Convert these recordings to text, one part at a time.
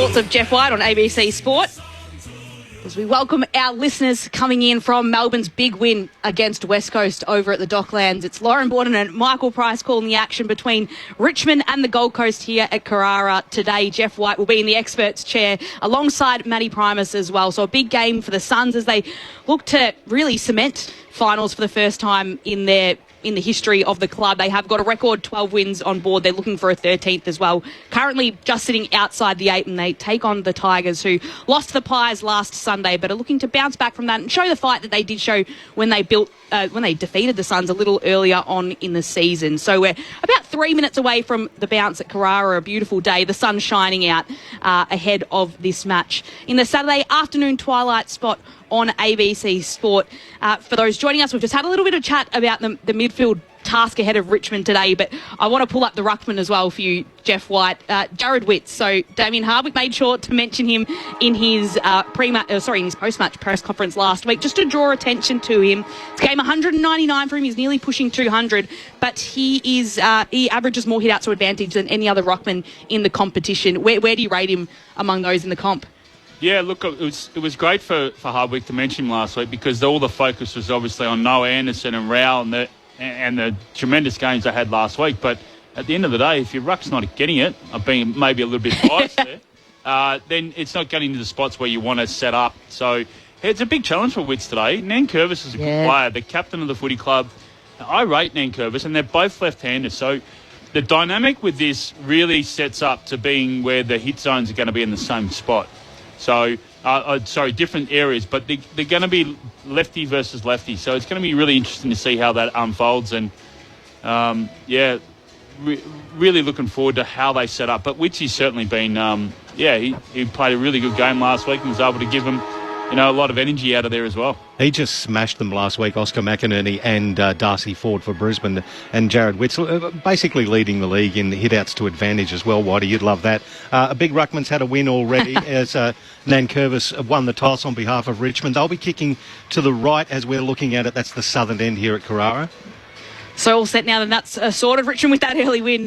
thoughts of Jeff White on ABC Sport as we welcome our listeners coming in from Melbourne's big win against West Coast over at the Docklands. It's Lauren Borden and Michael Price calling the action between Richmond and the Gold Coast here at Carrara today. Jeff White will be in the experts chair alongside Matty Primus as well. So a big game for the Suns as they look to really cement finals for the first time in the history of the club. They have got a record 12 wins on board. They're looking for a 13th as well. Currently just sitting outside the 8, and they take on the Tigers, who lost to the Pies last Sunday, but are looking to bounce back from that and show the fight that they did show when they defeated the Suns a little earlier on in the season. So we're about 3 minutes away from the bounce at Carrara. A beautiful day. The sun shining out ahead of this match in the Saturday afternoon twilight spot on ABC Sport. For those joining us, we've just had a little bit of chat about the midfield task ahead of Richmond today, but I want to pull up the ruckman as well for you, Jeff White. Jared Witts. So Damien Hardwick made sure to mention him in his post-match press conference last week, just to draw attention to him. It's game 199 for him. He's nearly pushing 200, but he averages more hit-outs to advantage than any other ruckman in the competition. Where do you rate him among those in the comp? Yeah, look, it was great for Hardwick to mention him last week, because all the focus was obviously on Noah Anderson and Rao and the tremendous games they had last week. But at the end of the day, if your ruck's not getting it, I'm being maybe a little bit biased there, then it's not getting to the spots where you want to set up. So it's a big challenge for Witts today. Nankervis is a good player, the captain of the footy club. I rate Nankervis, and they're both left-handers. So the dynamic with this really sets up to being where the hit zones are going to be in the same spot. So, different areas, but they're going to be lefty versus lefty. So it's going to be really interesting to see how that unfolds. And, really looking forward to how they set up. But Witsy's certainly been, he played a really good game last week and was able to give them, a lot of energy out of there as well. He just smashed them last week, Oscar McInerney and Darcy Ford for Brisbane, and Jared Witts basically leading the league in hit-outs to advantage as well, Whitey. You'd love that. A big ruckman's had a win already as Nankervis won the toss on behalf of Richmond. They'll be kicking to the right as we're looking at it. That's the southern end here at Carrara. So all set now, and that's sorted. Richmond with that early win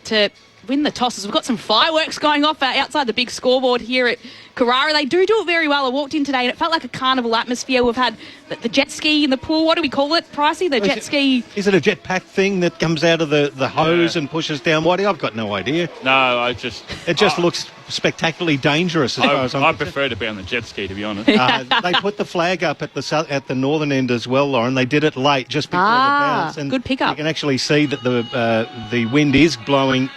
to win the tosses. We've got some fireworks going off outside the big scoreboard here at Carrara. They do it very well. I walked in today and it felt like a carnival atmosphere. We've had the jet ski in the pool. What do we call it, Pricey? The jet ski. Is it a jet pack thing that comes out of the hose and pushes down? Whitey, I've got no idea. No, it just looks spectacularly dangerous as far as I prefer to be on the jet ski, to be honest. They put the flag up at the northern end as well, Lauren. They did it late, just before the bounce. And good pickup. You can actually see that the wind is blowing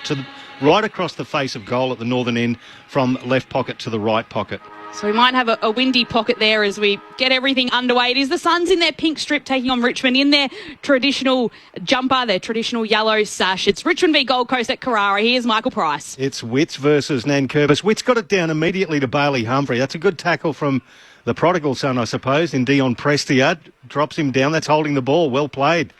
right across the face of goal at the northern end from left pocket to the right pocket. So we might have a windy pocket there as we get everything underway. It is the Suns in their pink strip taking on Richmond in their traditional jumper, their traditional yellow sash. It's Richmond v Gold Coast at Carrara. Here's Michael Price. It's Witts versus Nankervis. Witts got it down immediately to Bailey Humphrey. That's a good tackle from the prodigal son, I suppose, in Dion Prestia. Drops him down. That's holding the ball. Well played.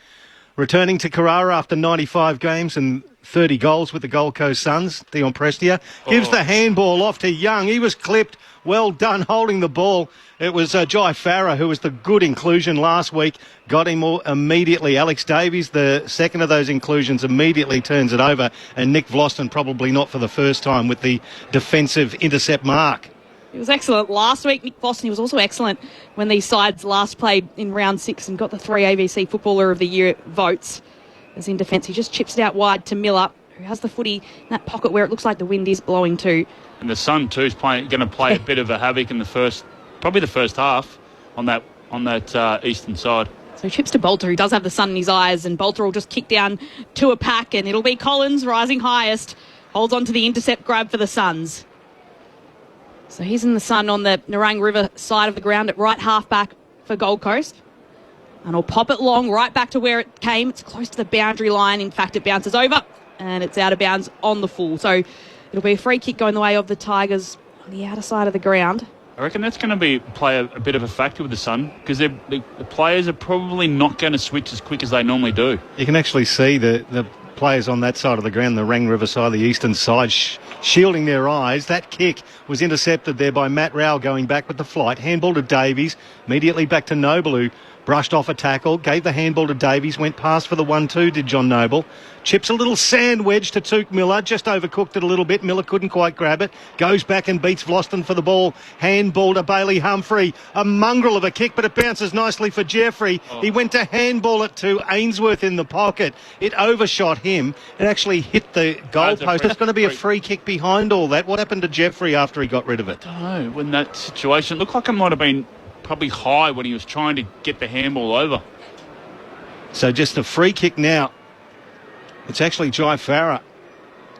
Returning to Carrara after 95 games and 30 goals with the Gold Coast Suns, Dion Prestia gives the handball off to Young. He was clipped. Well done holding the ball. It was Jai Farah, who was the good inclusion last week, got him immediately. Alex Davies, the second of those inclusions, immediately turns it over. And Nick Vlosten, probably not for the first time, with the defensive intercept mark. He was excellent last week. Nick Vlosten, he was also excellent when these sides last played in round 6 and got the 3 ABC Footballer of the Year votes. As in defence, he just chips it out wide to Miller, who has the footy in that pocket where it looks like the wind is blowing too. And the Sun too is going to play a bit of a havoc in the first half on that eastern side. So chips to Bolter, who does have the sun in his eyes, and Bolter will just kick down to a pack, and it'll be Collins rising highest, holds on to the intercept grab for the Suns. So he's in the sun on the Nerang River side of the ground at right half-back for Gold Coast. And he'll pop it long right back to where it came. It's close to the boundary line. In fact, it bounces over and it's out of bounds on the full. So it'll be a free kick going the way of the Tigers on the outer side of the ground. I reckon that's going to play a bit of a factor with the Sun, because the players are probably not going to switch as quick as they normally do. You can actually see the players on that side of the ground, the Nerang River side, the eastern side, shielding their eyes. That kick was intercepted there by Matt Rao going back with the flight. Handball to Davies, immediately back to Noble, who Brushed off a tackle, gave the handball to Davies, went past for the 1-2, did John Noble. Chips a little sand wedge to Tuke Miller, just overcooked it a little bit. Miller couldn't quite grab it. Goes back and beats Vlosten for the ball. Handball to Bailey Humphrey. A mongrel of a kick, but it bounces nicely for Jeffrey. He went to handball it to Ainsworth in the pocket. It overshot him. It actually hit the goalpost. It's going to be a free kick behind all that. What happened to Jeffrey after he got rid of it? I don't know. When that situation, it looked like it might have been probably high when he was trying to get the handball over. So just a free kick now. It's actually Jai Farah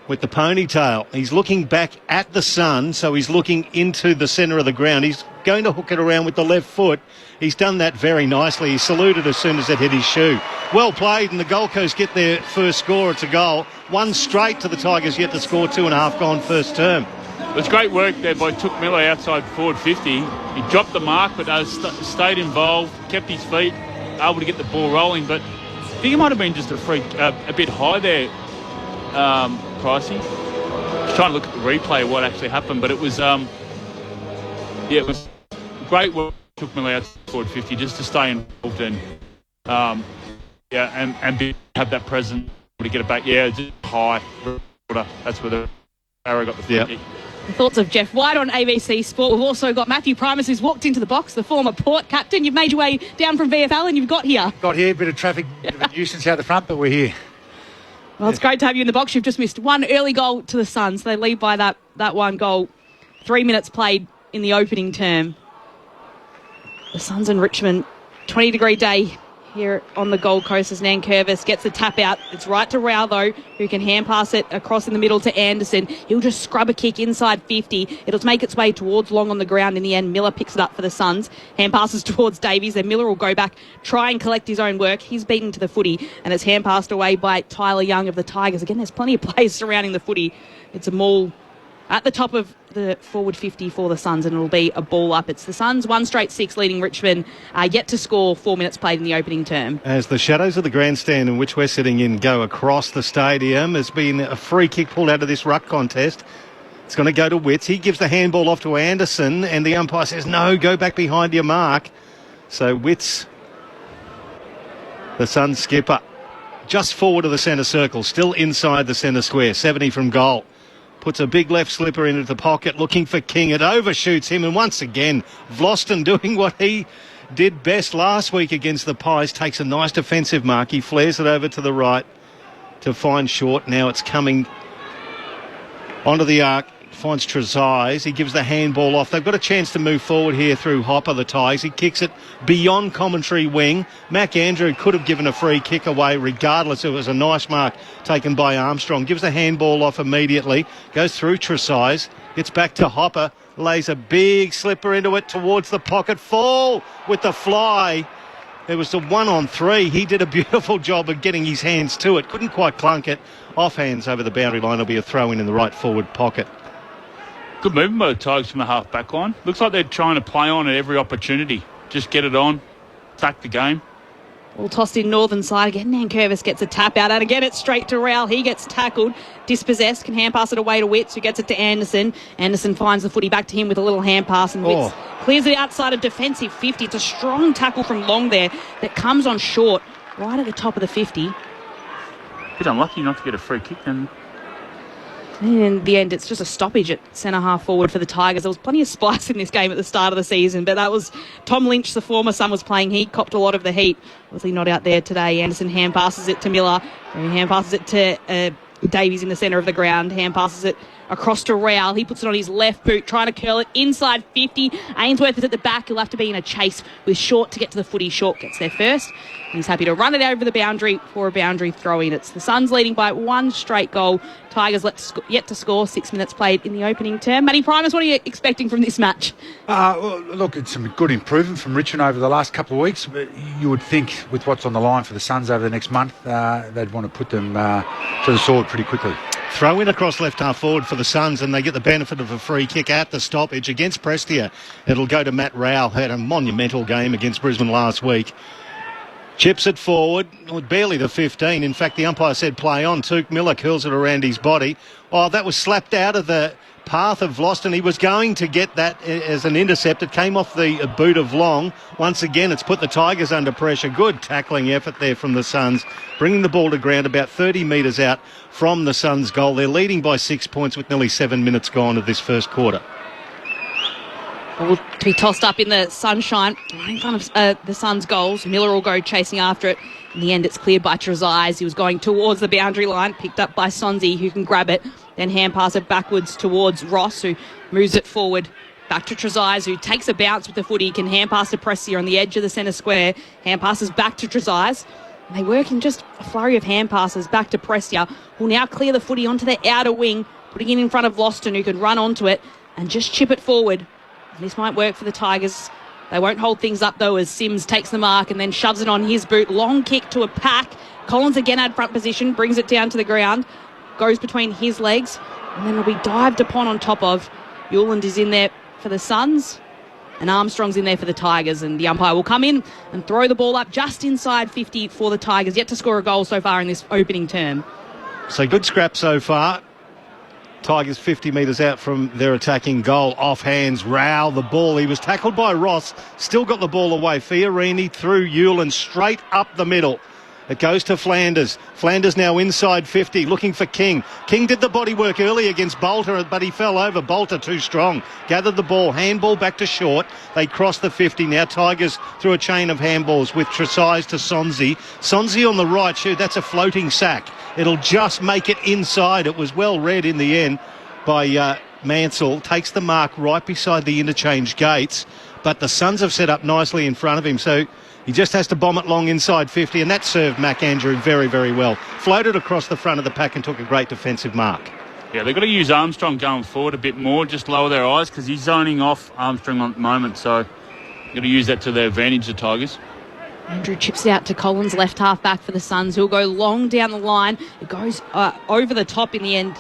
with the ponytail. He's looking back at the sun, so he's looking into the centre of the ground. He's going to hook it around with the left foot. He's done that very nicely. He saluted as soon as it hit his shoe. Well played, and the Gold Coast get their first score. It's a goal. One straight to the Tigers, yet to score 2.5 gone first term. It was great work there by Tuke Miller outside forward 50. He dropped the mark, but stayed involved, kept his feet, able to get the ball rolling. But I think it might have been just a bit high there, Pricey. Trying to look at the replay of what actually happened, but it was, it was great work. Tuke Miller outside forward 50 just to stay involved and, have that presence to get it back. Yeah, just high. That's where the arrow got the free kick. The thoughts of Jeff White on ABC Sport. We've also got Matthew Primus, who's walked into the box, the former Port captain. You've made your way down from VFL and you've got here. Got here, bit of traffic, bit of a nuisance out the front, but we're here. Well, it's great to have you in the box. You've just missed one early goal to the Suns. They lead by that one goal. 3 minutes played in the opening term. The Suns and Richmond, 20-degree day here on the Gold Coast as Nankervis gets the tap out. It's right to Rao, though, who can hand pass it across in the middle to Anderson. He'll just scrub a kick inside 50. It'll make its way towards Long on the ground in the end. Miller picks it up for the Suns. Hand passes towards Davies. Then Miller will go back, try and collect his own work. He's beaten to the footy, and it's hand passed away by Tyler Young of the Tigers. Again, there's plenty of players surrounding the footy. It's a maul at the top of the forward 50 for the Suns, and it'll be a ball up. It's the Suns, 1 straight 6 leading Richmond, yet to score 4 minutes played in the opening term. As the shadows of the grandstand in which we're sitting in go across the stadium, there's been a free kick pulled out of this ruck contest. It's going to go to Witts. He gives the handball off to Anderson, and the umpire says, no, go back behind your mark. So Witts, the Suns skipper, just forward of the centre circle, still inside the centre square, 70 from goal. Puts a big left slipper into the pocket, looking for King. It overshoots him, and once again, Vlosten doing what he did best last week against the Pies, takes a nice defensive mark. He flares it over to the right to find Short. Now it's coming onto the arc. Finds Trezise. He gives the handball off. They've got a chance to move forward here through Hopper, the Tigers. He kicks it beyond commentary wing. Mac Andrew could have given a free kick away regardless. It was a nice mark taken by Armstrong. Gives the handball off immediately. Goes through Trezise. Gets back to Hopper. Lays a big slipper into it towards the pocket. Fall with the fly. It was the 1-on-3. He did a beautiful job of getting his hands to it. Couldn't quite clunk it. Off hands over the boundary line. It'll be a throw in the right forward pocket. Good movement by the Tigers from the half-back line. Looks like they're trying to play on at every opportunity. Just get it on, attack the game. All tossed in northern side. Again, Nankervis gets a tap out. And again, it's straight to Rowell. He gets tackled, dispossessed, can hand pass it away to Witts, who gets it to Anderson. Anderson finds the footy back to him with a little hand pass, and Witts clears it outside of defensive 50. It's a strong tackle from Long there that comes on Short, right at the top of the 50. Bit unlucky not to get a free kick then. And in the end, it's just a stoppage at centre-half forward for the Tigers. There was plenty of spice in this game at the start of the season, but that was Tom Lynch, the former son, was playing. He copped a lot of the heat. Was he not out there today? Anderson hand passes it to Miller. He hand passes it to Davies in the centre of the ground. Hand passes it across to Rowell. He puts it on his left boot, trying to curl it inside 50. Ainsworth is at the back. He'll have to be in a chase with Short to get to the footy. Short gets there first. He's happy to run it over the boundary for a boundary throw-in. It's the Suns leading by 1 straight goal. Tigers yet to score. 6 minutes played in the opening term. Matty Primus, what are you expecting from this match? Well, look, it's some good improvement from Richmond over the last couple of weeks. But you would think with what's on the line for the Suns over the next month, they'd want to put them to the sword pretty quickly. Throw in across left half forward for the Suns, and they get the benefit of a free kick at the stoppage against Prestia. It'll go to Matt Rowell, had a monumental game against Brisbane last week. Chips it forward, barely the 15. In fact, the umpire said play on. Tuke Miller curls it around his body. Oh, that was slapped out of the path of Vlauston. He was going to get that as an intercept. It came off the boot of Long. Once again, it's put the Tigers under pressure. Good tackling effort there from the Suns, bringing the ball to ground about 30 metres out from the Suns' goal. They're leading by 6 points with nearly 7 minutes gone of this first quarter. Ball to be tossed up in the sunshine right in front of the Suns' goals. Miller will go chasing after it. In the end, it's cleared by Trezise. He was going towards the boundary line, picked up by Sonzi, who can grab it. Then hand pass it backwards towards Ross, who moves it forward. Back to Trezise, who takes a bounce with the footy. Can hand pass to Prestia on the edge of the centre square. Hand passes back to Trezise. They work in just a flurry of hand passes back to Prestia, who will now clear the footy onto the outer wing, putting it in front of Vlauston, who can run onto it and just chip it forward. This might work for the Tigers. They won't hold things up, though, as Sims takes the mark and then shoves it on his boot. Long kick to a pack. Collins again had front position, brings it down to the ground, goes between his legs, and then will be dived upon on top of. Yuland is in there for the Suns, and Armstrong's in there for the Tigers, and the umpire will come in and throw the ball up just inside 50 for the Tigers. Yet to score a goal so far in this opening term. So good scrap so far. Tigers 50 metres out from their attacking goal. Off hands, Rao, the ball. He was tackled by Ross. Still got the ball away. Fiorini through Yuland straight up the middle. It goes to Flanders. Flanders now inside 50, looking for King. King did the body work early against Bolter, but he fell over. Bolter too strong. Gathered the ball. Handball back to Short. They cross the 50. Now Tigers through a chain of handballs with Trezise to Sonzi. Sonzi on the right. Shoot, that's a floating sack. It'll just make it inside. It was well read in the end by Mansell. Takes the mark right beside the interchange gates, but the Suns have set up nicely in front of him, so he just has to bomb it long inside 50, and that served Mac Andrew very, very well. Floated across the front of the pack and took a great defensive mark. Yeah, they've got to use Armstrong going forward a bit more, just lower their eyes, because he's zoning off Armstrong at the moment, so they've got to use that to their advantage, the Tigers. Andrew chips it out to Collins, left half back for the Suns, who'll go long down the line. It goes over the top in the end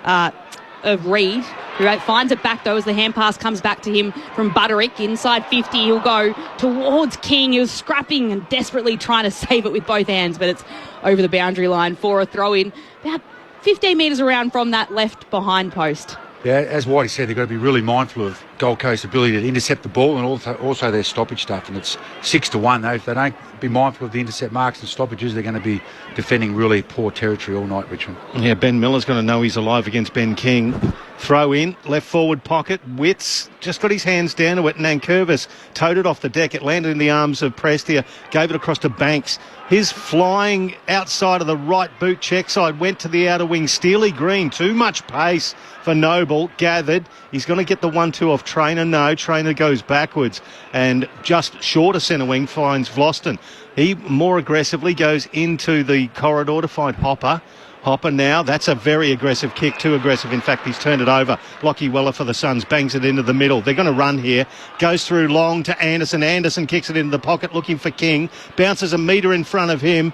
of Reid, who finds it back, though, as the hand pass comes back to him from Butterick. Inside 50, he'll go towards King. He was scrapping and desperately trying to save it with both hands, but it's over the boundary line for a throw-in about 15 metres around from that left behind post. Yeah, as Whitey said, they've got to be really mindful of Gold Coast's ability to intercept the ball and also their stoppage stuff. And it's 6-1. If they don't be mindful of the intercept marks and stoppages, they're going to be defending really poor territory all night, Richmond. Yeah, Ben Miller's going to know he's alive against Ben King. Throw in, left forward pocket. Witts just got his hands down to it. Nankervis towed it off the deck. It landed in the arms of Prestia, gave it across to Banks. His flying outside of the right boot check side went to the outer wing. Steely Green, too much pace for Noble. Gathered. He's going to get the 1-2 off Trainer. No, Trainer goes backwards. And just short of centre wing finds Vlauston. He more aggressively goes into the corridor to find Hopper. Hopper now, that's a very aggressive kick, too aggressive. In fact, he's turned it over. Lockie Weller for the Suns bangs it into the middle. They're going to run here. Goes through long to Anderson. Anderson kicks it into the pocket looking for King. Bounces a metre in front of him.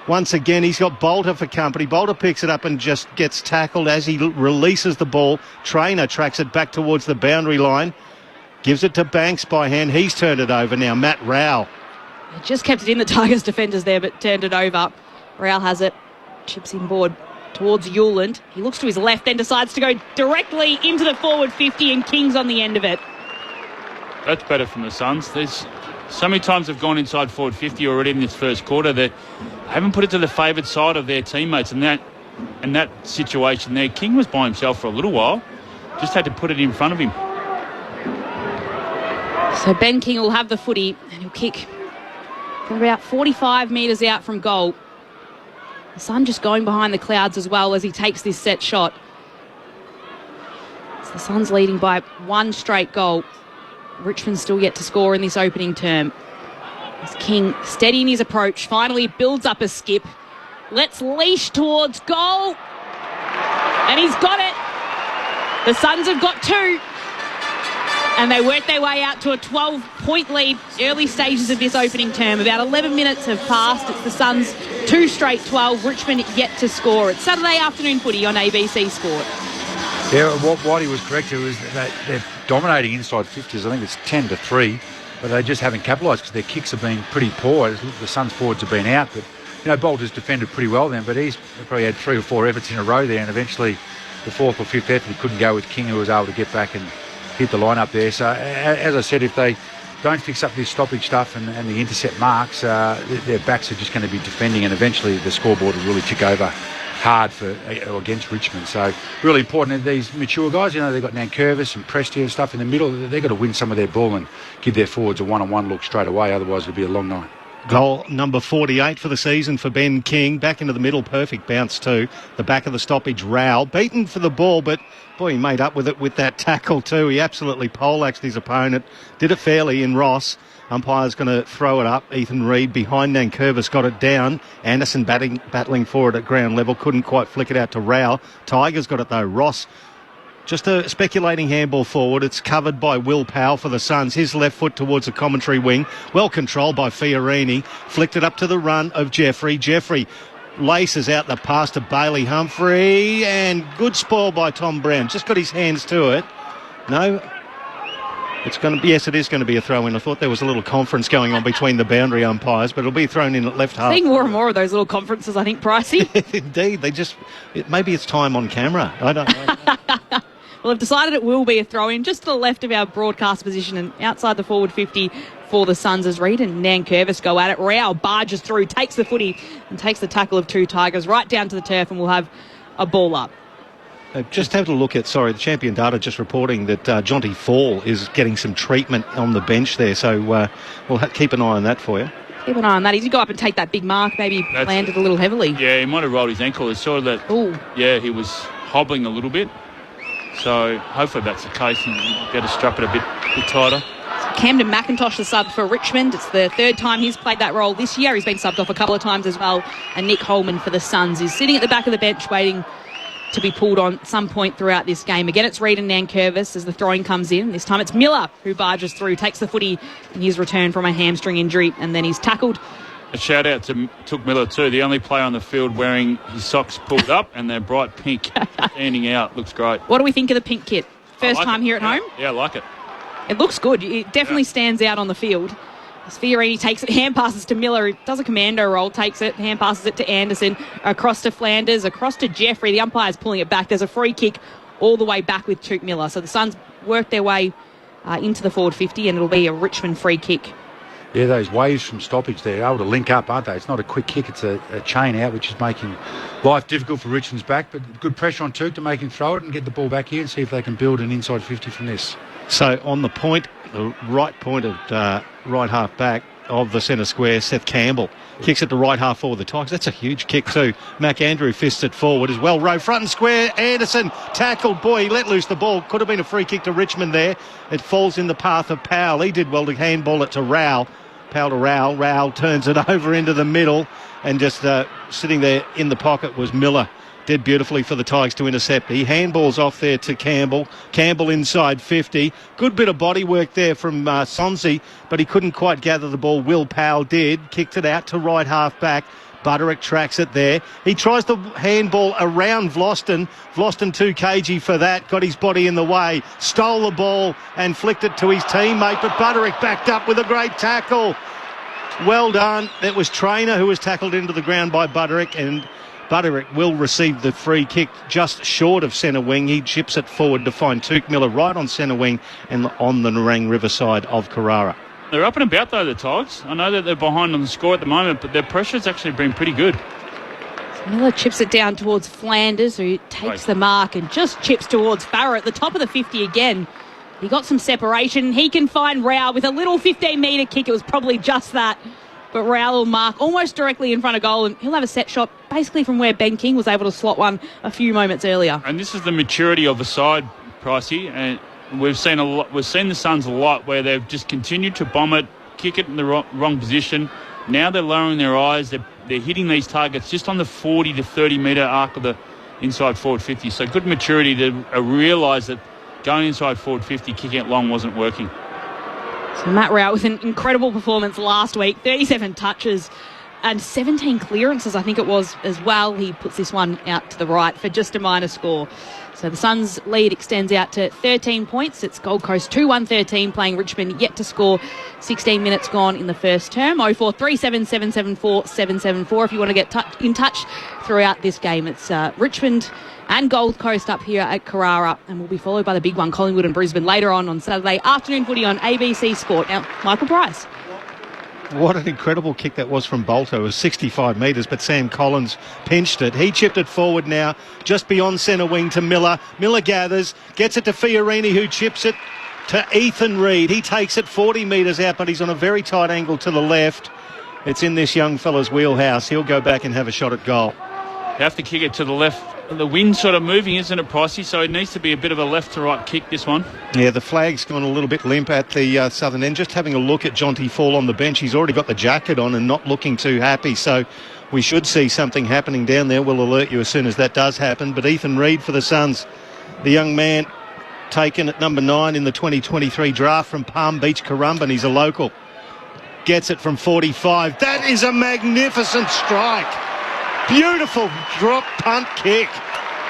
Once again, he's got Bolter for company. Bolter picks it up and just gets tackled as he releases the ball. Trainer tracks it back towards the boundary line. Gives it to Banks by hand. He's turned it over now. Matt Rao. Just kept it in the Tigers defenders there, but turned it over. Rao has it. Chips inboard towards Yuland. He looks to his left, then decides to go directly into the forward 50, and King's on the end of it. That's better from the Suns. There's so many times they've gone inside forward 50 already in this first quarter that they haven't put it to the favoured side of their teammates. And that situation there, King was by himself for a little while. Just had to put it in front of him. So Ben King will have the footy and he'll kick from about 45 metres out from goal. The sun just going behind the clouds as well as he takes this set shot. So the Suns leading by one straight goal. Richmond still yet to score in this opening term. As King, steady in his approach, finally builds up a skip. Let's leash towards goal. And he's got it. The Suns have got two. And they work their way out to a 12-point lead early stages of this opening term. About 11 minutes have passed. It's the Suns 2 straight 12. Richmond yet to score. It's Saturday afternoon footy on ABC Sport. Yeah, what Whitey was correct to is that they're dominating inside 50s. I think it's 10-3, but they just haven't capitalised because their kicks have been pretty poor. The Suns forwards have been out, but Bolter's defended pretty well then, but he's probably had 3 or 4 efforts in a row there, and eventually the fourth or fifth effort, he couldn't go with King, who was able to get back and hit the line up there. So, as I said, if they don't fix up this stoppage stuff and the intercept marks, their backs are just going to be defending, and eventually the scoreboard will really tick over hard against Richmond. So really important. These mature guys, they've got Nankervis and Prestia and stuff in the middle. They've got to win some of their ball and give their forwards a one-on-one look straight away. Otherwise, it'll be a long night. Goal number 48 for the season for Ben King. Back into the middle, perfect bounce too. The back of the stoppage, Rowell. Beaten for the ball, but boy, he made up with it with that tackle too. He absolutely poleaxed his opponent. Did it fairly in Ross. Umpire's going to throw it up. Ethan Reid behind Nankervis got it down. Anderson battling for it at ground level. Couldn't quite flick it out to Rowell. Tigers got it though. Ross. Just a speculating handball forward. It's covered by Will Powell for the Suns. His left foot towards the commentary wing. Well controlled by Fiorini. Flicked it up to the run of Jeffrey. Jeffrey laces out the pass to Bailey Humphrey. And good spoil by Tom Brown. Just got his hands to it. No. It's going to be, yes, it is going to be a throw in. I thought there was a little conference going on between the boundary umpires, but it'll be thrown in at left half. Seeing more and more of those little conferences, I think, Pricey. Indeed, maybe it's time on camera. I don't know. Well, I've decided it will be a throw-in just to the left of our broadcast position and outside the forward 50 for the Suns as Reid and Nankervis go at it. Rowell barges through, takes the footy and takes the tackle of two Tigers right down to the turf, and we'll have a ball up. Just have a look at, the Champion Data just reporting that Jonty Fall is getting some treatment on the bench there, so we'll keep an eye on that for you. Keep an eye on that. He did go up and take that big mark, maybe landed a little heavily. Yeah, he might have rolled his ankle. It's sort of that. Ooh. Yeah, he was hobbling a little bit. So hopefully that's the case and be able to strap it a bit tighter. Camden McIntosh, the sub for Richmond. It's the third time he's played that role this year. He's been subbed off a couple of times as well. And Nick Holman for the Suns is sitting at the back of the bench waiting to be pulled on some point throughout this game. Again, it's Reid and Nankervis as the throwing comes in. This time it's Miller who barges through, takes the footy in his return from a hamstring injury, and then he's tackled. A shout out to Took Miller too, the only player on the field wearing his socks pulled up and they're bright pink, standing out. Looks great. What do we think of the pink kit? First time here at home? Yeah, I like it. It looks good. It definitely stands out on the field. As Fiorini takes it, hand passes to Miller, who does a commando roll, takes it, hand passes it to Anderson, across to Flanders, across to Jeffrey. The umpire's pulling it back. There's a free kick all the way back with Took Miller. So the Suns work their way into the forward 50, and it'll be a Richmond free kick. Yeah, those waves from stoppage, they're able to link up, aren't they? It's not a quick kick, it's a chain out, which is making life difficult for Richmond's back, but good pressure on Took to make him throw it and get the ball back here and see if they can build an inside 50 from this. So on the point, the right point of right half back of the centre square, Seth Campbell kicks it to right half forward the Tigers. That's a huge kick too. Mac Andrew fists it forward as well. Rowe front and square. Anderson tackled. Boy, he let loose the ball. Could have been a free kick to Richmond there. It falls in the path of Powell. He did well to handball it to Rowell. Powell to Rowell. Rowell turns it over into the middle, and just sitting there in the pocket was Miller. Did beautifully for the Tigers to intercept. He handballs off there to Campbell. Campbell inside 50. Good bit of body work there from Sonsi, but he couldn't quite gather the ball. Will Powell did. Kicked it out to right half back. Butterick tracks it there. He tries to handball around Vlosten. Vlosten too cagey for that. Got his body in the way. Stole the ball and flicked it to his teammate, but Butterick backed up with a great tackle. Well done. It was Traynor who was tackled into the ground by Butterick, and Butterick will receive the free kick just short of centre wing. He chips it forward to find Took Miller right on centre wing and on the Nerang River side of Carrara. They're up and about though, the Tigers. I know that they're behind on the score at the moment, but their pressure's actually been pretty good. Miller chips it down towards Flanders, who takes the mark and just chips towards Farrer at the top of the 50 again. He got some separation. He can find Rowell with a little 15-metre kick. It was probably just that. But Rowell will mark almost directly in front of goal, and he'll have a set shot basically from where Ben King was able to slot one a few moments earlier. And this is the maturity of the side, Pricey, and we've seen the Suns a lot where they've just continued to bomb it, kick it in the wrong position. Now they're lowering their eyes. They're hitting these targets just on the 40 to 30 metre arc of the inside forward 50. So good maturity to realise that going inside forward 50, kicking it long wasn't working. So Matt Rowell with an incredible performance last week, 37 touches, and 17 clearances, I think it was, as well. He puts this one out to the right for just a minor score. So the Suns' lead extends out to 13 points. It's Gold Coast 2-1-13 playing Richmond, yet to score. 16 minutes gone in the first term. 0437 774 774 if you want to get in touch throughout this game. It's Richmond and Gold Coast up here at Carrara, and will be followed by the big one, Collingwood and Brisbane, later on Saturday afternoon footy on ABC Sport. Now, Michael Price. What an incredible kick that was from Bolter. It was 65 metres, but Sam Collins pinched it. He chipped it forward now, just beyond centre wing to Miller. Miller gathers, gets it to Fiorini, who chips it to Ethan Reid. He takes it 40 metres out, but he's on a very tight angle to the left. It's in this young fella's wheelhouse. He'll go back and have a shot at goal. You have to kick it to the left. The wind's sort of moving, isn't it, Pricey? So it needs to be a bit of a left to right kick, this one. Yeah, the flag's gone a little bit limp at the southern end. Just having a look at Jonty Fall on the bench. He's already got the jacket on and not looking too happy. So we should see something happening down there. We'll alert you as soon as that does happen. But Ethan Reid for the Suns, the young man taken at number 9 in the 2023 draft from Palm Beach, Currumbin. He's a local. Gets it from 45. That is a magnificent strike. Beautiful drop punt kick.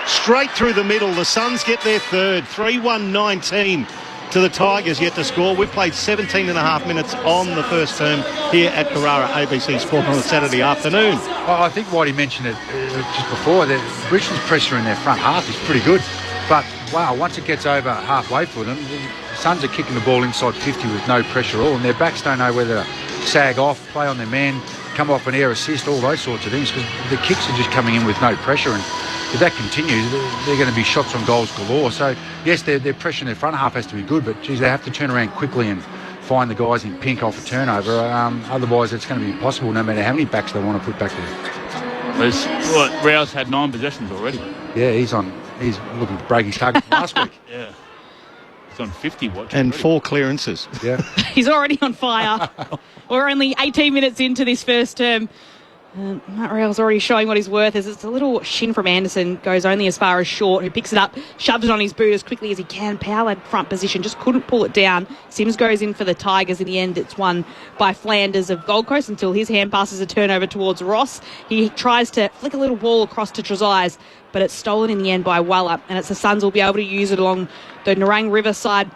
Straight through the middle. The Suns get their third. 3-1-19 to the Tigers yet to score. We've played 17 and a half minutes on the first term here at Carrara ABC Sport on a Saturday afternoon. Well, I think Whitey mentioned it just before. Richmond's pressure in their front half is pretty good. But, wow, once it gets over halfway for them, the Suns are kicking the ball inside 50 with no pressure at all. And their backs don't know whether to sag off, play on their man, come off an air assist, all those sorts of things, because the kicks are just coming in with no pressure. And if that continues, they're going to be shots on goals galore. So, yes, their pressure in their front half has to be good, but, geez, they have to turn around quickly and find the guys in pink off a turnover. Otherwise, it's going to be impossible no matter how many backs they want to put back there. Rouse had 9 possessions already. Yeah, he's looking to break his target from last week. Yeah. He's on 50 watch. And 4 clearances. Yeah. He's already on fire. We're only 18 minutes into this first term. Matt Rail's already showing what his worth is. It's a little shin from Anderson, goes only as far as Short, who picks it up, shoves it on his boot as quickly as he can. Powered front position, just couldn't pull it down. Sims goes in for the Tigers. In the end, it's won by Flanders of Gold Coast until his hand passes a turnover towards Ross. He tries to flick a little ball across to Trezise, but it's stolen in the end by Weller, and it's the Suns will be able to use it along the Nerang River side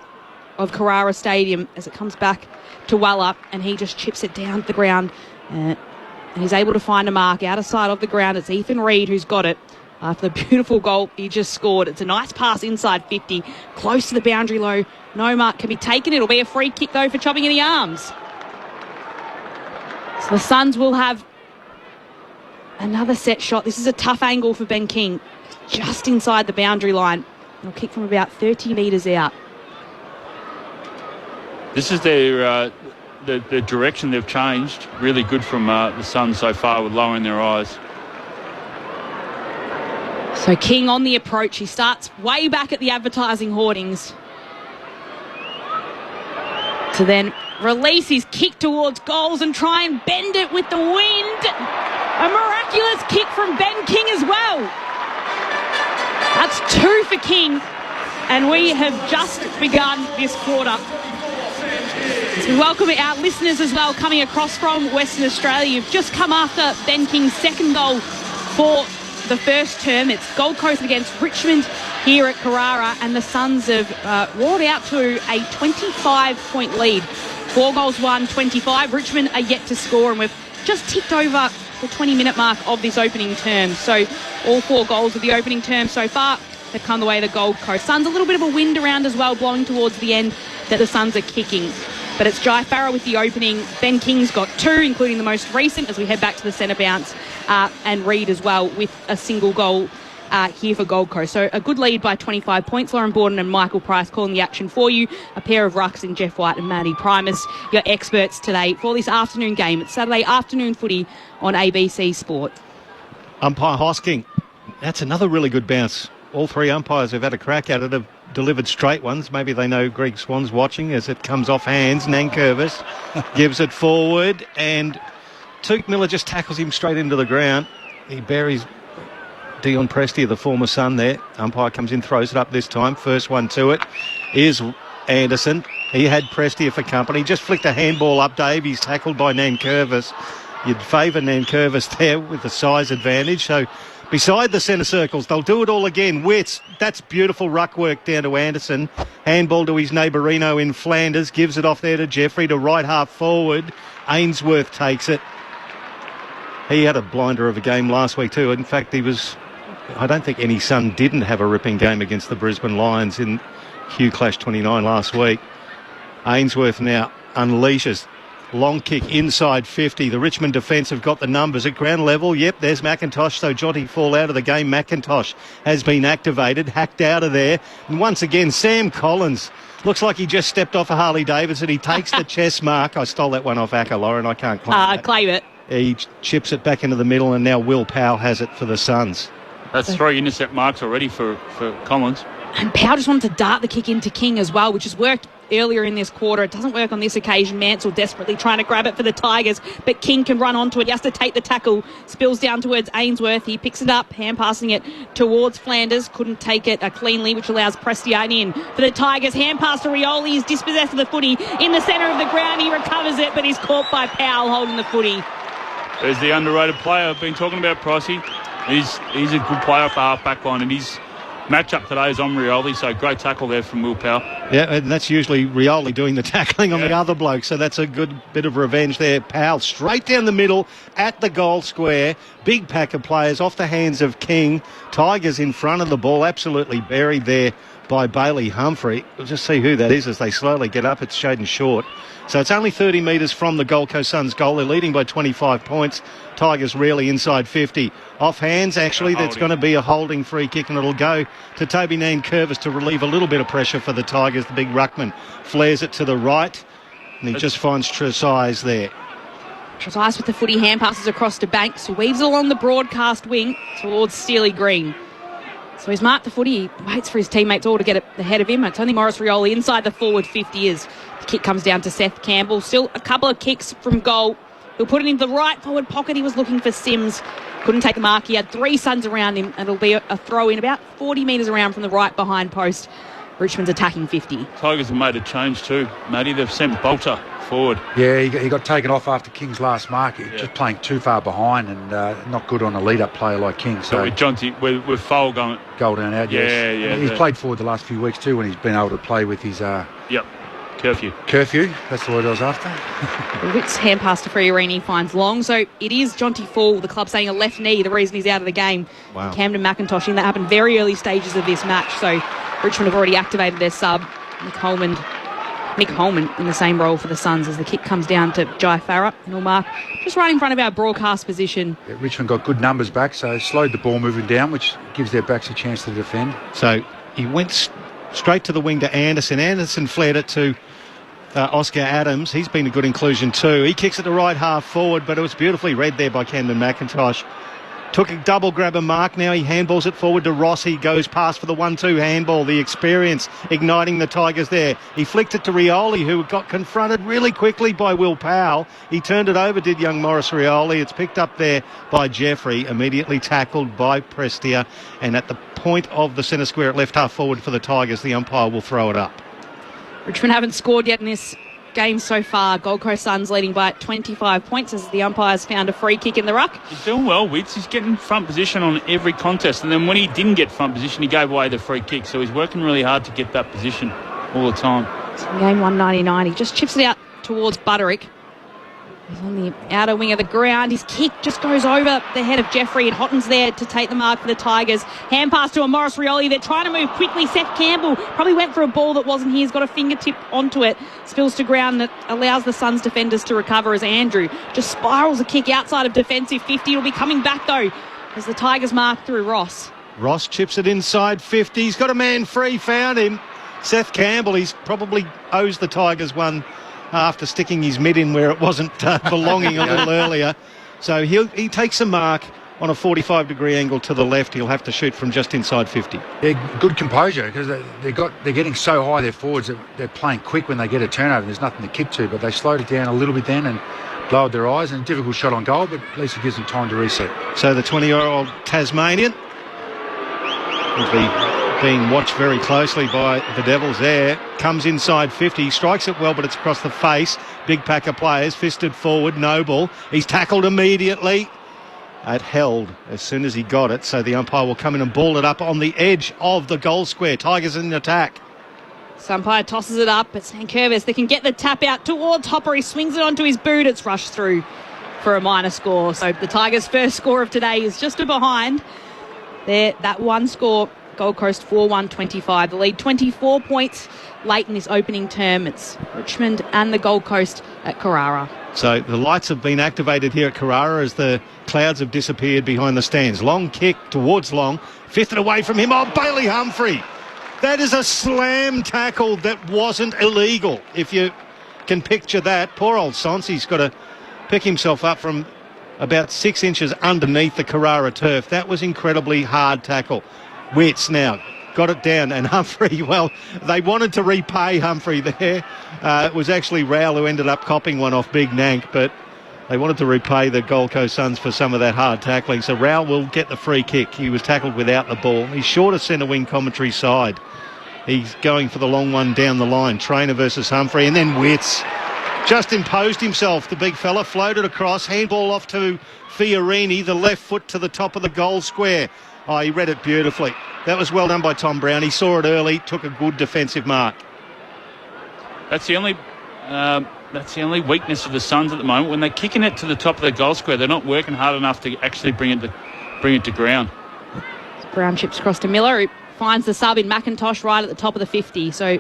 of Carrara Stadium as it comes back to Weller, and he just chips it down to the ground. And he's able to find a mark out of sight of the ground. It's Ethan Reid who's got it after the beautiful goal he just scored. It's a nice pass inside 50, close to the boundary low. No mark can be taken. It'll be a free kick, though, for chopping in the arms. So the Suns will have another set shot. This is a tough angle for Ben King, just inside the boundary line. They'll kick from about 30 metres out. This is their... The direction they've changed, really good from the Suns so far with lowering their eyes. So King on the approach. He starts way back at the advertising hoardings to then release his kick towards goals and try and bend it with the wind. A miraculous kick from Ben King as well. That's 2 for King, and we have just begun this quarter. So we welcome our listeners as well coming across from Western Australia. You've just come after Ben King's second goal for the first term. It's Gold Coast against Richmond here at Carrara, and the Suns have roared out to a 25-point lead. 4 goals won, 25. Richmond are yet to score, and we've just ticked over the 20-minute mark of this opening term. So all 4 goals of the opening term so far have come the way of the Gold Coast. Suns, a little bit of a wind around as well, blowing towards the end that the Suns are kicking. But it's Jai Farrow with the opening. Ben King's got 2, including the most recent, as we head back to the centre bounce, and Reid as well with a single goal here for Gold Coast. So a good lead by 25 points. Lauren Borden and Michael Price calling the action for you. A pair of rucks in Jeff White and Maddie Primus, your experts today for this afternoon game. It's Saturday afternoon footy on ABC Sport. Umpire Hosking. That's another really good bounce. All 3 umpires who've had a crack at it have delivered straight ones. Maybe they know Greg Swan's watching as it comes off hands. Nankervis gives it forward, and Took Miller just tackles him straight into the ground. He buries Dion Prestia, the former Sun there. Umpire comes in, throws it up this time. First one to it is Anderson. He had Prestia for company. Just flicked a handball up, Dave. He's tackled by Nankervis. You'd favour Nankervis there with the size advantage. So beside the centre circles, they'll do it all again. Wits, that's beautiful ruck work down to Anderson. Handball to his neighbourino in Flanders. Gives it off there to Jeffrey to right half forward. Ainsworth takes it. He had a blinder of a game last week too. In fact, I don't think any son didn't have a ripping game against the Brisbane Lions in Hugh Clash 29 last week. Ainsworth now unleashes. Long kick inside 50. The Richmond defence have got the numbers at ground level. Yep, there's McIntosh. So Jotty fall out of the game. McIntosh has been activated, hacked out of there. And once again, Sam Collins looks like he just stepped off a Harley Davidson. He takes the chest mark. I stole that one off Acker, Lauren. I can't claim that. Claim it. He chips it back into the middle, and now Will Powell has it for the Suns. That's 3 intercept marks already for Collins. And Powell just wanted to dart the kick into King as well, which has worked earlier in this quarter. It doesn't work on this occasion. Mansell desperately trying to grab it for the Tigers, but King can run onto it. He has to take the tackle. Spills down towards Ainsworth. He picks it up, hand passing it towards Flanders. Couldn't take it cleanly, which allows Prestian in for the Tigers. Hand pass to Rioli. He's dispossessed of the footy in the centre of the ground. He recovers it, but he's caught by Powell holding the footy. There's the underrated player I've been talking about, Pricey. He's a good player for half-back line, and his match-up today is on Rioli, so great tackle there from Will Powell. Yeah, and that's usually Rioli doing the tackling on the other bloke, so that's a good bit of revenge there. Powell straight down the middle at the goal square. Big pack of players off the hands of King. Tigers in front of the ball, absolutely buried there by Bailey Humphrey. We'll just see who that is as they slowly get up. It's Shaden Short. So it's only 30 metres from the Gold Coast Suns goal. They're leading by 25 points. Tigers really inside 50. Off hands, actually, that's going to be a holding free kick, and it'll go to Toby Nankervis to relieve a little bit of pressure for the Tigers. The big ruckman flares it to the right, and he just finds Tresize there. Tresize with the footy, hand passes across to Banks, who weaves it along the broadcast wing towards Steely Green. So he's marked the footy. He waits for his teammates all to get ahead of him. It's only Morris Rioli inside the forward 50 as the kick comes down to Seth Campbell. Still a couple of kicks from goal. He'll put it into the right forward pocket. He was looking for Sims. Couldn't take the mark. He had 3 Suns around him, and it'll be a throw in about 40 metres around from the right behind post. Richmond's attacking 50. Tigers have made a change too, Matty. They've sent Bolter forward. Yeah, he got taken off after King's last mark. Just playing too far behind and not good on a lead-up player like King. So with Jonty, with Fowl going... Goal down out, yes. Yeah. He's played forward the last few weeks too when he's been able to play with his... Curfew, that's the word I was after. Witt's hand pass to Friorini finds Long. So it is Jonty Fall, the club saying a left knee, the reason he's out of the game. Wow. Camden McIntosh, and that happened very early stages of this match. So Richmond have already activated their sub, Nick Holman in the same role for the Suns as the kick comes down to Jai Farah. And he'll mark just right in front of our broadcast position. Yeah, Richmond got good numbers back, so slowed the ball moving down, which gives their backs a chance to defend. So he went straight to the wing to Anderson. Anderson flared it to Oscar Adams. He's been a good inclusion too. He kicks it to right half forward, but it was beautifully read there by Camden McIntosh. Took a double grab and mark. Now he handballs it forward to Ross. He goes past for the 1-2 handball. The experience igniting the Tigers there. He flicked it to Rioli, who got confronted really quickly by Will Powell. He turned it over, did young Morris Rioli. It's picked up there by Jeffrey, immediately tackled by Prestia. And at the point of the centre square at left half forward for the Tigers, the umpire will throw it up. Richmond haven't scored yet in this game so far. Gold Coast Suns leading by 25 points as the umpires found a free kick in the ruck. He's doing well, Witts. He's getting front position on every contest, and then when he didn't get front position, he gave away the free kick. So he's working really hard to get that position all the time. So game 199, he just chips it out towards Butterick. He's on the outer wing of the ground. His kick just goes over the head of Jeffrey, and Hotton's there to take the mark for the Tigers. Hand pass to a Morris Rioli. They're trying to move quickly. Seth Campbell probably went for a ball that wasn't his. Got a fingertip onto it. Spills to ground that allows the Suns defenders to recover as Andrew just spirals a kick outside of defensive 50. It'll be coming back though as the Tigers mark through Ross. Ross chips it inside 50. He's got a man free. Found him. Seth Campbell. He's probably owes the Tigers one after sticking his mid in where it wasn't belonging a little earlier. So he takes a mark on a 45-degree angle to the left. He'll have to shoot from just inside 50. Yeah, good composure because they're getting so high, their forwards, they're playing quick when they get a turnover. There's nothing to kick to, but they slowed it down a little bit then and lowered their eyes. And a difficult shot on goal, but at least it gives them time to reset. So the 20-year-old Tasmanian will be being watched very closely by the Devils there. Comes inside 50, strikes it well, but it's across the face. Big pack of players, fisted forward, Noble. He's tackled immediately. It held as soon as he got it, so the umpire will come in and ball it up on the edge of the goal square. Tigers in attack. Umpire tosses it up. It's Nankervis. They can get the tap out towards Hopper. He swings it onto his boot. It's rushed through for a minor score. So the Tigers' first score of today is just a behind. That one score, Gold Coast 4-1-25. The lead 24 points late in this opening term. It's Richmond and the Gold Coast at Carrara. So the lights have been activated here at Carrara as the clouds have disappeared behind the stands. Long kick towards Long. Fifth it away from him. Oh, Bailey Humphrey. That is a slam tackle that wasn't illegal, if you can picture that. Poor old Sonsi's got to pick himself up from about 6 inches underneath the Carrara turf. That was incredibly hard tackle. Wits now got it down, and Humphrey, well, they wanted to repay Humphrey there. It was actually Rowell who ended up copping one off Big Nank, but they wanted to repay the Gold Coast Suns for some of that hard tackling. So Rowell will get the free kick. He was tackled without the ball. He's short of centre wing commentary side. He's going for the long one down the line. Trainer versus Humphrey, and then Wits just imposed himself. The big fella floated across, handball off to Fiorini, the left foot to the top of the goal square. Oh, he read it beautifully. That was well done by Tom Brown. He saw it early, took a good defensive mark. That's the only weakness of the Suns at the moment. When they're kicking it to the top of the goal square, they're not working hard enough to actually bring it to ground. Brown chips across to Miller, who finds the sub in McIntosh right at the top of the 50. So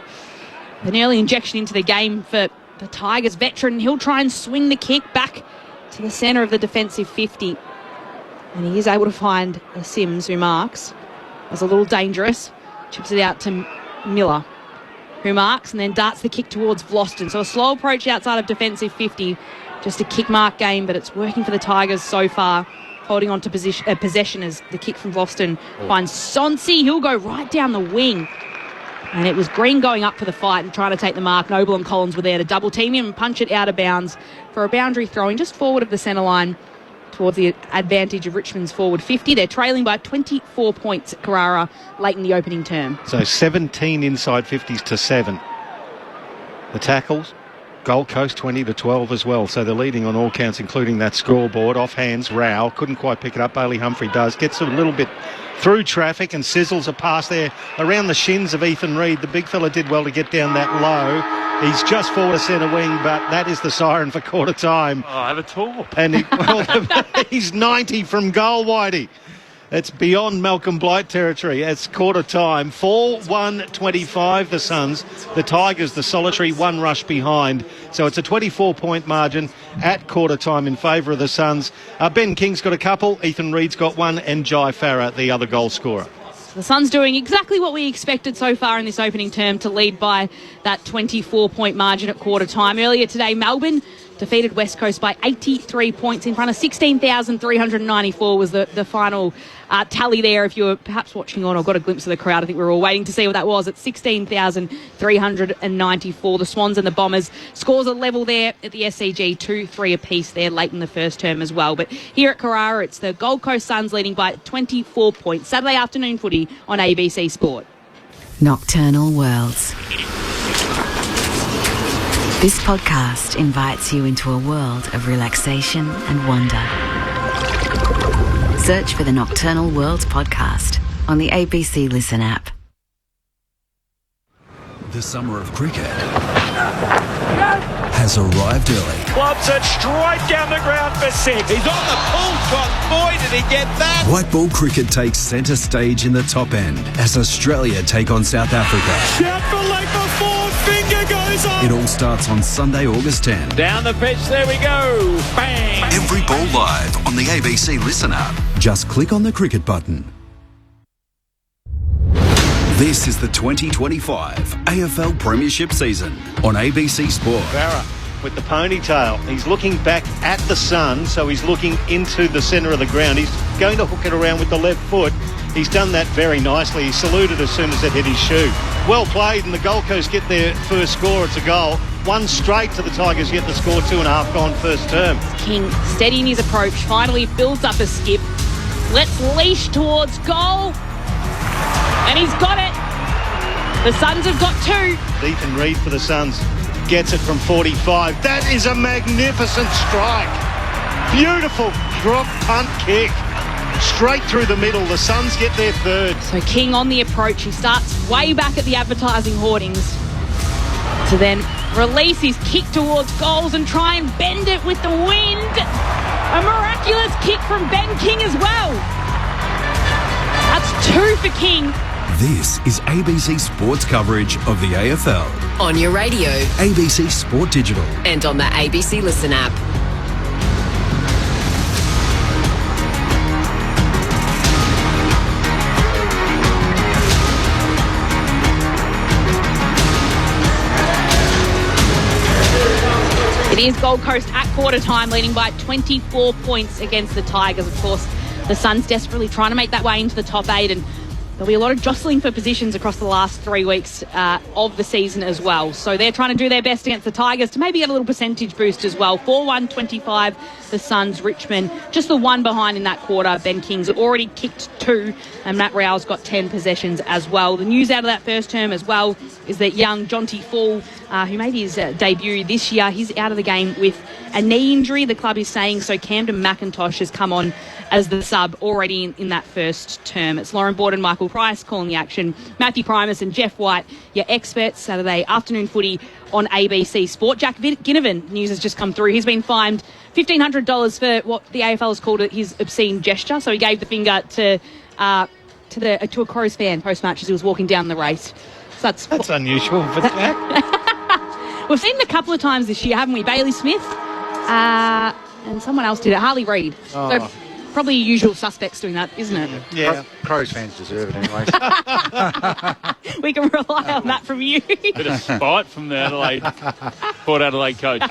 an early injection into the game for the Tigers veteran. He'll try and swing the kick back to the centre of the defensive 50. And he is able to find Sims, who marks. That's a little dangerous. Chips it out to Miller, who marks and then darts the kick towards Vloston. So a slow approach outside of defensive 50. Just a kick mark game, but it's working for the Tigers so far. Holding on to possession as the kick from Vloston finds Sonsi. He'll go right down the wing. And it was Green going up for the fight and trying to take the mark. Noble and Collins were there to double team him and punch it out of bounds for a boundary throwing just forward of the centre line towards the advantage of Richmond's forward 50. They're trailing by 24 points at Carrara late in the opening term. So 17 inside 50s to 7. The tackles, Gold Coast 20-12 as well. So they're leading on all counts, including that scoreboard. Off hands, Rowell couldn't quite pick it up. Bailey Humphrey does. Gets a little bit through traffic and sizzles a pass there around the shins of Ethan Reid. The big fella did well to get down that low. He's just forward of centre wing, but that is the siren for quarter time. Oh, I have a talk. And he's 90 from goal, Whitey. It's beyond Malcolm Blight territory. It's quarter time. 4-1-25 the Suns. The Tigers, the solitary one rush behind. So it's a 24-point margin at quarter time in favour of the Suns. Ben King's got a couple. Ethan Reid's got one. And Jai Farah, the other goal scorer. The Suns doing exactly what we expected so far in this opening term, to lead by that 24-point margin at quarter time. Earlier today, Melbourne defeated West Coast by 83 points in front of 16,394 was the final tally there. If you were perhaps watching on or got a glimpse of the crowd, I think we were all waiting to see what that was. At 16,394. The Swans and the Bombers scores are level there at the SCG, 2-3 apiece there late in the first term as well. But here at Carrara, it's the Gold Coast Suns leading by 24 points. Saturday afternoon footy on ABC Sport. Nocturnal Worlds. This podcast invites you into a world of relaxation and wonder. Search for the Nocturnal Worlds podcast on the ABC Listen app. The summer of cricket has arrived early. Lobs it straight down the ground for six. He's on the pull shot. Boy, did he get that. White ball cricket takes centre stage in the top end as Australia take on South Africa. Shout for leg before, finger goes up. It all starts on Sunday, August 10. Down the pitch, there we go. Bang. Every ball live on the ABC Listen app. Just click on the cricket button. This is the 2025 AFL Premiership season on ABC Sport. Farah with the ponytail. He's looking back at the sun, so he's looking into the centre of the ground. He's going to hook it around with the left foot. He's done that very nicely. He saluted as soon as it hit his shoe. Well played, and the Gold Coast get their first score. It's a goal. One straight to the Tigers, yet the score 2.5 gone first term. King steady in his approach, finally builds up a skip. Let's leash towards goal. And he's got it. The Suns have got 2. Ethan Reid for the Suns gets it from 45. That is a magnificent strike. Beautiful drop punt kick. Straight through the middle. The Suns get their 3rd. So King on the approach. He starts way back at the advertising hoardings to then release his kick towards goals and try and bend it with the wind. A miraculous kick from Ben King as well. That's 2 for King. This is ABC Sports coverage of the AFL. On your radio. ABC Sport Digital. And on the ABC Listen app. It is Gold Coast at quarter time, leading by 24 points against the Tigers. Of course, the Suns desperately trying to make that way into the top 8, and there'll be a lot of jostling for positions across the last 3 weeks of the season as well. So they're trying to do their best against the Tigers to maybe get a little percentage boost as well. 4-1-25, the Suns, Richmond. Just the one behind in that quarter. Ben King's already kicked 2, and Matt Rowe's got 10 possessions as well. The news out of that first term as well is that young Jonty Fall, who made his debut this year, he's out of the game with a knee injury, the club is saying. So Camden McIntosh has come on as the sub already in that first term. It's Lauren Borden, Michael Price calling the action. Matthew Primus and Jeff White, your experts. Saturday afternoon footy on ABC Sport. Jack Ginnivan, news has just come through. He's been fined $1,500 for what the AFL has called his obscene gesture. So he gave the finger to a Crows fan post-match as he was walking down the race. So that's unusual for Jack. We've seen it a couple of times this year, haven't we? Bailey Smith and someone else did it. Harley Reid. Oh. So probably usual suspects doing that, isn't it? Yeah. Crows fans deserve it anyway. We can rely on that from you. Bit of spite from the Port Adelaide coach.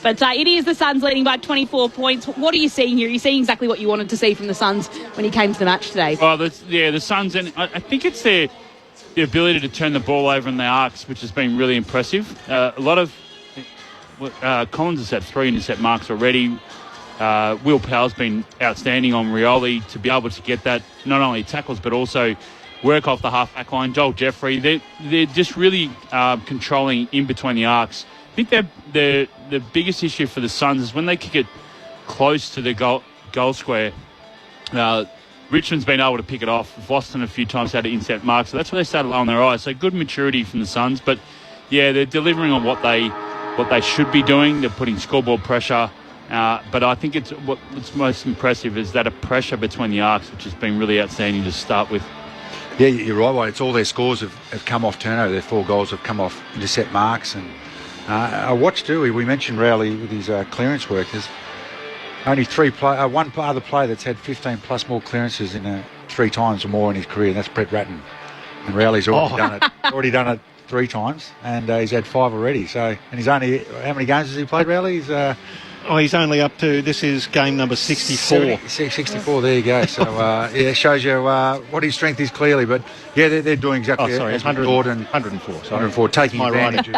But it is the Suns leading by 24 points. What are you seeing here? Are you seeing exactly what you wanted to see from the Suns when you came to the match today? Well, the Suns, and I think it's the ability to turn the ball over in the arcs, which has been really impressive. A lot of Collins has had 3 intercept marks already. Will Powell's been outstanding on Rioli to be able to get that, not only tackles but also work off the half-back line. Joel Jeffrey, they're just really controlling in between the arcs. I think the biggest issue for the Suns is when they kick it close to the goal square. Richmond's been able to pick it off. Boston a few times had an intercept mark, so that's where they started low on their eyes. So good maturity from the Suns, but yeah, they're delivering on what they should be doing. They're putting scoreboard pressure. But I think what's most impressive is that a pressure between the arcs, which has been really outstanding to start with. Yeah, you're right, Wayne. It's all their scores have come off turnover. Their 4 goals have come off intercept marks. And I watched too. We mentioned Rowley with his clearance work. There's only one other player that's had 15 plus more clearances in 3 times or more in his career, and that's Brett Ratton. And Rowley's already done it 3 times, and he's had 5 already. So, and he's only, how many games has he played, Rowley? He's only up to, this is game number 64. 64, there you go. So, it shows you what his strength is clearly. But, yeah, they're doing exactly as 104, taking advantage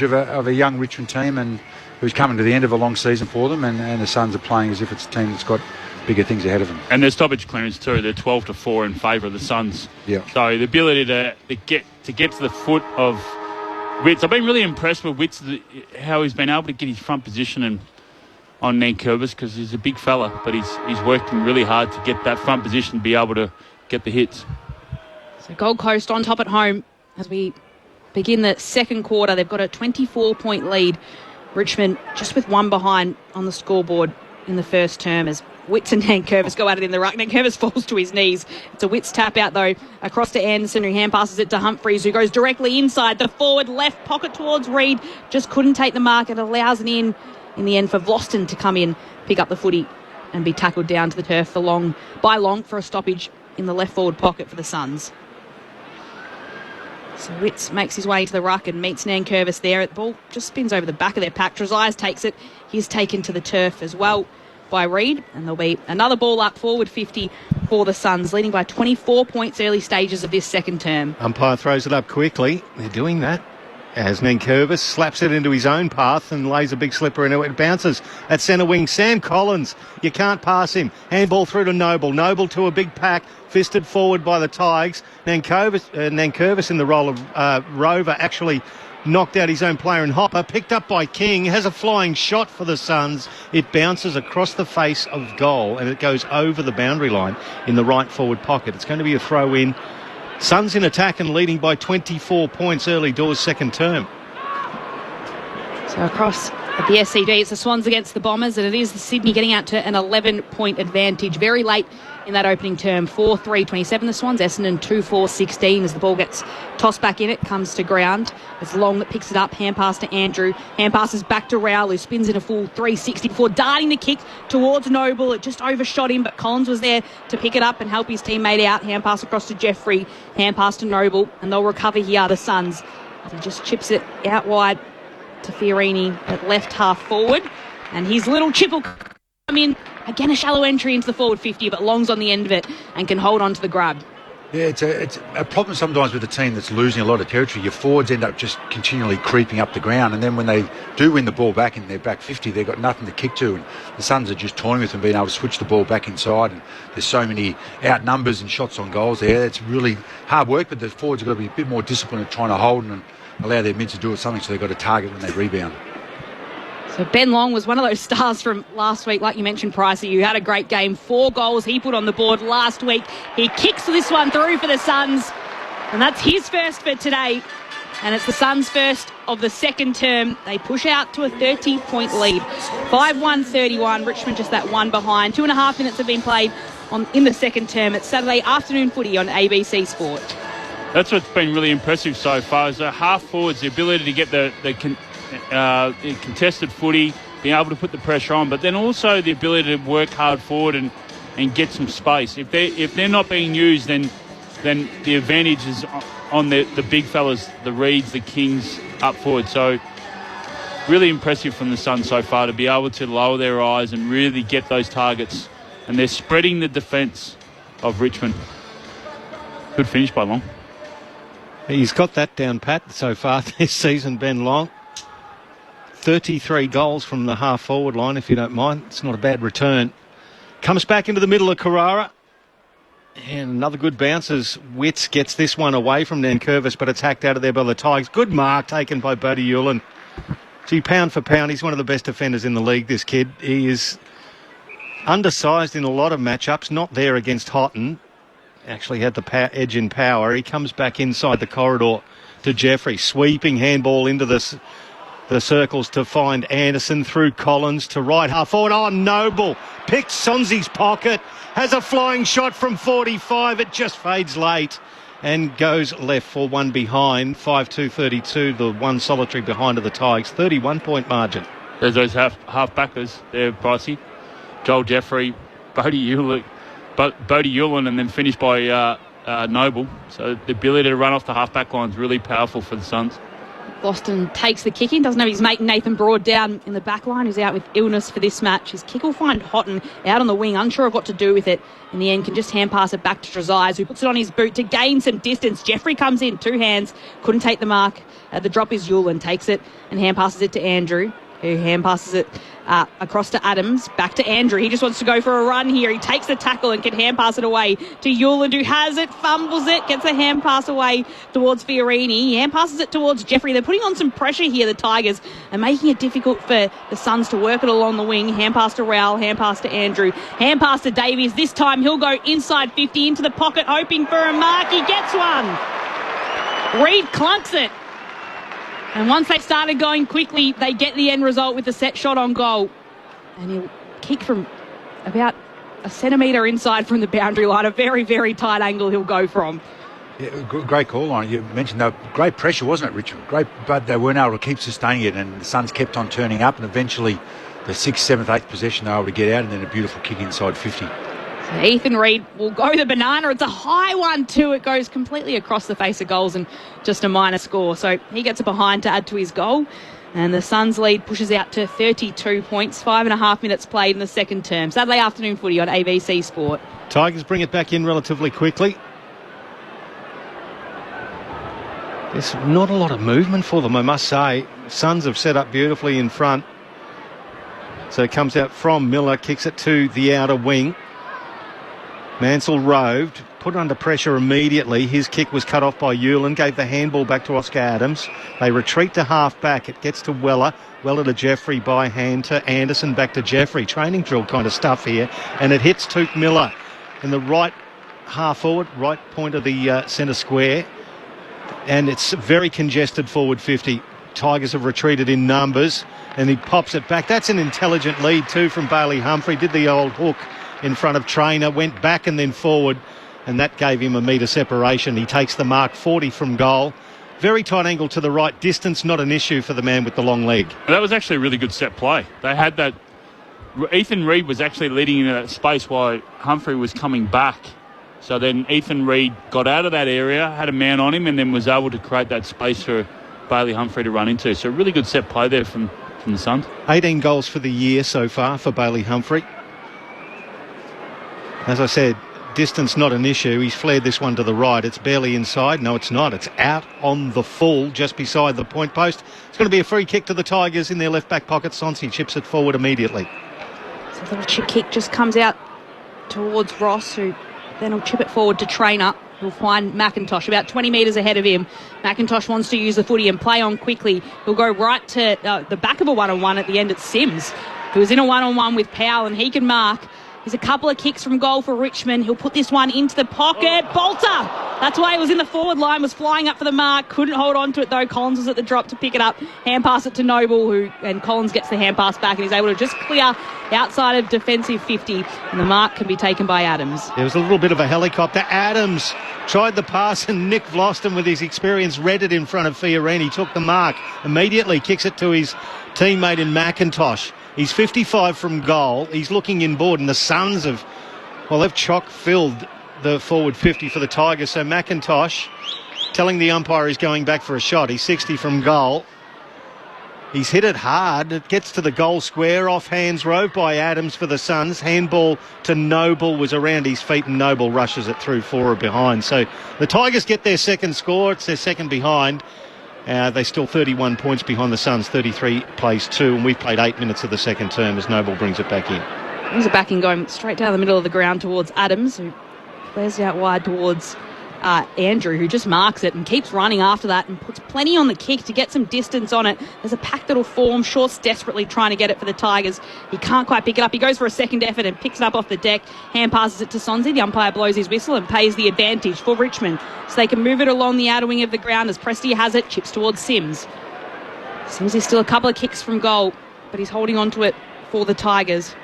of a young Richmond team and who's coming to the end of a long season for them, and the Suns are playing as if it's a team that's got bigger things ahead of them. And their stoppage clearance too, they're 12-4 in favour of the Suns. Yeah. So the ability to get to the foot of Witts. I've been really impressed with Witts, how he's been able to get his front position on Nankervis, because he's a big fella, but he's working really hard to get that front position to be able to get the hits. So Gold Coast on top at home as we begin the second quarter. They've got a 24-point lead. Richmond just with 1 behind on the scoreboard in the first term as Witts and Nankervis go at it in the ruck. Nankervis falls to his knees. It's a Witts tap out though, across to Anderson, who hand passes it to Humphreys, who goes directly inside the forward left pocket towards Reid. Just couldn't take the mark. It allows an in the end for Vlosten to come in, pick up the footy and be tackled down to the turf by Long for a stoppage in the left forward pocket for the Suns. So Witts makes his way to the ruck and meets Nankervis there. The ball just spins over the back of their pack. Trezise takes it. He's taken to the turf as well by Reid. And there'll be another ball up forward 50 for the Suns, leading by 24 points early stages of this second term. Umpire throws it up quickly. They're doing that. As Nankervis slaps it into his own path and lays a big slipper into it. It bounces at centre wing. Sam Collins, you can't pass him. Handball through to Noble. Noble to a big pack, fisted forward by the Tigers. Nankervis in the role of Rover actually knocked out his own player and Hopper. Picked up by King. Has a flying shot for the Suns. It bounces across the face of goal and it goes over the boundary line in the right forward pocket. It's going to be a throw in. Suns in attack and leading by 24 points early doors second term. So across at the SCG, it's the Swans against the Bombers, and it is the Sydney getting out to an 11-point advantage very late in that opening term. 4-3-27 the Swans, Essendon 2-4-16 as the ball gets tossed back in. It comes to ground. It's Long that picks it up, hand pass to Andrew. Hand passes back to Rowell, who spins in a full 360 before darting the kick towards Noble. It just overshot him, but Collins was there to pick it up and help his teammate out. Hand pass across to Jeffrey, hand pass to Noble, and they'll recover here, the Suns. He just chips it out wide to Fiorini at left half forward, and his little chip will come in. Again, a shallow entry into the forward 50, but Long's on the end of it and can hold on to the grab. Yeah, it's a problem sometimes with a team that's losing a lot of territory. Your forwards end up just continually creeping up the ground, and then when they do win the ball back in their back 50, they've got nothing to kick to, and the Suns are just toying with them, being able to switch the ball back inside, and there's so many outnumbers and shots on goals there. It's really hard work, but the forwards have got to be a bit more disciplined at trying to hold and allow their mids to do it something, so they've got a target when they rebound. So Ben Long was one of those stars from last week, like you mentioned, Pricey, who had a great game. 4 goals he put on the board last week. He kicks this one through for the Suns, and that's his first for today. And it's the Suns' first of the second term. They push out to a 30-point lead. 5-1-31, Richmond just that one behind. 2.5 minutes have been played in the second term. It's Saturday afternoon footy on ABC Sport. That's what's been really impressive so far, is the half forwards, the ability to get the contested footy, being able to put the pressure on, but then also the ability to work hard forward and get some space. If they're not being used, then the advantage is on the big fellas, the Reeds, the Kings up forward. So really impressive from the Suns so far to be able to lower their eyes and really get those targets. And they're spreading the defence of Richmond. Good finish by Long. He's got that down pat so far this season, Ben Long. 33 goals from the half-forward line, if you don't mind. It's not a bad return. Comes back into the middle of Carrara. And another good bounce as Witts gets this one away from Nankervis, but it's hacked out of there by the Tigers. Good mark taken by Bodie Hewlin. Gee, pound for pound, he's one of the best defenders in the league, this kid. He is undersized in a lot of matchups, not there against Houghton. Actually had the edge in power. He comes back inside the corridor to Jeffrey. Sweeping handball into the circles to find Anderson through Collins to right half forward. Oh, Noble picked Sonzi's pocket. Has a flying shot from 45. It just fades late and goes left for one behind. 5-2-32. The one solitary behind of the Tigers. 31-point margin. There's those half-backers there, Pricey. Joel Jeffrey, Bodie Hewlin, and then finished by Noble. So the ability to run off the half-back line is really powerful for the Suns. Boston takes the kick in, doesn't have his mate Nathan Broad down in the back line, who's out with illness for this match. His kick will find Houghton out on the wing, unsure of what to do with it. In the end, can just hand pass it back to Trezise, who puts it on his boot to gain some distance. Jeffrey comes in, 2 hands, couldn't take the mark. The drop is Hewlin, takes it and hand passes it to Andrew, who hand passes it across to Adams, back to Andrew. He just wants to go for a run here. He takes the tackle and can hand pass it away to Hewlin, who has it, fumbles it, gets a hand pass away towards Fiorini. He hand passes it towards Jeffrey. They're putting on some pressure here, the Tigers, and making it difficult for the Suns to work it along the wing. Hand pass to Rowell, hand pass to Andrew, hand pass to Davies. This time he'll go inside 50 into the pocket, hoping for a mark. He gets one. Reed clunks it. And once they started going quickly, they get the end result with the set shot on goal. And he'll kick from about a centimetre inside from the boundary line. A very, very tight angle he'll go from. Yeah, great call on it. You mentioned that great pressure, wasn't it, Richmond? Great, but they weren't able to keep sustaining it, and the Suns kept on turning up, and eventually the 6th, 7th, 8th possession they were able to get out, and then a beautiful kick inside 50. So Ethan Reid will go the banana. It's a high one too. It goes completely across the face of goals and just a minor score. So he gets it behind to add to his goal. And the Suns lead pushes out to 32 points. 5.5 minutes played in the second term. Saturday afternoon footy on ABC Sport. Tigers bring it back in relatively quickly. There's not a lot of movement for them, I must say. Suns have set up beautifully in front. So it comes out from Miller, kicks it to the outer wing. Mansell roved, put under pressure immediately. His kick was cut off by Hewlin, gave the handball back to Oscar Adams. They retreat to half back. It gets to Weller. Weller to Jeffrey, by hand to Anderson, back to Jeffrey. Training drill kind of stuff here. And it hits Tuke Miller in the right half forward, right point of the centre square. And it's very congested forward 50. Tigers have retreated in numbers, and he pops it back. That's an intelligent lead too from Bailey Humphrey. Did the old hook in front of Trainer, went back and then forward, and that gave him a metre separation. He takes the mark, 40 from goal. Very tight angle to the right. Distance not an issue for the man with the long leg. That was actually a really good set play. They had that. Ethan Reid was actually leading into that space while Humphrey was coming back. So then Ethan Reid got out of that area, had a man on him, and then was able to create that space for Bailey Humphrey to run into. So a really good set play there from the Suns. 18 goals for the year so far for Bailey Humphrey. As I said, distance not an issue. He's flared this one to the right. It's barely inside. No, it's not. It's out on the full, just beside the point post. It's going to be a free kick to the Tigers in their left back pocket. Sonsi chips it forward immediately. So the chip kick just comes out towards Ross, who then will chip it forward to Trainer. He'll find McIntosh about 20 metres ahead of him. McIntosh wants to use the footy and play on quickly. He'll go right to the back of a one-on-one at the end at Sims, who was in a one-on-one with Powell, and he can mark. There's a couple of kicks from goal for Richmond. He'll put this one into the pocket. Bolter! That's why he was in the forward line, was flying up for the mark. Couldn't hold on to it, though. Collins was at the drop to pick it up. Hand pass it to Noble, and Collins gets the hand pass back, and he's able to just clear outside of defensive 50, and the mark can be taken by Adams. There was a little bit of a helicopter. Adams tried the pass, and Nick Vlosten, with his experience, read it in front of Fiorini, took the mark, immediately kicks it to his teammate in McIntosh. He's 55 from goal. He's looking inboard, and the Suns have, well, they've chock-filled the forward 50 for the Tigers. So McIntosh telling the umpire he's going back for a shot. He's 60 from goal. He's hit it hard. It gets to the goal square. Off hands, rove by Adams for the Suns. Handball to Noble was around his feet, and Noble rushes it through for or behind. So the Tigers get their second score. It's their second behind. They're still 31 points behind the Suns. 33 plays 2, and we've played 8 minutes of the second term as Noble brings it back in. Brings it back in, going straight down the middle of the ground towards Adams, who plays it out wide towards Andrew, who just marks it and keeps running after that and puts plenty on the kick to get some distance on it. There's a pack that'll form. Short's desperately trying to get it for the Tigers. He can't quite pick it up. He goes for a second effort and picks it up off the deck. Hand passes it to Sonsi. The umpire blows his whistle and pays the advantage for Richmond, so they can move it along the outer wing of the ground as Presti has it, chips towards Sims. Sims is still a couple of kicks from goal, but he's holding on to it for the Tigers.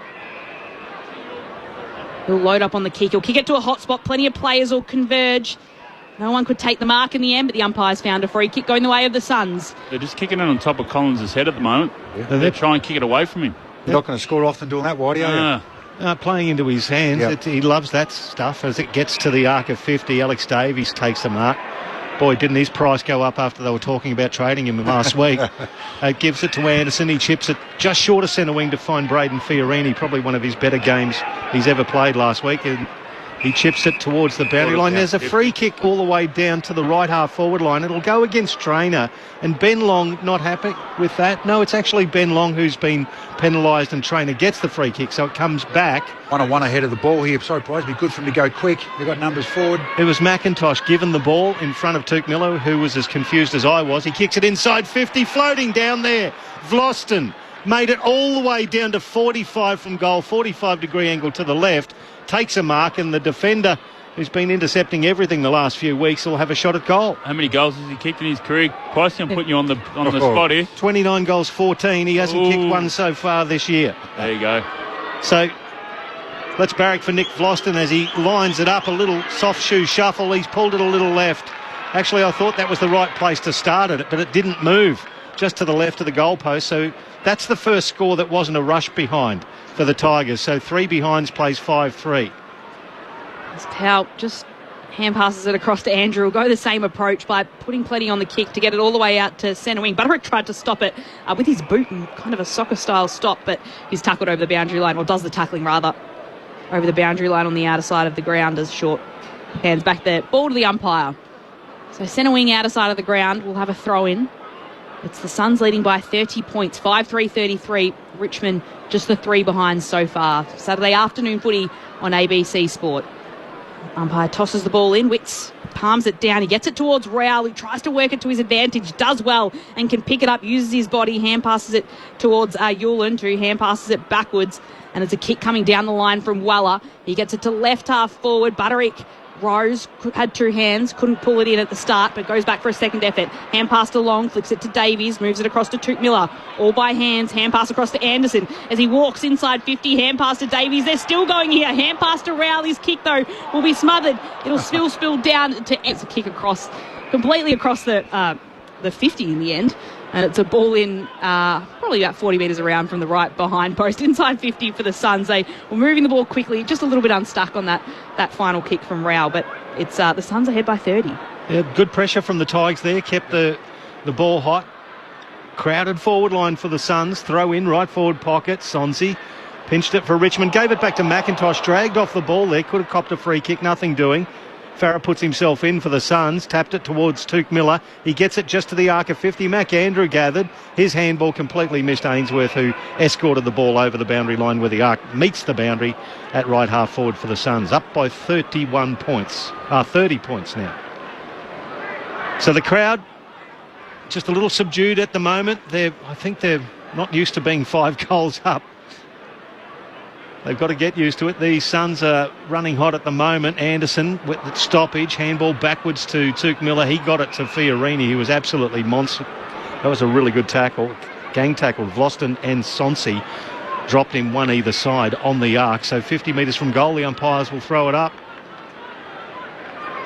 He'll load up on the kick. He'll kick it to a hot spot. Plenty of players will converge. No one could take the mark in the end, but the umpires found a free kick going the way of the Suns. They're just kicking it on top of Collins' head at the moment. Yeah. They're trying to kick it away from him. You're not going to score often doing that, Whitey, are you? Playing into his hands. Yep. He loves that stuff. As it gets to the arc of 50, Alex Davies takes the mark. Boy, didn't his price go up after they were talking about trading him last week. Gives it to Anderson. He chips it just short of centre wing to find Braden Fiorini, probably one of his better games he's ever played last week. And he chips it towards the boundary line. There's a free kick all the way down to the right half forward line. It'll go against Trainer. And Ben Long not happy with that. No, it's actually Ben Long who's been penalised, and Trainer gets the free kick, so it comes back. 1-on-1 ahead of the ball here. Sorry, Price. It'd be good for him to go quick. They've got numbers forward. It was McIntosh given the ball in front of Tuke Miller, who was as confused as I was. He kicks it inside 50, floating down there. Vlosten made it all the way down to 45 from goal, 45-degree angle to the left. Takes a mark, and the defender, who's been intercepting everything the last few weeks, will have a shot at goal. How many goals has he kicked in his career? Pricey, I'm putting you on the spot here. 29 goals, 14. He hasn't kicked one so far this year. There you go. So let's barrack for Nick Vlosten as he lines it up, a little soft shoe shuffle. He's pulled it a little left. Actually, I thought that was the right place to start it, but it didn't move, just to the left of the goalpost. So that's the first score that wasn't a rush behind for the Tigers. So 3 behinds plays 5-3. As Powell just hand passes it across to Andrew. Will go the same approach by putting plenty on the kick to get it all the way out to centre wing. Butterick tried to stop it with his boot and kind of a soccer-style stop, but he's tackled over the boundary line, or does the tackling rather, over the boundary line on the outer side of the ground as Short hands back the ball to the umpire. So centre wing outer side of the ground will have a throw in. It's the Suns leading by 30 points, 5-3-33. Richmond just the 3 behind so far. Saturday afternoon footy on ABC Sport. Umpire tosses the ball in. Witts palms it down. He gets it towards Rowell, who tries to work it to his advantage, does well and can pick it up, uses his body, hand passes it towards Yuland, who hand passes it backwards. And it's a kick coming down the line from Weller. He gets it to left half forward. Butterick Rose had 2 hands, couldn't pull it in at the start, but goes back for a second effort. Hand passed along, flicks it to Davies, moves it across to Toot Miller. All by hands, hand pass across to Anderson. As he walks inside 50, hand pass to Davies. They're still going here. Hand pass to Rowell. His kick, though, will be smothered. It'll still spill down to... It's a kick across, completely across the 50 in the end. And it's a ball in probably about 40 metres around from the right behind post. Inside 50 for the Suns. They were moving the ball quickly, just a little bit unstuck on that final kick from Rowell. But it's the Suns ahead by 30. Yeah, good pressure from the Tigers there. Kept the ball hot. Crowded forward line for the Suns. Throw in, right forward pocket. Sonsi pinched it for Richmond. Gave it back to McIntosh. Dragged off the ball there. Could have copped a free kick. Nothing doing. Farah puts himself in for the Suns, tapped it towards Toot Miller. He gets it just to the arc of 50. Mac Andrew gathered. His handball completely missed Ainsworth, who escorted the ball over the boundary line where the arc meets the boundary at right half forward for the Suns. Up by 31 points. 30 points now. So the crowd just a little subdued at the moment. I think they're not used to being 5 goals up. They've got to get used to it. The Suns are running hot at the moment. Anderson with the stoppage, handball backwards to Toot Miller. He got it to Fiorini. He was absolutely monster. That was a really good tackle. Gang tackle. Vlosten and Sonsi dropped him one either side on the arc. So 50 metres from goal, the umpires will throw it up.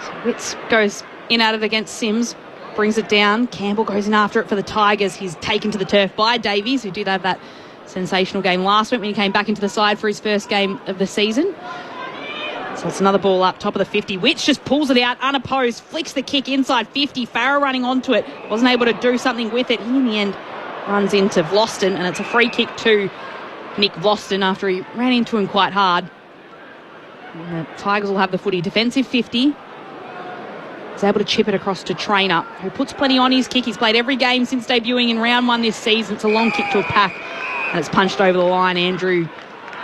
So Witts goes in at it against Sims, brings it down. Campbell goes in after it for the Tigers. He's taken to the turf by Davies, who did have that sensational game last week when he came back into the side for his first game of the season. So it's another ball up top of the 50. Witts just pulls it out unopposed, flicks the kick inside 50. Farah running onto it, wasn't able to do something with it. He in the end runs into Vlosten, and it's a free kick to Nick Vlosten after he ran into him quite hard. And the Tigers will have the footy. Defensive 50. He's able to chip it across to Trainer, who puts plenty on his kick. He's played every game since debuting in round 1 this season. It's a long kick to a pack. And it's punched over the line. Andrew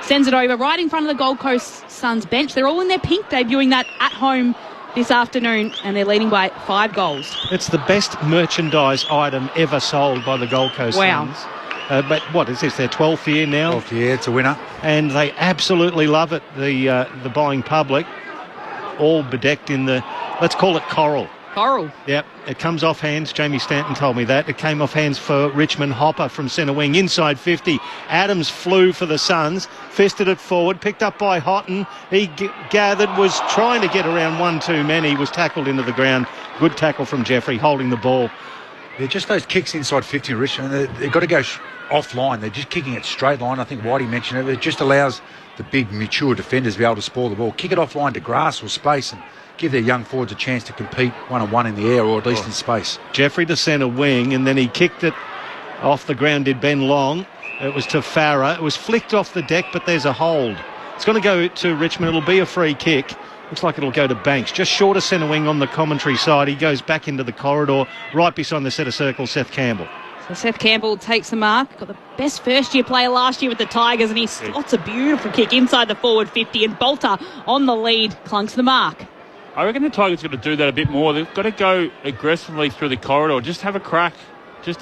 sends it over right in front of the Gold Coast Suns bench. They're all in their pink, debuting that at home this afternoon, and they're leading by 5 goals. It's the best merchandise item ever sold by the Gold Coast Suns. But what is this, their 12th year now? 12th year, it's a winner. And they absolutely love it, the buying public, all bedecked in the, let's call it coral. Coral. Yep, it comes off hands. Jamie Stanton told me that. It came off hands for Richmond. Hopper from centre wing, inside 50. Adams flew for the Suns, fisted it forward, picked up by Houghton. He gathered, was trying to get around one too many, was tackled into the ground. Good tackle from Jeffrey, holding the ball. They're just those kicks inside 50, Richmond. They've got to go offline. They're just kicking it straight line. I think Whitey mentioned it. It just allows the big, mature defenders to be able to spoil the ball. Kick it offline to grass or space and give their young forwards a chance to compete one-on-one in the air, or at least in space. Jeffrey to centre wing, and then he kicked it off the ground, did Ben Long. It was to Farah. It was flicked off the deck, but there's a hold. It's going to go to Richmond. It'll be a free kick. Looks like it'll go to Banks. Just short of centre wing on the commentary side. He goes back into the corridor, right beside the centre circle, Seth Campbell. So Seth Campbell takes the mark. Got the best first-year player last year with the Tigers, and he slots a beautiful kick inside the forward 50, and Bolter on the lead clunks the mark. I reckon the Tigers got to do that a bit more. They've got to go aggressively through the corridor. Just have a crack. Just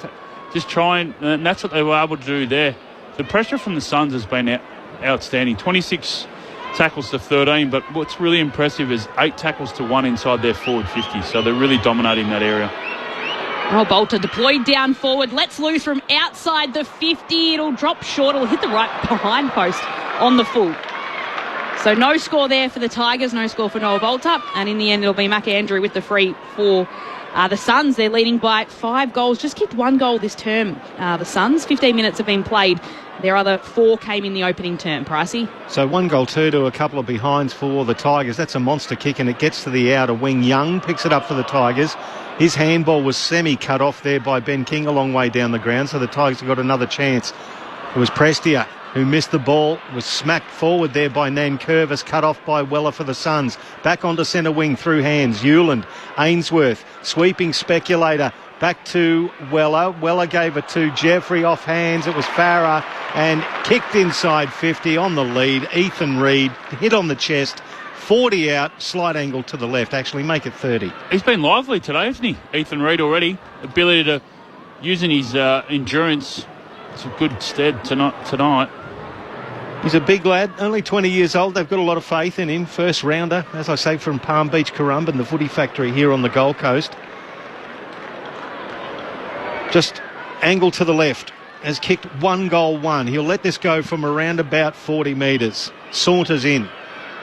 try and that's what they were able to do there. The pressure from the Suns has been outstanding. 26 tackles to 13, but what's really impressive is 8 tackles to 1 inside their forward 50. So they're really dominating that area. Oh, Bolter deployed down forward. Lets loose from outside the 50. It'll drop short. It'll hit the right behind post on the full. So no score there for the Tigers, no score for Noah Bolter. And in the end, it'll be Mac Andrew with the free for the Suns. They're leading by 5 goals. Just kicked 1 goal this term, the Suns. 15 minutes have been played. Their other 4 came in the opening term, Pricey. So 1 goal, 2 to a couple of behinds for the Tigers. That's a monster kick, and it gets to the outer wing. Young picks it up for the Tigers. His handball was semi-cut off there by Ben King a long way down the ground, so the Tigers have got another chance. It was Prestia. who missed the ball, was smacked forward there by Nankervis, cut off by Weller for the Suns. Back onto centre wing through hands. Hewland, Ainsworth, sweeping speculator. Back to Weller. Weller gave it to Jeffrey off hands. It was Farah and kicked inside 50 on the lead. Ethan Reid hit on the chest. 40 out, slight angle to the left. Actually, make it 30. He's been lively today, hasn't he? Ethan Reid already. Ability to using his endurance to good stead tonight. He's a big lad, only 20 years old. They've got a lot of faith in him. First rounder, as I say, from Palm Beach, Currumbin, the footy factory here on the Gold Coast. Just angle to the left. Has kicked 1 goal 1. He'll let this go from around about 40 metres. Saunters in.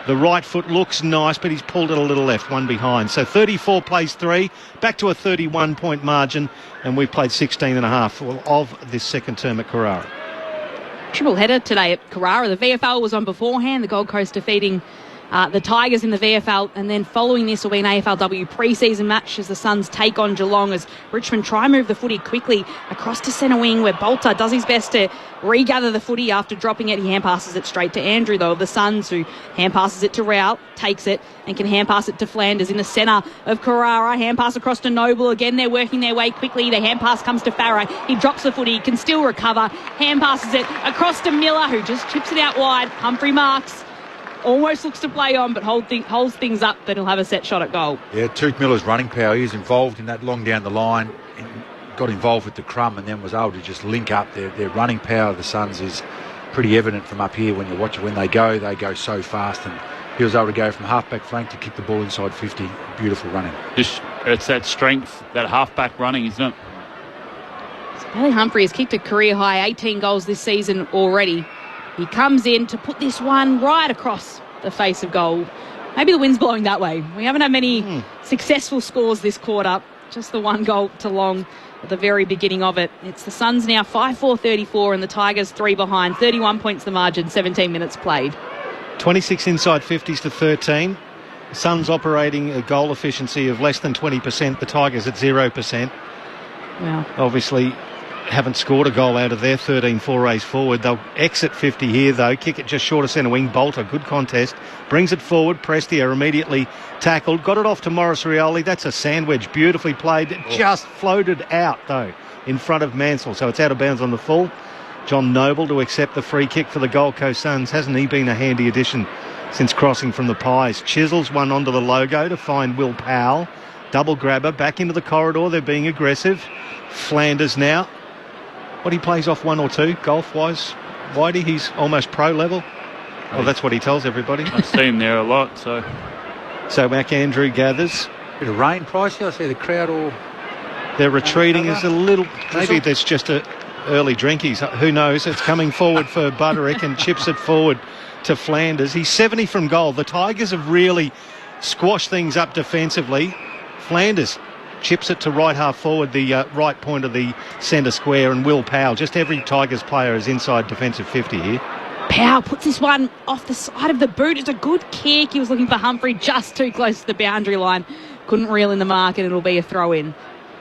The right foot looks nice, but he's pulled it a little left, one behind. So 34 plays 3, back to a 31-point margin, and we've played 16.5 of this second term at Carrara. Triple header today at Carrara. The VFL was on beforehand. The Gold Coast defeating the Tigers in the VFL, and then following this will be an AFLW pre-season match as the Suns take on Geelong as Richmond try and move the footy quickly across to centre wing where Bolter does his best to regather the footy after dropping it. He hand passes it straight to Andrew though of the Suns, who hand passes it to Rowell, takes it and can hand pass it to Flanders in the centre of Carrara. Hand pass across to Noble. Again, they're working their way quickly. The hand pass comes to Farah. He drops the footy, can still recover. Hand passes it across to Miller, who just chips it out wide. Humphrey marks. Almost looks to play on, but holds things up, but he'll have a set shot at goal. Yeah, Toot Miller's running power. He was involved in that long down the line, got involved with the crumb, and then was able to just link up. Their running power of the Suns is pretty evident from up here when you watch it. When they go so fast, and he was able to go from halfback flank to kick the ball inside 50. Beautiful running. It's that strength, that halfback running, isn't it? So Bailey Humphrey has kicked a career high 18 goals this season already. He comes in to put this one right across the face of goal. Maybe the wind's blowing that way. We haven't had many successful scores this quarter. Just the 1 goal to Long at the very beginning of it. It's the Suns now 5-4-34 and the Tigers 3 behind. 31 points the margin, 17 minutes played. 26 inside 50s to 13. The Suns operating a goal efficiency of less than 20%. The Tigers at 0%. Wow. Obviously haven't scored a goal out of their 13 forays forward. They'll exit 50 here, though. Kick it just short of centre wing. Bolter, good contest. Brings it forward. Prestia immediately tackled. Got it off to Morris Rioli. That's a sandwich. Beautifully played. Just floated out, though, in front of Mansell. So it's out of bounds on the full. John Noble to accept the free kick for the Gold Coast Suns. Hasn't he been a handy addition since crossing from the Pies? Chisels one onto the logo to find Will Powell. Double grabber. Back into the corridor. They're being aggressive. Flanders now. What he plays off 1 or 2 golf-wise, Whitey, he's almost pro level. Well, that's what he tells everybody. I see him there a lot, so. So McAndrew gathers. Bit of rain, Pricey. I see the crowd all. They're retreating as a little. Maybe there's just a early drinkies. Who knows? It's coming forward for Butterick and chips it forward to Flanders. He's 70 from goal. The Tigers have really squashed things up defensively. Flanders chips it to right half forward, the right point of the centre square, and Will Powell. Just every Tigers player is inside defensive 50 here. Powell puts this one off the side of the boot. It's a good kick. He was looking for Humphrey just too close to the boundary line. Couldn't reel in the mark, and it'll be a throw-in.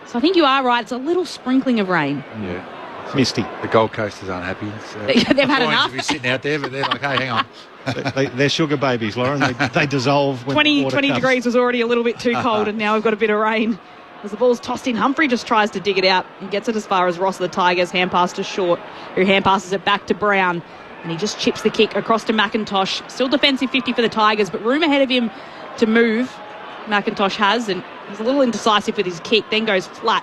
So I think you are right. It's a little sprinkling of rain. Yeah. Misty. The Gold Coasters aren't happy. So They've had enough. To be sitting out there, but they're like, hey, hang on. They're sugar babies, Lauren. They dissolve when 20 water comes. degrees was already a little bit too cold, and now we've got a bit of rain. As the ball's tossed in, Humphrey just tries to dig it out and gets it as far as Ross of the Tigers. Hand pass to Short, who hand passes it back to Brown. And he just chips the kick across to McIntosh. Still defensive 50 for the Tigers, but room ahead of him to move. McIntosh has, and he's a little indecisive with his kick, then goes flat.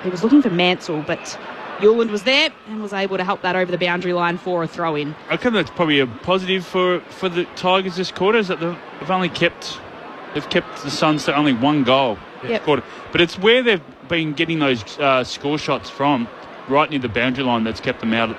He was looking for Mansell, but Yuland was there and was able to help that over the boundary line for a throw-in. I reckon that's probably a positive for the Tigers this quarter, is that they've kept the Suns to only 1 goal. Yep. Quarter. But it's where they've been getting those score shots from, right near the boundary line, that's kept them out.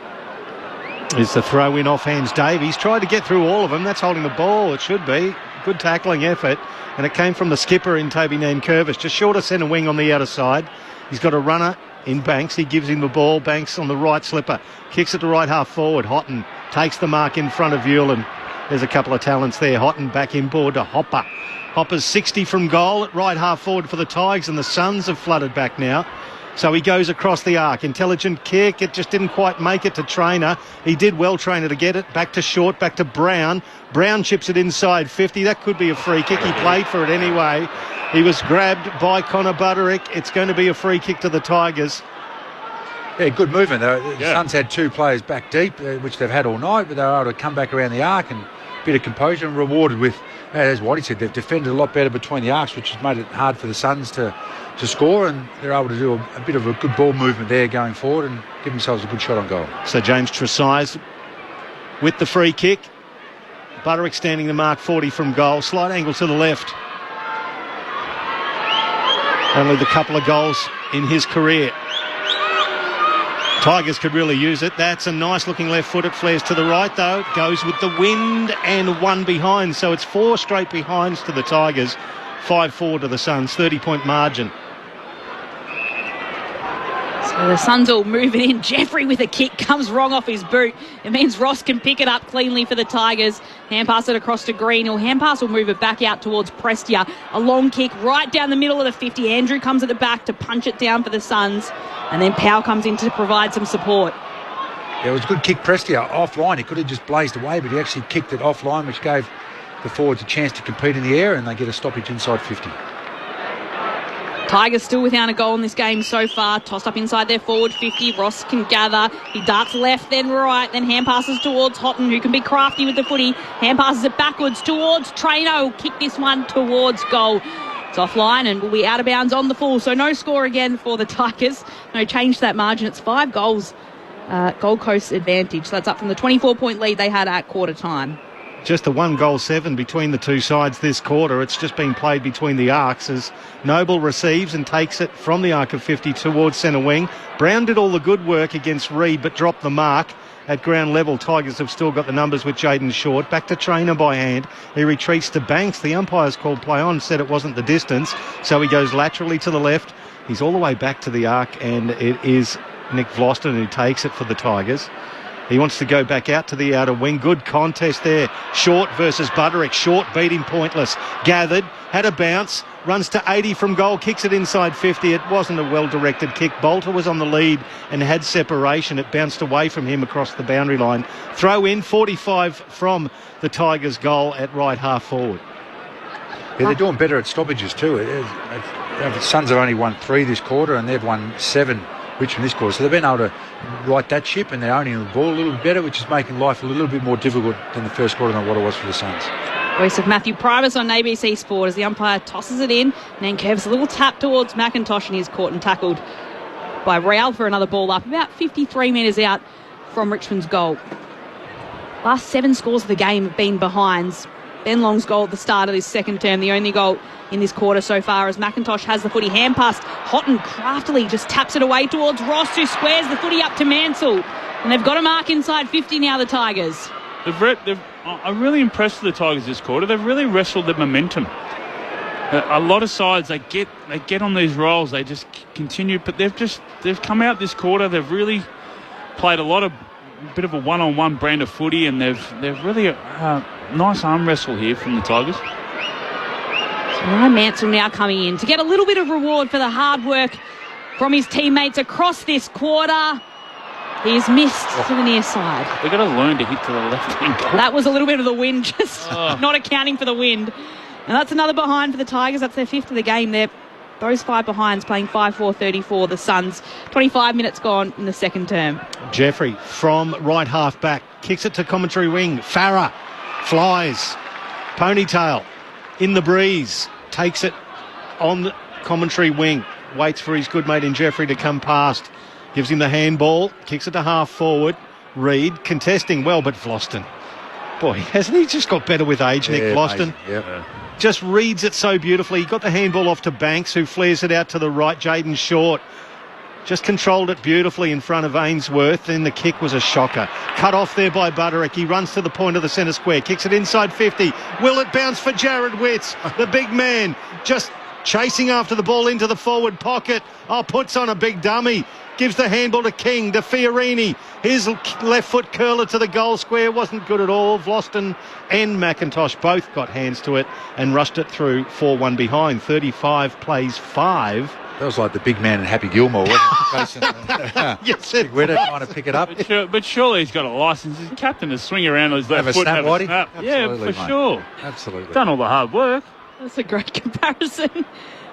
Is the throw in off hands Davies. Tried to get through all of them. That's holding the ball. It should be. Good tackling effort. And it came from the skipper in Toby Nankervis. Just short of centre wing on the outer side. He's got a runner in Banks. He gives him the ball. Banks on the right slipper. Kicks it to right half forward. Houghton takes the mark in front of Hewland. There's a couple of talents there. Houghton back inboard to Hopper. Hopper's 60 from goal at right half forward for the Tigers, and the Suns have flooded back now. So he goes across the arc. Intelligent kick. It just didn't quite make it to Trainer. He did well, Trainer, to get it. Back to Short, back to Brown. Brown chips it inside 50. That could be a free kick. He played for it anyway. He was grabbed by Connor Butterick. It's going to be a free kick to the Tigers. Yeah, good movement. The Suns had 2 players back deep, which they've had all night, but they were able to come back around the arc and a bit of composure and rewarded with, as Whitey said, they've defended a lot better between the arcs, which has made it hard for the Suns to score, and they're able to do a bit of a good ball movement there going forward and give themselves a good shot on goal. So James Tresize with the free kick. Butterick standing the mark 40 from goal. Slight angle to the left. Only the couple of goals in his career. Tigers could really use it. That's a nice looking left foot. It flares to the right though. It goes with the wind and 1 behind. So it's 4 straight behinds to the Tigers. 5-4 to the Suns. 30-point margin. So the Suns all moving in. Jeffrey with a kick comes wrong off his boot. It means Ross can pick it up cleanly for the Tigers. Hand pass it across to Green. Or hand pass will move it back out towards Prestia. A long kick right down the middle of the 50. Andrew comes at the back to punch it down for the Suns. And then Powell comes in to provide some support. Yeah, it was a good kick, Prestia, offline. He could have just blazed away, but he actually kicked it offline, which gave the forwards a chance to compete in the air, and they get a stoppage inside 50. Tigers still without a goal in this game so far. Tossed up inside their forward 50. Ross can gather. He darts left, then right, then hand passes towards Houghton, who can be crafty with the footy. Hand passes it backwards towards Traino. Will kick this one towards goal. It's offline and will be out of bounds on the full. So no score again for the Tigers. No change to that margin. It's 5 goals. Gold Coast advantage. So that's up from the 24-point lead they had at quarter time. Just a 1-7 between the two sides this quarter. It's just been played between the arcs as Noble receives and takes it from the arc of 50 towards centre wing. Brown did all the good work against Reid but dropped the mark. At ground level, Tigers have still got the numbers with Jaden Short. Back to Trainer by hand. He retreats to Banks. The umpires called play on, said it wasn't the distance. So he goes laterally to the left. He's all the way back to the arc, and it is Nick Vlosten who takes it for the Tigers. He wants to go back out to the outer wing. Good contest there. Short versus Butterick. Short beat him pointless. Gathered, had a bounce, runs to 80 from goal, kicks it inside 50. It wasn't a well-directed kick. Bolter was on the lead and had separation. It bounced away from him across the boundary line. Throw in, 45 from the Tigers' goal at right half forward. Yeah, they're doing better at stoppages too. The Suns have only won 3 this quarter and they've won 7 Richmond this quarter. So they've been able to right that ship and they're owning the ball a little bit better, which is making life a little bit more difficult than the first quarter than what it was for the Suns. Voice of Matthew Primus on ABC Sport as the umpire tosses it in and then curves a little tap towards McIntosh and he's caught and tackled by Real for another ball up about 53 metres out from Richmond's goal. Last 7 scores of the game have been behinds. Ben Long's goal at the start of this second term, the only goal in this quarter so far as McIntosh has the footy hand passed. Houghton craftily just taps it away towards Ross, who squares the footy up to Mansell. And they've got a mark inside 50 now, the Tigers. I'm really impressed with the Tigers this quarter. They've really wrestled their momentum. A lot of sides, they get on these rolls, they just continue, but they've come out this quarter, they've really played a bit of a one-on-one brand of footy, and they've really nice arm wrestle here from the Tigers. So Ryan Mansell now coming in to get a little bit of reward for the hard work from his teammates across this quarter. He's missed to the near side. They've got to learn to hit to the left-hand goal. That was a little bit of the wind, just not accounting for the wind. And that's another behind for the Tigers. That's their 5th of the game. Those 5 behinds playing 5-4-34. The Suns, 25 minutes gone in the second term. Jeffrey from right half back kicks it to commentary wing. Farah flies. Ponytail in the breeze. Takes it on the commentary wing. Waits for his good mate in Jeffrey to come past. Gives him the handball. Kicks it to half forward. Reid contesting well, but Vlosten. Boy, hasn't he just got better with age, Nick Vlosten? Yep. Just reads it so beautifully. He got the handball off to Banks, who flares it out to the right. Jaden Short just controlled it beautifully in front of Ainsworth. Then the kick was a shocker. Cut off there by Butterick. He runs to the point of the centre square. Kicks it inside 50. Will it bounce for Jared Witts? The big man just chasing after the ball into the forward pocket. Puts on a big dummy. Gives the handball to King, to Fiorini. His left foot curler to the goal square wasn't good at all. Vlosten and McIntosh both got hands to it and rushed it through 4-1 behind. 35 plays 5 That was like the big man and Happy Gilmore, wasn't it? Yes, Big Widow trying to pick it up. But surely he's got a licence. He's a captain to swing around on his left Have a foot snap, and have a Whitey? snap. Yeah, Absolutely, for mate. sure. Absolutely. Done all the hard work. That's a great comparison.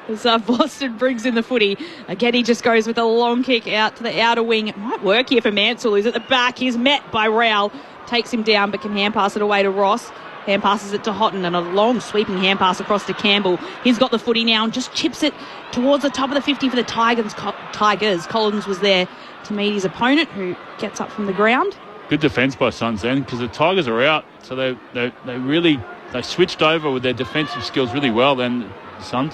As Boston brings in the footy. Again, he just goes with a long kick out to the outer wing. It might work here for Mansell, who's at the back. He's met by Rowell. Takes him down, but can hand pass it away to Ross. Hand passes it to Houghton, and a long sweeping hand pass across to Campbell. He's got the footy now and just chips it towards the top of the 50 for the Tigers. Collins was there to meet his opponent, who gets up from the ground. Good defence by Suns then, because the Tigers are out, so they switched over with their defensive skills really well then, the Suns.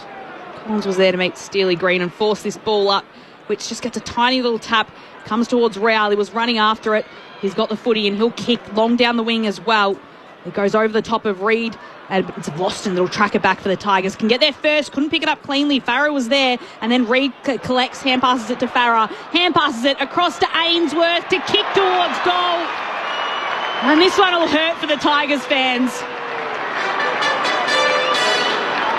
Collins was there to meet Steely Green and force this ball up, which just gets a tiny little tap, comes towards Rowell. He was running after it. He's got the footy and he'll kick long down the wing as well. It goes over the top of Reed, and it's Boston that'll track it back for the Tigers. Can get there first, couldn't pick it up cleanly. Farah was there, and then Reed collects, hand passes it to Farah, hand passes it across to Ainsworth to kick towards goal. And this one will hurt for the Tigers fans.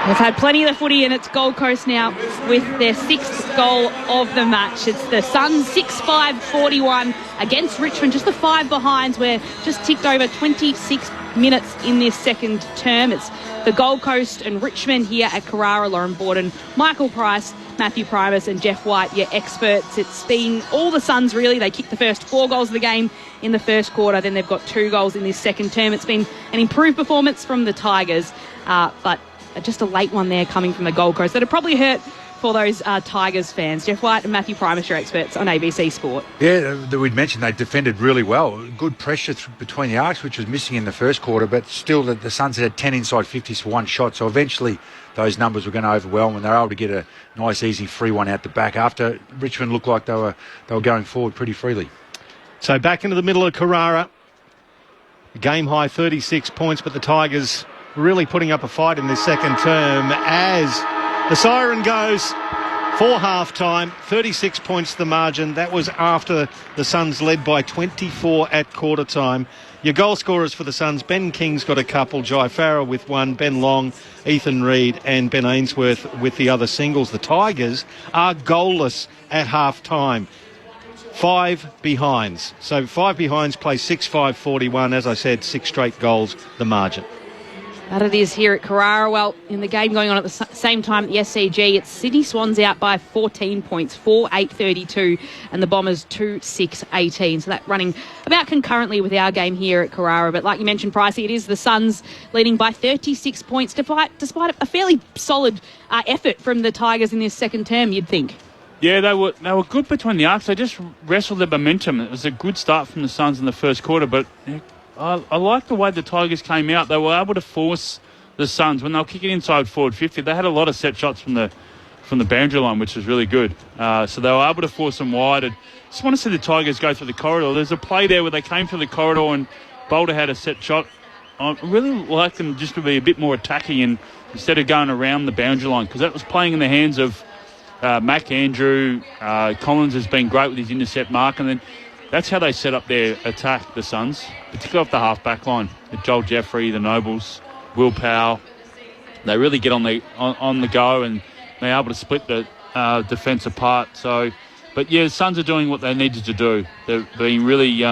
They've had plenty of the footy, and it's Gold Coast now with their 6th goal of the match. It's the Suns 6-5-41 against Richmond. Just the 5 behinds. We're just ticked over 26 minutes in this second term. It's the Gold Coast and Richmond here at Carrara. Lauren Borden, Michael Price, Matthew Primus and Jeff White, your experts. It's been all the Suns really. They kicked the first 4 goals of the game in the first quarter. Then they've got 2 goals in this second term. It's been an improved performance from the Tigers, but just a late one there coming from the Gold Coast that have probably hurt for those Tigers fans. Jeff White and Matthew Primus, your experts on ABC Sport. Yeah, we'd mentioned they defended really well. Good pressure between the arcs, which was missing in the first quarter, but still the Suns had 10 inside 50s for 1 shot, so eventually those numbers were going to overwhelm and they were able to get a nice, easy free one out the back after Richmond looked like they were going forward pretty freely. So back into the middle of Carrara. Game high 36 points, but the Tigers really putting up a fight in this second term as the siren goes for half-time. 36 points the margin. That was after the Suns led by 24 at quarter time. Your goal scorers for the Suns, Ben King's got a couple, Jai Farah with 1, Ben Long, Ethan Reid and Ben Ainsworth with the other singles. The Tigers are goalless at half-time. 5 behinds. So 5 behinds play 6-5-41. As I said, 6 straight goals the margin. That it is here at Carrara. Well, in the game going on at the same time at the SCG, it's Sydney Swans out by 14 points, 4-8-32, and the Bombers 2-6-18. So that running about concurrently with our game here at Carrara. But like you mentioned, Pricey, it is the Suns leading by 36 points, despite a fairly solid effort from the Tigers in this second term, you'd think. Yeah, they were good between the arcs. They just wrestled their momentum. It was a good start from the Suns in the first quarter, but I like the way the Tigers came out. They were able to force the Suns when they were kicking inside forward 50. They had a lot of set shots from the boundary line, which was really good. So they were able to force them wide. And just want to see the Tigers go through the corridor. There's a play there where they came through the corridor and Boulder had a set shot. I really like them just to be a bit more attacking and instead of going around the boundary line, because that was playing in the hands of Mac Andrew. Collins has been great with his intercept mark, and then that's how they set up their attack, the Suns, particularly off the half-back line. Joel Jeffrey, the Nobles, Will Powell. They really get on the go and they're able to split the defence apart. But yeah, the Suns are doing what they needed to do. They're being really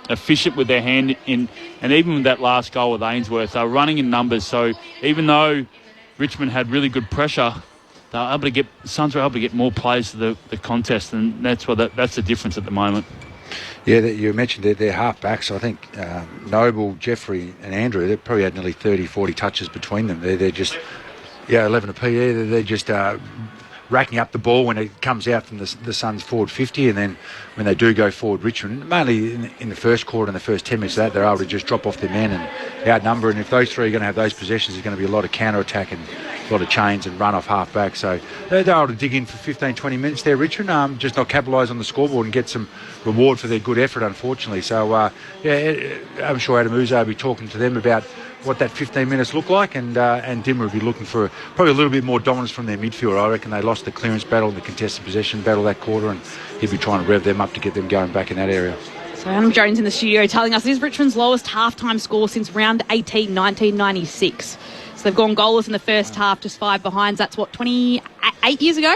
efficient with their hand in, and even with that last goal with Ainsworth, they're running in numbers. So even though Richmond had really good pressure, Suns were able to get more players to the contest, and that's the difference at the moment. Yeah, you mentioned their half-backs. I think Noble, Jeffrey and Andrew, they've probably had nearly 30, 40 touches between them. They're just, 11 apiece. Yeah, they're just racking up the ball when it comes out from the Suns forward 50, and then when they do go forward Richmond, mainly in the first quarter and the first 10 minutes of that, they're able to just drop off their men and outnumber. And if those three are going to have those possessions, there's going to be a lot of counter-attack and a lot of chains and run off half-back. So they're able to dig in for 15, 20 minutes there, Richmond, just not capitalise on the scoreboard and get some reward for their good effort, unfortunately. So, I'm sure Adam Uzo will be talking to them about what that 15 minutes look like, and Dimmer will be looking for probably a little bit more dominance from their midfield. I reckon they lost the clearance battle and the contested possession battle that quarter, and he'll be trying to rev them up to get them going back in that area. So Adam Jones in the studio telling us this is Richmond's lowest half-time score since round 18, 1996. So they've gone goalless in the first half, just 5 behinds. That's 28 years ago?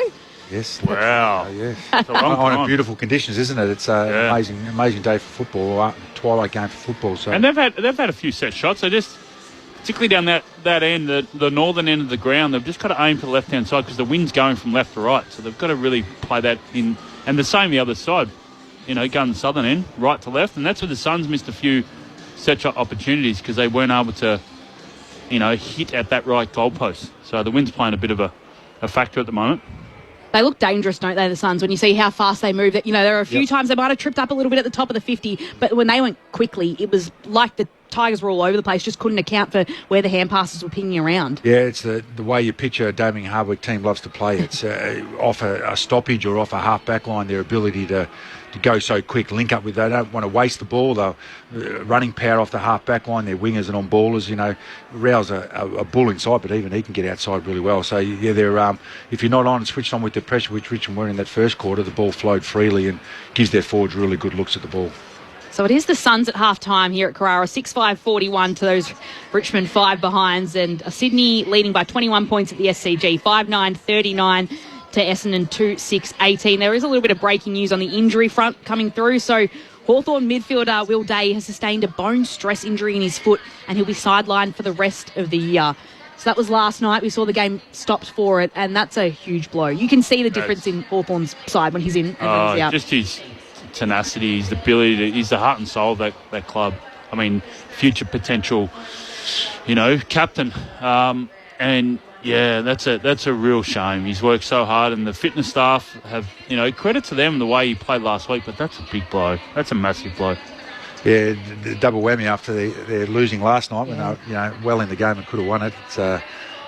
Yes. Wow. Yes. It's a long On time. a beautiful conditions, isn't it? It's an amazing day for football, twilight game for football. So. And they've had a few set shots. They just, particularly down that end, the northern end of the ground, they've just got to aim for the left-hand side because the wind's going from left to right. So they've got to really play that in. And the same the other side, going the southern end, right to left. And that's where the Suns missed a few set shot opportunities because they weren't able to, hit at that right goalpost. So the wind's playing a bit of a factor at the moment. They look dangerous, don't they, the Suns, when you see how fast they move. That there are a few times they might have tripped up a little bit at the top of the 50, but when they went quickly, it was like the Tigers were all over the place, just couldn't account for where the hand passes were pinging around. Yeah, it's the way you picture a Damien Hardwick team loves to play. It's off a stoppage or off a half-back line, their ability to go so quick, link up with. They don't want to waste the ball. They're running power off the half-back line. They're wingers and on ballers. Rao's a bull inside, but even he can get outside really well. So, yeah, they're if you're not on and switched on with the pressure, which Richmond were in that first quarter, the ball flowed freely and gives their forwards really good looks at the ball. So it is the Suns at half-time here at Carrara, 6-5-41 to those Richmond 5 behinds, and Sydney leading by 21 points at the SCG, 5-9-39 to Essendon, 2-6-18. There is a little bit of breaking news on the injury front coming through. So Hawthorn midfielder Will Day has sustained a bone stress injury in his foot, and he'll be sidelined for the rest of the year. So that was last night. We saw the game stopped for it, and that's a huge blow. You can see the difference in Hawthorn's side when he's in and when he's out. Just his tenacity, his ability, he's the heart and soul of that club. I mean, future potential, captain. And yeah, that's a real shame. He's worked so hard, and the fitness staff have, credit to them the way he played last week. But that's a big blow. That's a massive blow. Yeah, the double whammy after they're losing last night when they were, well in the game and could have won it.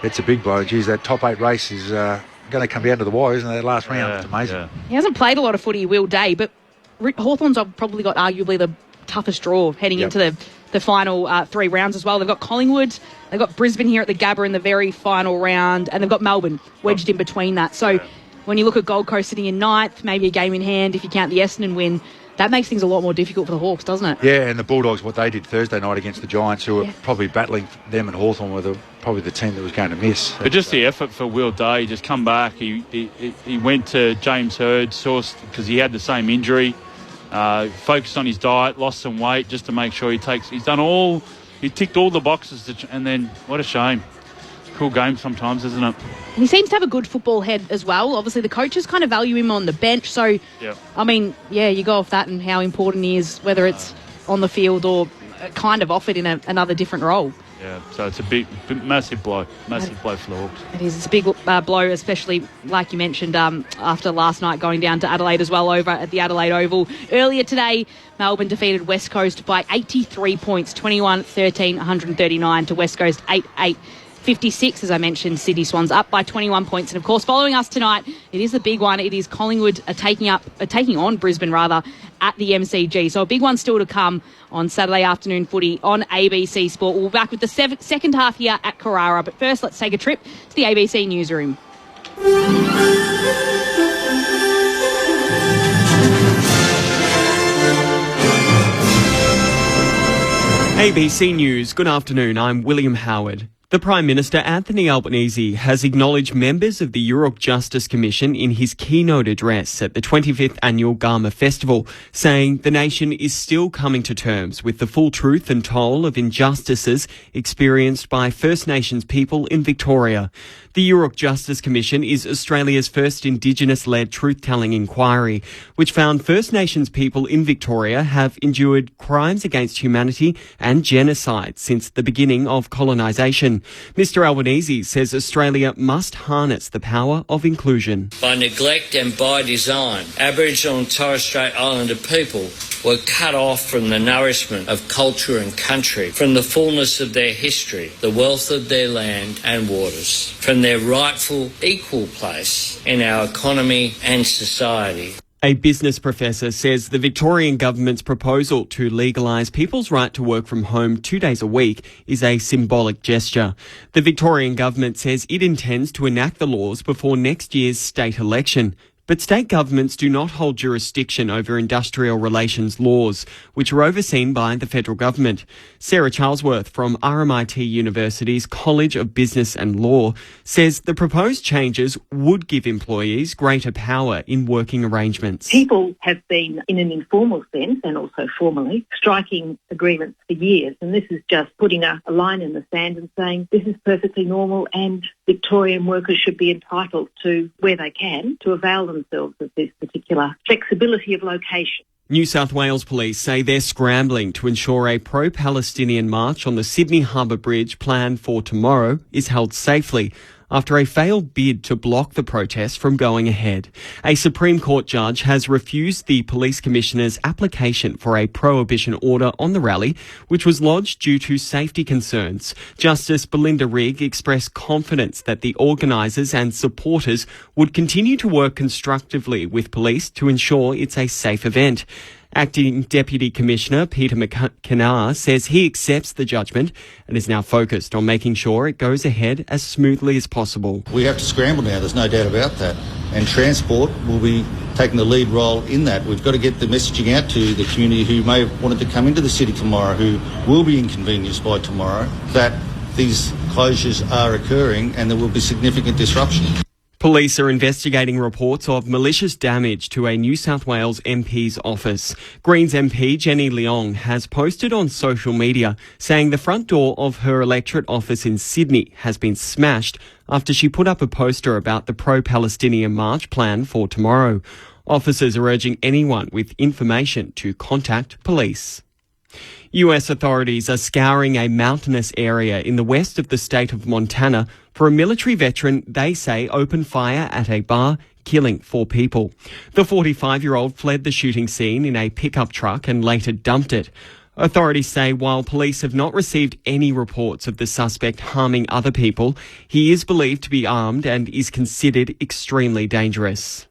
It's a big blow. Geez, that top 8 race is going to come down to the wire, isn't it? That last round, it's amazing. Yeah. He hasn't played a lot of footy, Will Day, but Hawthorn's probably got arguably the toughest draw heading into the final 3 rounds as well. They've got Collingwood, they've got Brisbane here at the Gabba in the very final round, and they've got Melbourne wedged in between that. So when you look at Gold Coast sitting in 9th, maybe a game in hand if you count the Essendon win, that makes things a lot more difficult for the Hawks, doesn't it? Yeah, and the Bulldogs, what they did Thursday night against the Giants, who were probably battling them, and Hawthorn were probably the team that was going to miss. But just the effort for Will Day, just come back. He went to James Hird, sourced because he had the same injury. Focused on his diet, lost some weight just to make sure he ticked all the boxes, and then what a shame. Cool game sometimes, isn't it? And he seems to have a good football head as well. Obviously, the coaches kind of value him on the bench. So, I mean, you go off that and how important he is, whether it's on the field or kind of off it in another different role. Yeah, so it's a massive blow for the Hawks. It is. It's a big blow, especially, like you mentioned, after last night going down to Adelaide as well over at the Adelaide Oval. Earlier today, Melbourne defeated West Coast by 83 points, 21-13, 139 to West Coast 8-8. 56, as I mentioned, Sydney Swans up by 21 points. And, of course, following us tonight, it is the big one. It is Collingwood taking on Brisbane, at the MCG. So a big one still to come on Saturday afternoon footy on ABC Sport. We'll be back with the second half here at Carrara. But first, let's take a trip to the ABC newsroom. ABC News, good afternoon. I'm William Howard. The Prime Minister, Anthony Albanese, has acknowledged members of the Europe Justice Commission in his keynote address at the 25th Annual Garma Festival, saying the nation is still coming to terms with the full truth and toll of injustices experienced by First Nations people in Victoria. The Europe Justice Commission is Australia's first Indigenous-led truth-telling inquiry, which found First Nations people in Victoria have endured crimes against humanity and genocide since the beginning of colonisation. Mr Albanese says Australia must harness the power of inclusion. By neglect and by design, Aboriginal and Torres Strait Islander people were cut off from the nourishment of culture and country, from the fullness of their history, the wealth of their land and waters, from their rightful equal place in our economy and society. A business professor says the Victorian government's proposal to legalise people's right to work from home 2 days a week is a symbolic gesture. The Victorian government says it intends to enact the laws before next year's state election. But state governments do not hold jurisdiction over industrial relations laws, which are overseen by the federal government. Sarah Charlesworth from RMIT University's College of Business and Law says the proposed changes would give employees greater power in working arrangements. People have been, in an informal sense and also formally, striking agreements for years, and this is just putting a line in the sand and saying this is perfectly normal and Victorian workers should be entitled to, where they can, to avail themselves of this particular flexibility of location. New South Wales Police say they're scrambling to ensure a pro-Palestinian march on the Sydney Harbour Bridge planned for tomorrow is held safely after a failed bid to block the protest from going ahead. A Supreme Court judge has refused the Police Commissioner's application for a prohibition order on the rally, which was lodged due to safety concerns. Justice Belinda Rigg expressed confidence that the organisers and supporters would continue to work constructively with police to ensure it's a safe event. Acting Deputy Commissioner Peter McKenna says he accepts the judgment and is now focused on making sure it goes ahead as smoothly as possible. We have to scramble now, there's no doubt about that. And transport will be taking the lead role in that. We've got to get the messaging out to the community who may have wanted to come into the city tomorrow, who will be inconvenienced by tomorrow, that these closures are occurring and there will be significant disruption. Police are investigating reports of malicious damage to a New South Wales MP's office. Greens MP Jenny Leong has posted on social media saying the front door of her electorate office in Sydney has been smashed after she put up a poster about the pro-Palestinian march planned for tomorrow. Officers are urging anyone with information to contact police. US authorities are scouring a mountainous area in the west of the state of Montana for a military veteran they say opened fire at a bar, killing 4 people. The 45-year-old fled the shooting scene in a pickup truck and later dumped it. Authorities say while police have not received any reports of the suspect harming other people, he is believed to be armed and is considered extremely dangerous.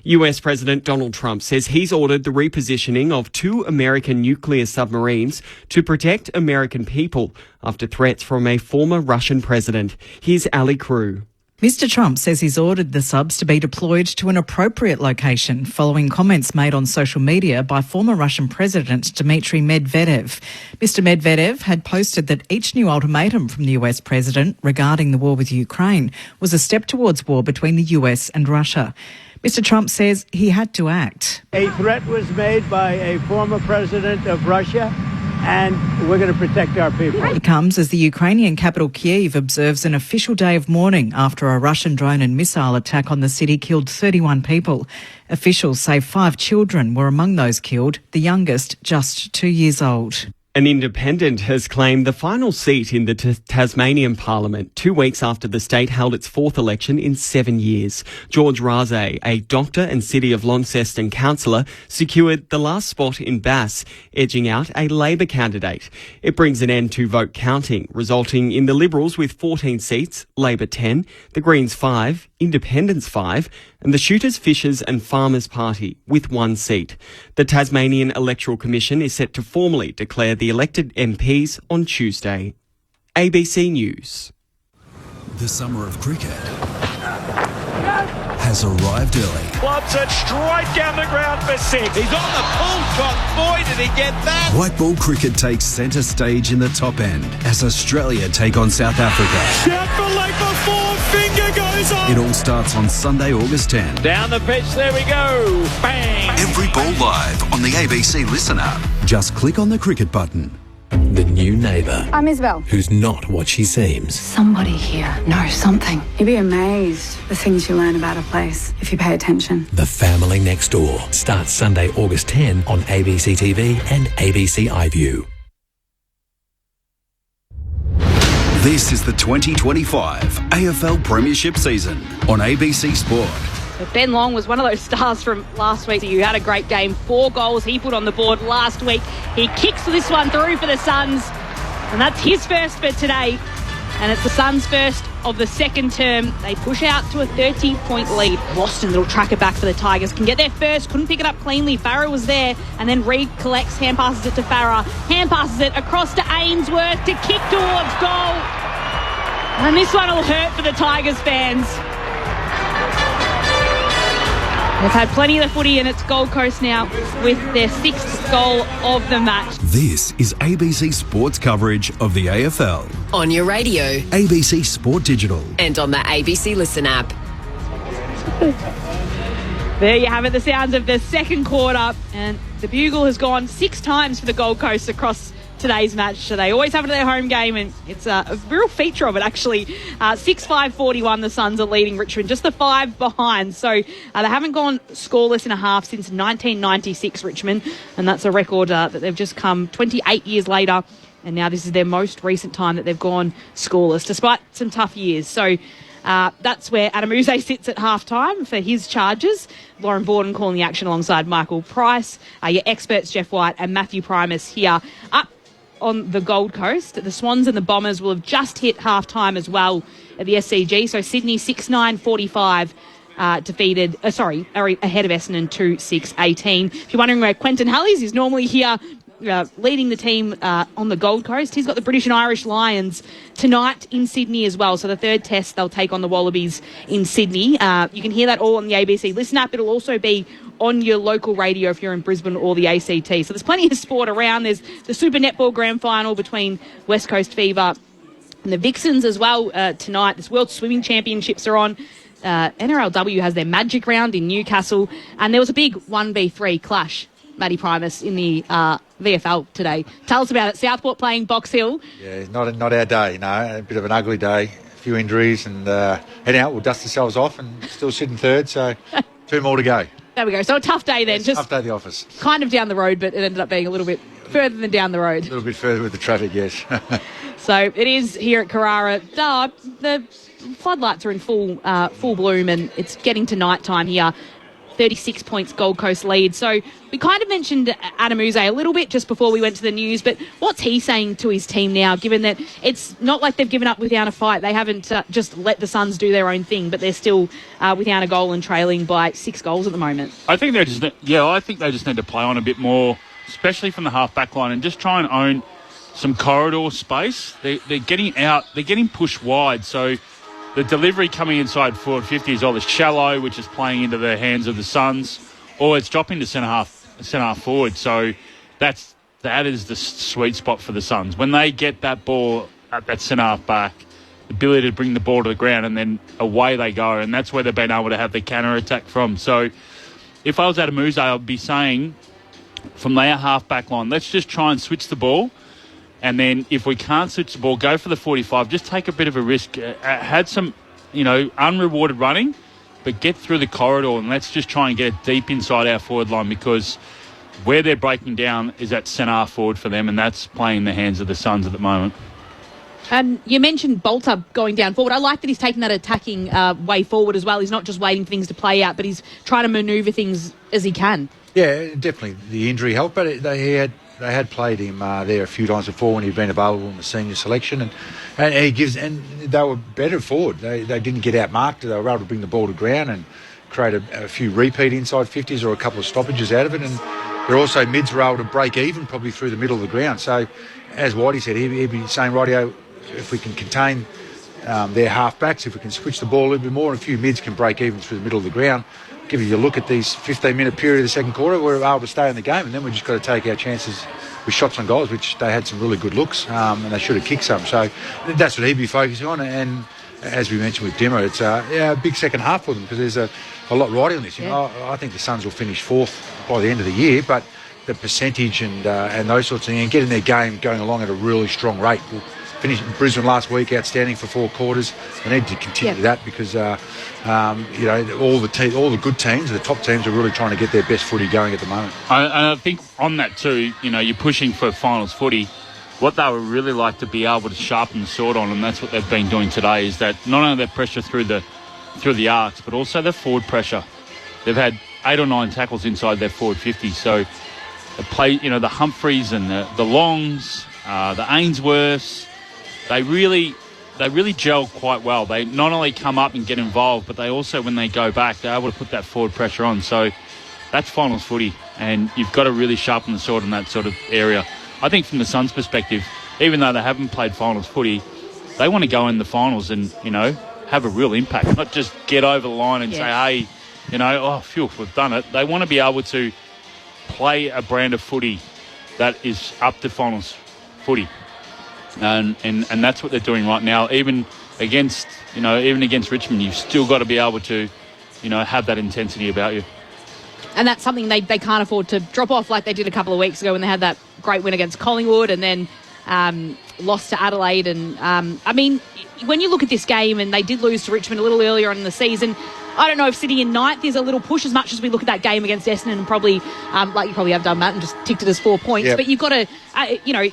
US President Donald Trump says he's ordered the repositioning of 2 American nuclear submarines to protect American people after threats from a former Russian president. Here's Ali Crew. Mr. Trump says he's ordered the subs to be deployed to an appropriate location following comments made on social media by former Russian President Dmitry Medvedev. Mr. Medvedev had posted that each new ultimatum from the US president regarding the war with Ukraine was a step towards war between the US and Russia. Mr. Trump says he had to act. A threat was made by a former president of Russia, and we're going to protect our people. It comes as the Ukrainian capital Kyiv observes an official day of mourning after a Russian drone and missile attack on the city killed 31 people. Officials say 5 children were among those killed, the youngest just 2 years old. An independent has claimed the final seat in the Tasmanian Parliament 2 weeks after the state held its 4th election in 7 years. George Raze, a doctor and City of Launceston councillor, secured the last spot in Bass, edging out a Labor candidate. It brings an end to vote counting, resulting in the Liberals with 14 seats, Labor 10, the Greens 5, Independents 5, and the Shooters, Fishers and Farmers Party with 1 seat. The Tasmanian Electoral Commission is set to formally declare the elected MPs on Tuesday. ABC News. The summer of cricket has arrived early. Clubs it straight down the ground for 6. He's on the pull shot. Boy, did he get that. White ball cricket takes centre stage in the top end as Australia take on South Africa. Shout for leg before finger goes on. It all starts on Sunday, August 10. Down the pitch, there we go. Bang. Every ball live on the ABC Listen app. Just click on the cricket button. The new neighbour. I'm Isabel. Who's not what she seems. Somebody here knows something. You'd be amazed the things you learn about a place if you pay attention. The Family Next Door starts Sunday, August 10 on ABC TV and ABC iView. This is the 2025 AFL Premiership season on ABC Sport. But Ben Long was one of those stars from last week. You had a great game. 4 goals he put on the board last week. He kicks this one through for the Suns. And that's his first for today. And it's the Suns' first of the second term. They push out to a 30-point lead. Boston, little tracker back for the Tigers, can get there first. Couldn't pick it up cleanly. Farah was there. And then Reed collects, hand passes it to Farah. Hand passes it across to Ainsworth to kick towards goal. And this one will hurt for the Tigers fans. They've had plenty of the footy, and it's Gold Coast now with their 6th goal of the match. This is ABC Sports coverage of the AFL. On your radio. ABC Sport Digital. And on the ABC Listen app. There you have it, the sounds of the second quarter. And the bugle has gone 6 times for the Gold Coast across today's match. So they always have it at their home game, and it's a real feature of it, actually. 6-5-41, the Suns are leading Richmond, just the 5 behind. So they haven't gone scoreless in a half since 1996, Richmond, and that's a record that they've just come 28 years later, and now this is their most recent time that they've gone scoreless, despite some tough years. So that's where Adamuse sits at halftime for his charges. Lauren Borden calling the action alongside Michael Price. Your experts, Jeff White and Matthew Primus, here up on the Gold Coast. The Swans and the Bombers will have just hit half-time as well at the SCG. So Sydney 6-9-45 ahead of Essendon 2-6-18. If you're wondering where Quentin Hull is, he's normally here leading the team on the Gold Coast. He's got the British and Irish Lions tonight in Sydney as well. So the third test, they'll take on the Wallabies in Sydney. You can hear that all on the ABC Listen app. It'll also be on your local radio if you're in Brisbane or the ACT. So there's plenty of sport around. There's the Super Netball Grand Final between West Coast Fever and the Vixens as well tonight. This World Swimming Championships are on. NRLW has their Magic Round in Newcastle. And there was a big 1v3 clash, Matty Primus, in the VFL today. Tell us about it. Southport playing Box Hill. Yeah, not our day, a bit of an ugly day. A few injuries, and heading out, we'll dust ourselves off and still sitting third, so 2 more to go. There we go. So a tough day then. Just tough day at the office. Kind of down the road, but it ended up being a little bit further than down the road. A little bit further with the traffic, yes. So it is here at Carrara. The floodlights are in full bloom, and it's getting to night time here. 36 points Gold Coast lead. So we kind of mentioned Adamuse a little bit just before we went to the news, but what's he saying to his team now, given that it's not like they've given up without a fight? They haven't just let the Suns do their own thing, but they're still without a goal and trailing by 6 goals at the moment. I think they just need to play on a bit more, especially from the half-back line, and just try and own some corridor space. They're getting out, they're getting pushed wide, so the delivery coming inside forward 50 is either shallow, which is playing into the hands of the Suns, or it's dropping to centre half forward. So that is the sweet spot for the Suns. When they get that ball at that centre half back, the ability to bring the ball to the ground, and then away they go, and that's where they've been able to have the counter attack from. So if I was Adamuse, I'd be saying from their half back line, let's just try and switch the ball. And then if we can't switch the ball, go for the 45. Just take a bit of a risk. Had some, unrewarded running, but get through the corridor and let's just try and get it deep inside our forward line, because where they're breaking down is at centre half forward for them, and that's playing in the hands of the Suns at the moment. And you mentioned Bolter going down forward. I like that he's taking that attacking way forward as well. He's not just waiting for things to play out, but he's trying to manoeuvre things as he can. Yeah, definitely the injury helped, but they had played him there a few times before when he'd been available in the senior selection, and they were better forward. They didn't get outmarked. They were able to bring the ball to ground and create a few repeat inside 50s or a couple of stoppages out of it, and they're also mids were able to break even probably through the middle of the ground. So as Whitey said, he'd be saying, rightio, if we can contain their half-backs, if we can switch the ball a little bit more, and a few mids can break even through the middle of the ground, give you a look at these 15-minute period of the second quarter, we're able to stay in the game, and then we've just got to take our chances with shots on goals, which they had some really good looks, and they should have kicked some. So that's what he'd be focusing on. And as we mentioned with Dimmer, it's a big second half for them, because there's a lot riding on this. I think the Suns will finish 4th by the end of the year, but the percentage and those sorts of things, and getting their game going along at a really strong rate. We'll finish Brisbane last week, outstanding for 4 quarters. They need to continue that, because all the good teams, the top teams, are really trying to get their best footy going at the moment. I think on that too, you're pushing for finals footy. What they would really like to be able to sharpen the sword on, and that's what they've been doing today, is that not only their pressure through the arcs, but also their forward pressure. They've had 8 or 9 tackles inside their forward 50. So the play, the Humphreys and the Longs, the Ainsworths, they really gel quite well. They not only come up and get involved, but they also, when they go back, they're able to put that forward pressure on. So that's finals footy, and you've got to really sharpen the sword in that sort of area. I think from the Suns' perspective, even though they haven't played finals footy, they want to go in the finals and, have a real impact, not just get over the line and say, hey, you know, oh, phew, we've done it. They want to be able to play a brand of footy that is up to finals footy. And that's what they're doing right now. Even against Richmond, you've still got to be able to, you know, have that intensity about you. And that's something they can't afford to drop off like they did a couple of weeks ago when they had that great win against Collingwood and then lost to Adelaide. And, I mean, when you look at this game, and they did lose to Richmond a little earlier on in the season, I don't know if sitting in ninth is a little push as much as we look at that game against Essendon and probably, like you probably have done, Matt, and just ticked it as 4 points. Yep. But you've got to,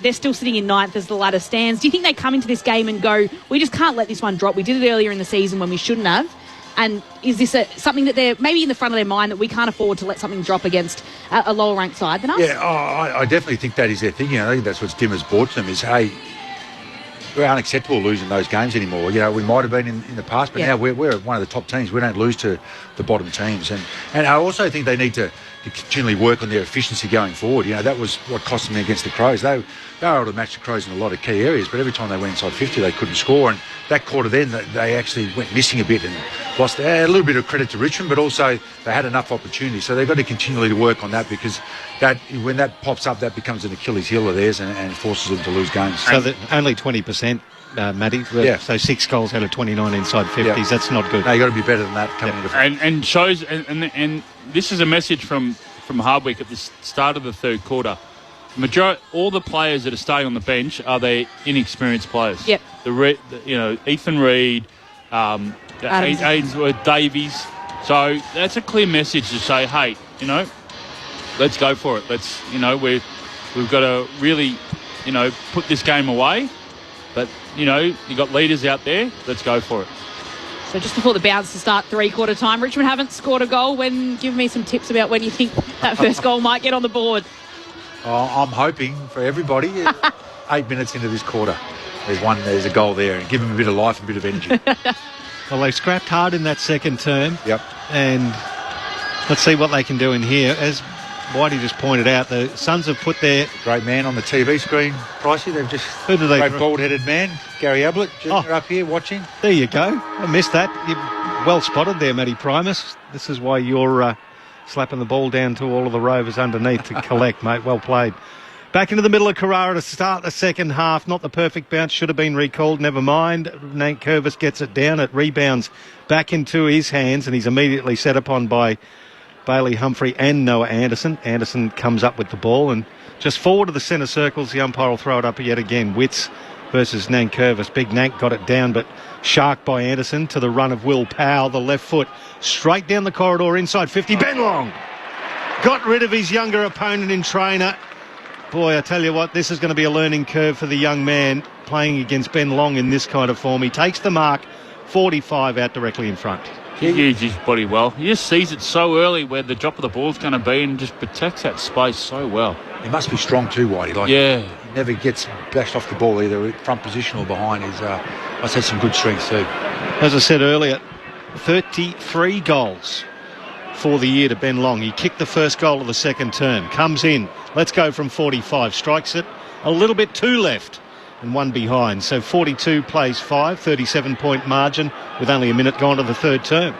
they're still sitting in ninth as the ladder stands. Do you think they come into this game and go, we just can't let this one drop? We did it earlier in the season when we shouldn't have. And is this something that they're maybe in the front of their mind that we can't afford to let something drop against a lower ranked side than us? Yeah, I definitely think that is their thinking. I think that's what Dimmer's brought to them is, hey, we're unacceptable losing those games anymore. You know, we might have been in the past, but now we're one of the top teams. We don't lose to the bottom teams. And I also think they need to continually work on their efficiency going forward. You know, that was what cost them against the Crows. They were able to match the Crows in a lot of key areas, but every time they went inside 50, they couldn't score. And that quarter then, they actually went missing a bit and lost a little bit of credit to Richmond, but also they had enough opportunities. So they've got to continually work on that because when that pops up, that becomes an Achilles heel of theirs and forces them to lose games. So only 20%, Matty. Yeah. So 6 goals out of 29 inside 50s. Yeah. That's not good. No, you've got to be better than that coming into and shows and this is a message from Hardwick at the start of the third quarter. All the players that are staying on the bench are they inexperienced players. Yep. Ethan Reid, Ainsworth, Davies. So that's a clear message to say, hey, let's go for it. We've got to really, put this game away. But you got leaders out there. Let's go for it. So just before the bounce to start three-quarter time, Richmond haven't scored a goal. Give me some tips about when you think that first goal might get on the board. I'm hoping for everybody 8 minutes into this quarter. There's a goal there, and give them a bit of life and a bit of energy. Well, they've scrapped hard in that second term. Yep. And let's see what they can do in here. As Whitey just pointed out, the Suns have put their great man on the TV screen, Pricey. They've just great bald-headed man, Gary Ablett, Jr. up here watching. There you go. I missed that. You well spotted there, Matty Primus. This is why you're slapping the ball down to all of the Rovers underneath to collect, mate. Well played. Back into the middle of Carrara to start the second half. Not the perfect bounce. Should have been recalled. Never mind. Nate Curvis gets it down. It rebounds back into his hands, and he's immediately set upon by Bailey Humphrey and Noah Anderson. Anderson comes up with the ball, and just forward of the centre circles, the umpire will throw it up yet again. Witts versus Nankervis. Big Nank got it down, but sharked by Anderson to the run of Will Powell. The left foot straight down the corridor inside 50. Ben Long got rid of his younger opponent in Trainer. Boy, I tell you what, this is going to be a learning curve for the young man playing against Ben Long in this kind of form. He takes the mark, 45 out directly in front. He uses his body well. He just sees it so early where the drop of the ball is going to be and just protects that space so well. He must be strong too, Whitey. He never gets bashed off the ball either front position or behind. He's must have some good strength too. As I said earlier, 33 goals for the year to Ben Long. He kicked the first goal of the second term. Comes in. Let's go from 45. Strikes it a little bit too left and one behind. So 42 plays 5, 37-point margin with only a minute gone to the third term.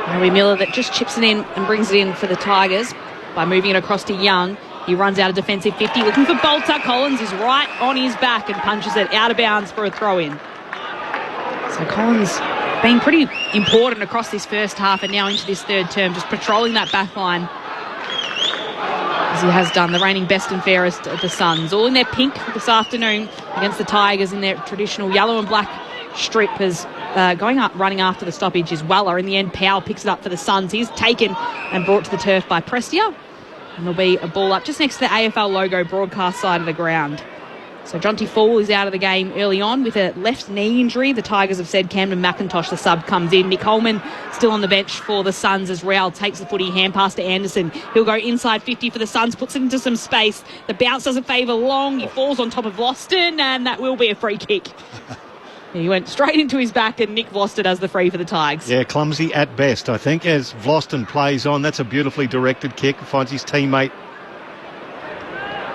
Harry Miller that just chips it in and brings it in for the Tigers by moving it across to Young. He runs out of defensive 50, looking for Bolter. Collins is right on his back and punches it out of bounds for a throw-in. So Collins been pretty important across this first half and now into this third term, just patrolling that back line as he has done, the reigning best and fairest of the Suns. All in their pink this afternoon against the Tigers in their traditional yellow and black strip as running after the stoppage is Weller. In the end, Powell picks it up for the Suns. He's taken and brought to the turf by Prestia. And there'll be a ball up just next to the AFL logo broadcast side of the ground. So Jonty Fall is out of the game early on with a left knee injury. The Tigers have said Camden McIntosh, the sub, comes in. Nick Holman still on the bench for the Suns as Real takes the footy, hand pass to Anderson. He'll go inside 50 for the Suns, puts it into some space. The bounce doesn't favour Long. He falls on top of Vlauston, and that will be a free kick. He went straight into his back, and Nick Vlauston does the free for the Tigers. Yeah, clumsy at best, I think. As Vlauston plays on, that's a beautifully directed kick. Finds his teammate.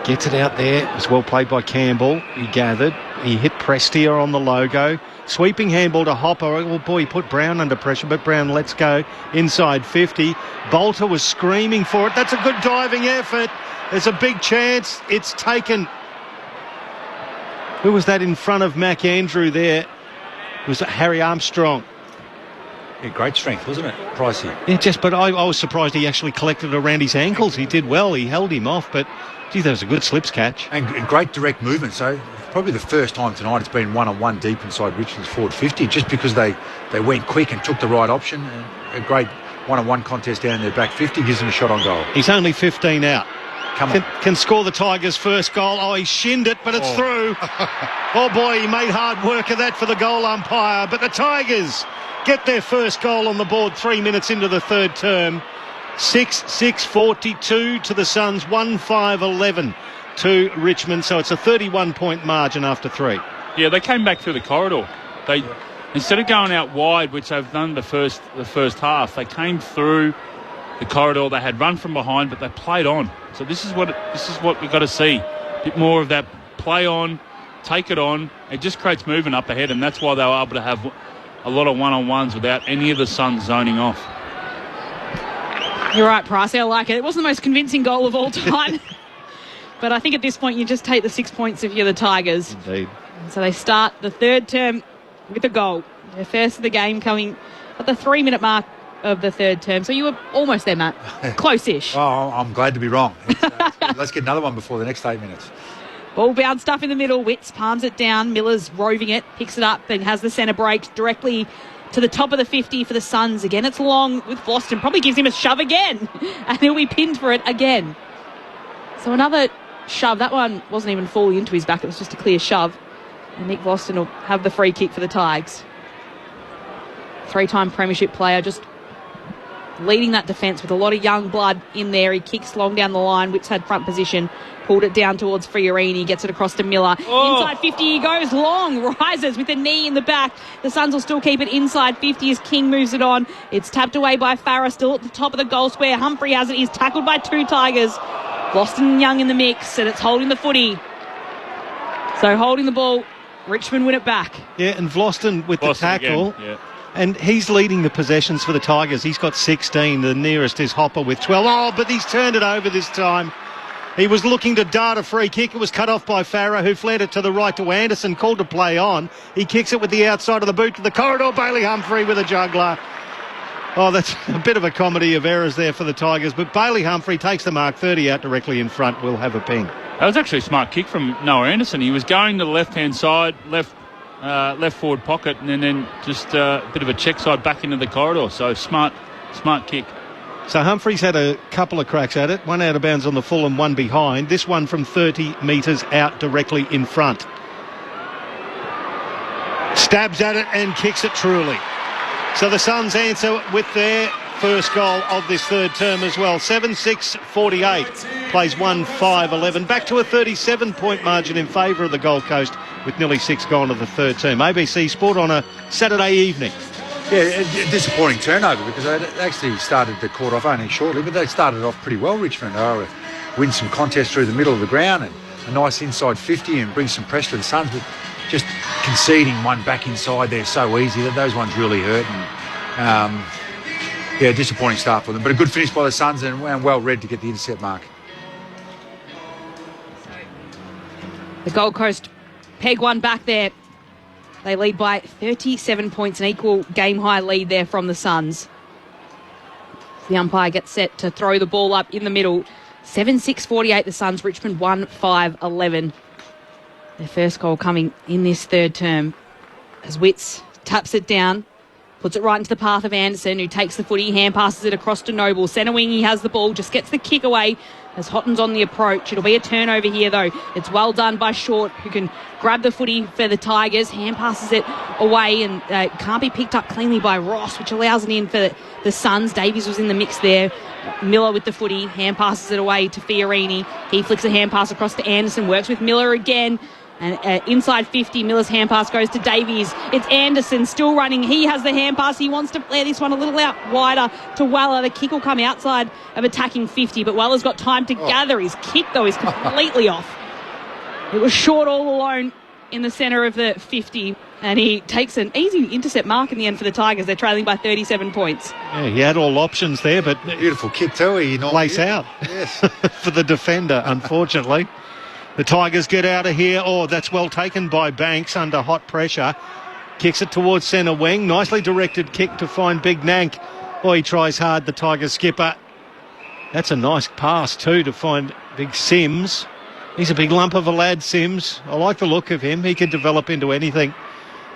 Gets it out there. It's well played by Campbell. He gathered. He hit Prestia on the logo. Sweeping handball to Hopper. Oh boy, he put Brown under pressure, but Brown lets go inside 50. Bolter was screaming for it. That's a good diving effort. There's a big chance. It's taken. Who was that in front of Mac Andrew there? It was Harry Armstrong. Yeah, great strength, wasn't it, Pricey? Yeah, but I was surprised he actually collected around his ankles. He did well. He held him off, but gee, that was a good slips catch. And great direct movement. So probably the first time tonight it's been one-on-one deep inside Richmond's forward 50, just because they went quick and took the right option. And a great one-on-one contest down their back 50 gives them a shot on goal. He's only 15 out. Come on. Can score the Tigers' first goal. Oh, he shinned it, but it's through. Oh boy, he made hard work of that for the goal umpire. But the Tigers get their first goal on the board 3 minutes into the third term. 6-6-42 to the Suns, 1-5-11 to Richmond. So it's a 31-point margin after 3. Yeah, they came back through the corridor. They instead of going out wide, which they've done the first half, they came through the corridor. They had run from behind, but they played on. So this is what we've got to see. A bit more of that play on, take it on. It just creates movement up ahead, and that's why they were able to have a lot of one-on-ones without any of the Suns zoning off. You're right, Price. I like it. It wasn't the most convincing goal of all time. But I think at this point you just take the 6 points if you're the Tigers. Indeed. So they start the third term with a goal. Their first of the game coming at the 3-minute mark of the third term. So you were almost there, Matt. Close-ish. Oh, I'm glad to be wrong. Let's get another one before the next 8 minutes. Ball bounced up in the middle. Witts palms it down. Miller's roving it, picks it up and has the centre break directly to the top of the 50 for the Suns. Again, it's long with Boston. Probably gives him a shove again. And he'll be pinned for it again. So another shove. That one wasn't even falling into his back. It was just a clear shove. And Nick Boston will have the free kick for the Tigers. 3-time premiership player, just leading that defence with a lot of young blood in there. He kicks long down the line. Witts had front position. Pulled it down towards Fiorini. Gets it across to Miller. Inside 50 he goes long. Rises with a knee in the back. The Suns will still keep it inside 50 as King moves it on. It's tapped away by Farah. Still at the top of the goal square. Humphrey has it. He's tackled by 2 Tigers. Boston and Young in the mix. And it's holding the footy. So holding the ball. Richmond win it back. Yeah, and Vloston with the tackle. Again. Yeah. And he's leading the possessions for the Tigers. He's got 16. The nearest is Hopper with 12. Oh, but he's turned it over this time. He was looking to dart a free kick. It was cut off by Farah, who flared it to the right to Anderson, called to play on. He kicks it with the outside of the boot to the corridor. Bailey Humphrey with a juggler. Oh, that's a bit of a comedy of errors there for the Tigers. But Bailey Humphrey takes the mark, 30 out directly in front. We'll have a ping. That was actually a smart kick from Noah Anderson. He was going to the left-hand side, left forward pocket, and then just a bit of a check side back into the corridor. So smart kick. So Humphreys had a couple of cracks at it. One out of bounds on the full and one behind. This one from 30 metres out directly in front. Stabs at it and kicks it truly. So the Suns answer with their first goal of this third term as well. 7-6-48. Plays 1-5-11. Back to a 37-point margin in favour of the Gold Coast with nearly 6 gone of the third term. ABC Sport on a Saturday evening. Yeah, a disappointing turnover because they actually started the quarter off only shortly, but they started off pretty well, Richmond. They were win some contests through the middle of the ground and a nice inside 50 and bring some pressure to the Suns, but just conceding one back inside there so easy that those ones really hurt. And, disappointing start for them, but a good finish by the Suns and well read to get the intercept mark. The Gold Coast peg one back there. They lead by 37 points, an equal game-high lead there from the Suns. The umpire gets set to throw the ball up in the middle. 7-6-48 the Suns, Richmond 1-5-11. Their first goal coming in this third term as Witts taps it down, puts it right into the path of Anderson, who takes the footy, hand passes it across to Noble. Centre wing, he has the ball, just gets the kick away as Hotton's on the approach. It'll be a turnover here, though. It's well done by Short, who can grab the footy for the Tigers. Hand passes it away and can't be picked up cleanly by Ross, which allows it in for the Suns. Davies was in the mix there. Miller with the footy, hand passes it away to Fiorini. He flicks a hand pass across to Anderson, works with Miller again. And inside 50, Miller's hand pass goes to Davies. It's Anderson still running. He has the hand pass. He wants to play this one a little out wider to Weller. The kick will come outside of attacking 50, but Weller's got time to gather. His kick, though, is completely off. It was Short all alone in the centre of the 50, and he takes an easy intercept mark in the end for the Tigers. They're trailing by 37 points. Yeah, he had all options there, but beautiful kick too. He lace out for the defender, unfortunately. The Tigers get out of here. Oh, that's well taken by Banks under hot pressure. Kicks it towards centre wing. Nicely directed kick to find Big Nank. Oh, he tries hard, the Tigers skipper. That's a nice pass too to find Big Sims. He's a big lump of a lad, Sims. I like the look of him. He could develop into anything.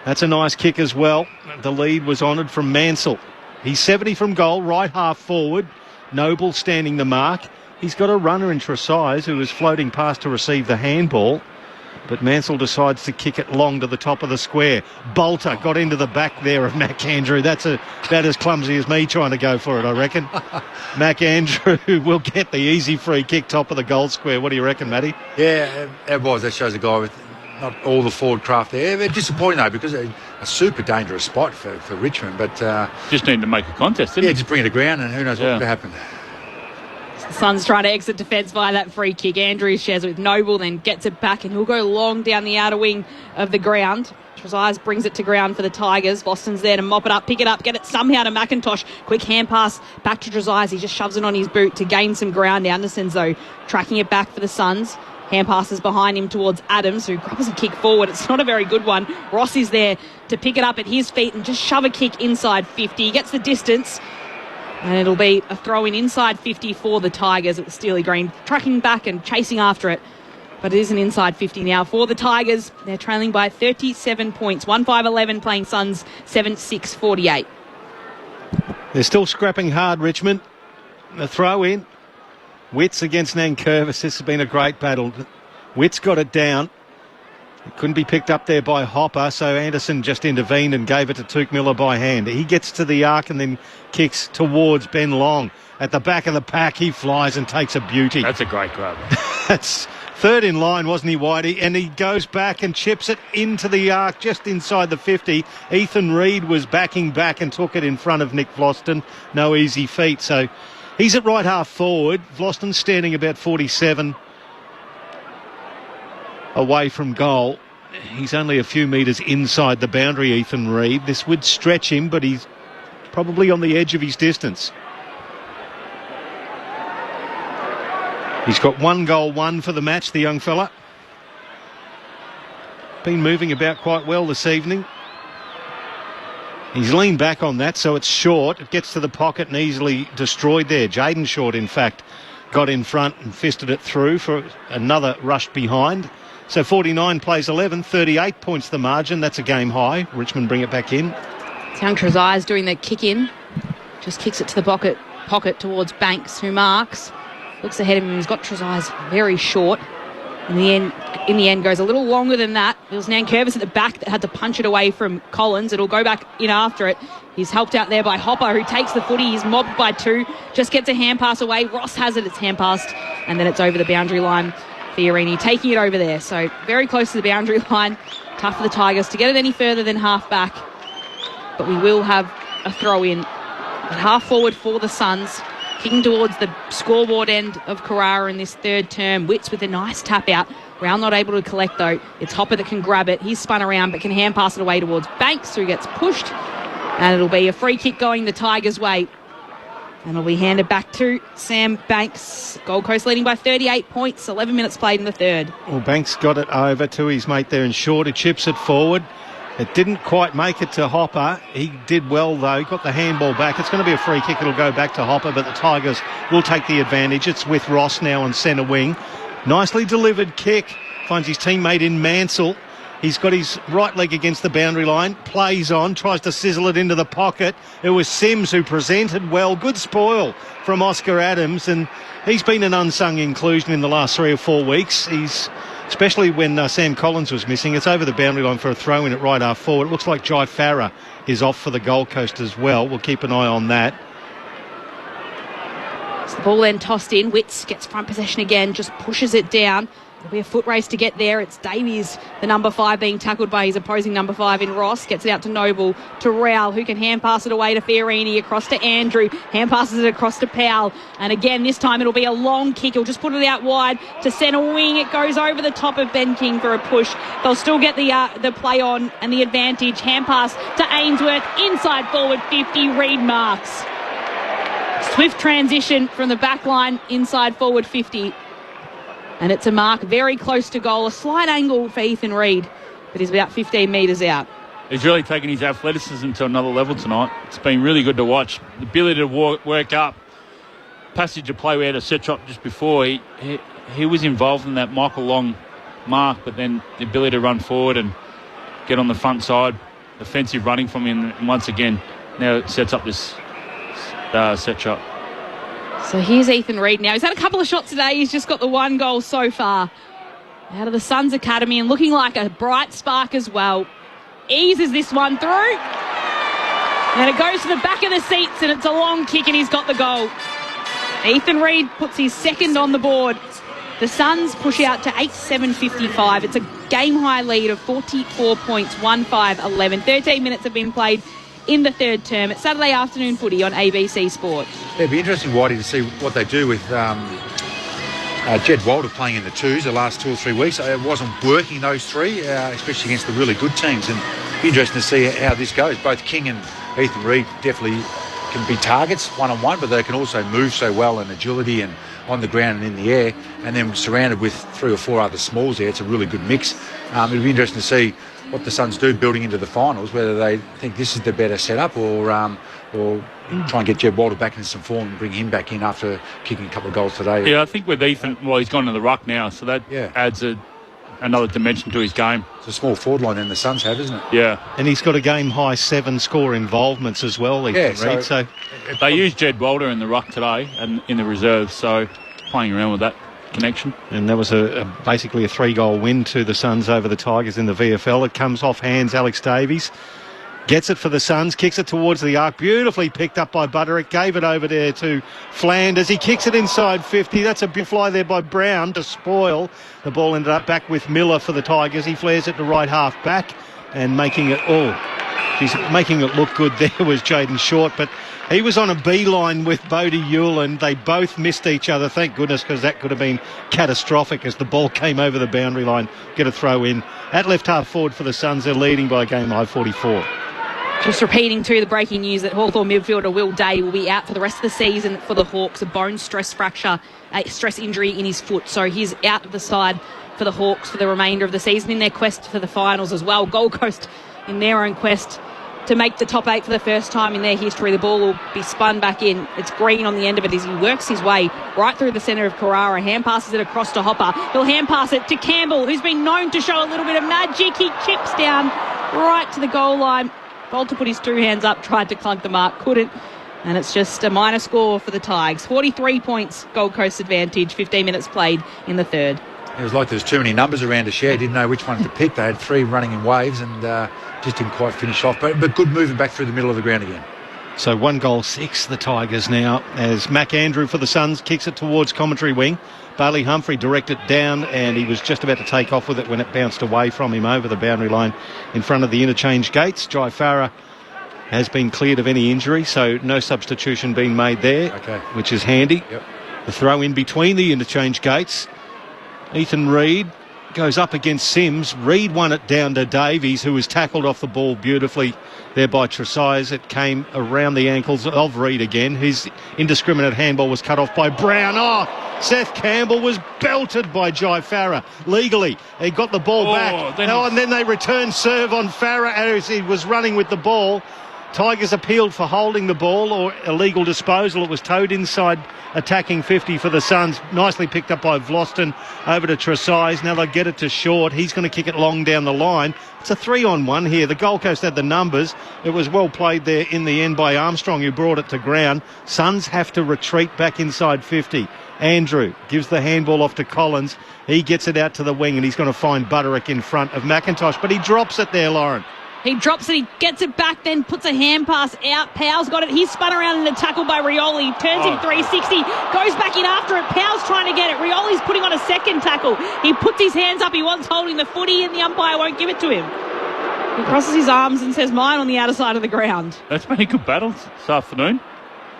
That's a nice kick as well. The lead was honoured from Mansell. He's 70 from goal, right half forward. Noble standing the mark. He's got a runner in Tresize who was floating past to receive the handball. But Mansell decides to kick it long to the top of the square. Bolter got into the back there of Mac Andrew. That's about as clumsy as me trying to go for it, I reckon. Mac Andrew will get the easy free kick top of the goal square. What do you reckon, Matty? Yeah, it was. That shows a guy with not all the forward craft there. But disappointing, though, because a super dangerous spot for Richmond. But just need to make a contest, didn't just bring it to ground and who knows what could happen. The Suns trying to exit defence via that free kick. Andrews shares it with Noble, then gets it back, and he'll go long down the outer wing of the ground. Tresize brings it to ground for the Tigers. Boston's there to mop it up, pick it up, get it somehow to McIntosh. Quick hand pass back to Tresize. He just shoves it on his boot to gain some ground. Anderson's, though, tracking it back for the Suns. Hand passes behind him towards Adams, who grabs a kick forward. It's not a very good one. Ross is there to pick it up at his feet and just shove a kick inside 50. He gets the distance. And it'll be a throw-in inside 50 for the Tigers at the Steely Green, tracking back and chasing after it. But it is an inside 50 now for the Tigers. They're trailing by 37 points. 1-5-11 playing Suns 7-6-48. They're still scrapping hard, Richmond. The throw-in. Witts against Nankervis. This has been a great battle. Witts got it down. It couldn't be picked up there by Hopper, so Anderson just intervened and gave it to Tuke Miller by hand. He gets to the arc and then kicks towards Ben Long. At the back of the pack, he flies and takes a beauty. That's a great grab. That's third in line, wasn't he, Whitey? And he goes back and chips it into the arc just inside the 50. Ethan Reid was backing back and took it in front of Nick Vlosten. No easy feat. So he's at right half forward. Vlosten's standing about 47 away from goal. He's only a few metres inside the boundary, Ethan Reid. This would stretch him, but he's probably on the edge of his distance. He's got 1 goal, 1 for the match, the young fella. Been moving about quite well this evening. He's leaned back on that, so it's short. It gets to the pocket and easily destroyed there. Jaden Short, in fact, got in front and fisted it through for another rush behind. So 49 plays 11, 38 points the margin. That's a game high. Richmond bring it back in. It's young Tresize doing the kick in. Just kicks it to the pocket towards Banks, who marks. Looks ahead of him. He's got Tresize very short. In the end, goes a little longer than that. It was Nankervis at the back that had to punch it away from Collins. It'll go back in after it. He's helped out there by Hopper, who takes the footy. He's mobbed by 2. Just gets a hand pass away. Ross has it. It's hand passed. And then it's over the boundary line. Fiorini taking it over there. So very close to the boundary line. Tough for the Tigers to get it any further than half back. But we will have a throw in at half forward for the Suns. Kicking towards the scoreboard end of Carrara in this third term. Witts with a nice tap out. Round not able to collect though. It's Hopper that can grab it. He's spun around but can hand pass it away towards Banks, who gets pushed. And it'll be a free kick going the Tigers' way. And it'll be handed back to Sam Banks. Gold Coast leading by 38 points. 11 minutes played in the third. Well, Banks got it over to his mate there in short. He chips it forward. It didn't quite make it to Hopper. He did well, though. He got the handball back. It's going to be a free kick. It'll go back to Hopper, but the Tigers will take the advantage. It's with Ross now on centre wing. Nicely delivered kick. Finds his teammate in Mansell. He's got his right leg against the boundary line. Plays on. Tries to sizzle it into the pocket. It was Sims who presented well. Good spoil from Oscar Adams. And he's been an unsung inclusion in the last 3 or 4 weeks. Especially when Sam Collins was missing. It's over the boundary line for a throw-in at right half forward. It looks like Jai Farah is off for the Gold Coast as well. We'll keep an eye on that. So the ball then tossed in. Witts gets front possession again, just pushes it down. There'll be a foot race to get there. It's Davies, the number 5, being tackled by his opposing number 5 in Ross. Gets it out to Noble, to Rowell, who can hand pass it away to Fiorini, across to Andrew. Hand passes it across to Powell. And again, this time it'll be a long kick. He'll just put it out wide to centre wing. It goes over the top of Ben King for a push. They'll still get the play on and the advantage. Hand pass to Ainsworth, inside forward 50. Reid marks. Swift transition from the back line, inside forward 50. And it's a mark very close to goal. A slight angle for Ethan Reid, but he's about 15 metres out. He's really taken his athleticism to another level tonight. It's been really good to watch. The ability to work up. Passage of play, we had a set drop just before. He was involved in that Michael Long mark, but then the ability to run forward and get on the front side. Offensive running from him, and once again, now it sets up this set shot. So here's Ethan Reid now. He's had a couple of shots today. He's just got the 1 goal so far out of the Suns Academy and looking like a bright spark as well. Eases this one through. And it goes to the back of the seats and it's a long kick and he's got the goal. Ethan Reid puts his second on the board. The Suns push out to 8-7-55. It's a game-high lead of 44 points, 1-5-11. 13 minutes have been played in the third term. It's Saturday afternoon footy on ABC Sport. It'd be interesting, Whitey, to see what they do with Jed Walter playing in the twos the last 2 or 3 weeks. It wasn't working, those three, especially against the really good teams. And it'd be interesting to see how this goes. Both King and Ethan Reid definitely can be targets one-on-one, but they can also move so well in agility and on the ground and in the air, and then surrounded with 3 or 4 other smalls there. It's a really good mix. It'd be interesting to see what the Suns do building into the finals, whether they think this is the better setup or try and get Jed Walter back into some form and bring him back in after kicking a couple of goals today. Yeah, I think with Ethan, well, he's gone to the ruck now, so that adds another dimension to his game. It's a small forward line then the Suns have, isn't it? Yeah. And he's got a game-high 7 score involvements as well, Ethan Reid. So they used Jed Walter in the ruck today and in the reserves, so playing around with that connection. And that was basically a 3-goal win to the Suns over the Tigers in the VFL. It comes off hands, Alex Davies. Gets it for the Suns, kicks it towards the arc. Beautifully picked up by Butterick. Gave it over there to Flanders. He kicks it inside 50. That's a big fly there by Brown to spoil. The ball ended up back with Miller for the Tigers. He flares it to right half back and making it look good there was Jaden Short, but he was on a beeline with Bodie Hewland. They both missed each other, thank goodness, because that could have been catastrophic as the ball came over the boundary line. Get a throw in. At left half forward for the Suns, they're leading by a game high 44. Just repeating too the breaking news that Hawthorn midfielder Will Day will be out for the rest of the season for the Hawks. A bone stress fracture, a stress injury in his foot. So he's out of the side for the Hawks for the remainder of the season in their quest for the finals as well. Gold Coast in their own quest to make the top 8 for the first time in their history. The ball will be spun back in. It's Green on the end of it as he works his way right through the centre of Carrara. Hand passes it across to Hopper. He'll hand pass it to Campbell, who's been known to show a little bit of magic. He chips down right to the goal line. Bolter put his 2 hands up, tried to clunk the mark, couldn't. And it's just a minor score for the Tigers. 43 points, Gold Coast advantage, 15 minutes played in the third. It was like there was too many numbers around to share. Didn't know which one to pick. They had 3 running in waves and just didn't quite finish off. But good moving back through the middle of the ground again. So 1 goal 6, the Tigers now, as Mac Andrew for the Suns kicks it towards commentary wing. Bailey Humphrey directed down and he was just about to take off with it when it bounced away from him over the boundary line in front of the interchange gates. Jai Farah has been cleared of any injury, so no substitution being made there, which is handy. Yep. The throw in between the interchange gates. Ethan Reid goes up against Sims. Reid won it down to Davies, who was tackled off the ball beautifully there by Tresize. It came around the ankles of Reid again. His indiscriminate handball was cut off by Brown. Oh, Seth Campbell was belted by Jai Farah legally. He got the ball back. And then they returned serve on Farah as he was running with the ball. Tigers appealed for holding the ball or illegal disposal. It was towed inside attacking 50 for the Suns. Nicely picked up by Vlosten over to Tresize. Now they get it to Short. He's going to kick it long down the line. It's a 3-on-1 here. The Gold Coast had the numbers. It was well played there in the end by Armstrong, who brought it to ground. Suns have to retreat back inside 50. Andrew gives the handball off to Collins. He gets it out to the wing and he's going to find Butterick in front of McIntosh. But he drops it there, Lauren. He drops it, he gets it back, then puts a hand pass out. Powell's got it. He's spun around in a tackle by Rioli. Turns him 360, goes back in after it. Powell's trying to get it. Rioli's putting on a second tackle. He puts his hands up. He wants holding the footy, and the umpire won't give it to him. He crosses his arms and says, mine on the outer side of the ground. That's been a good battle this afternoon.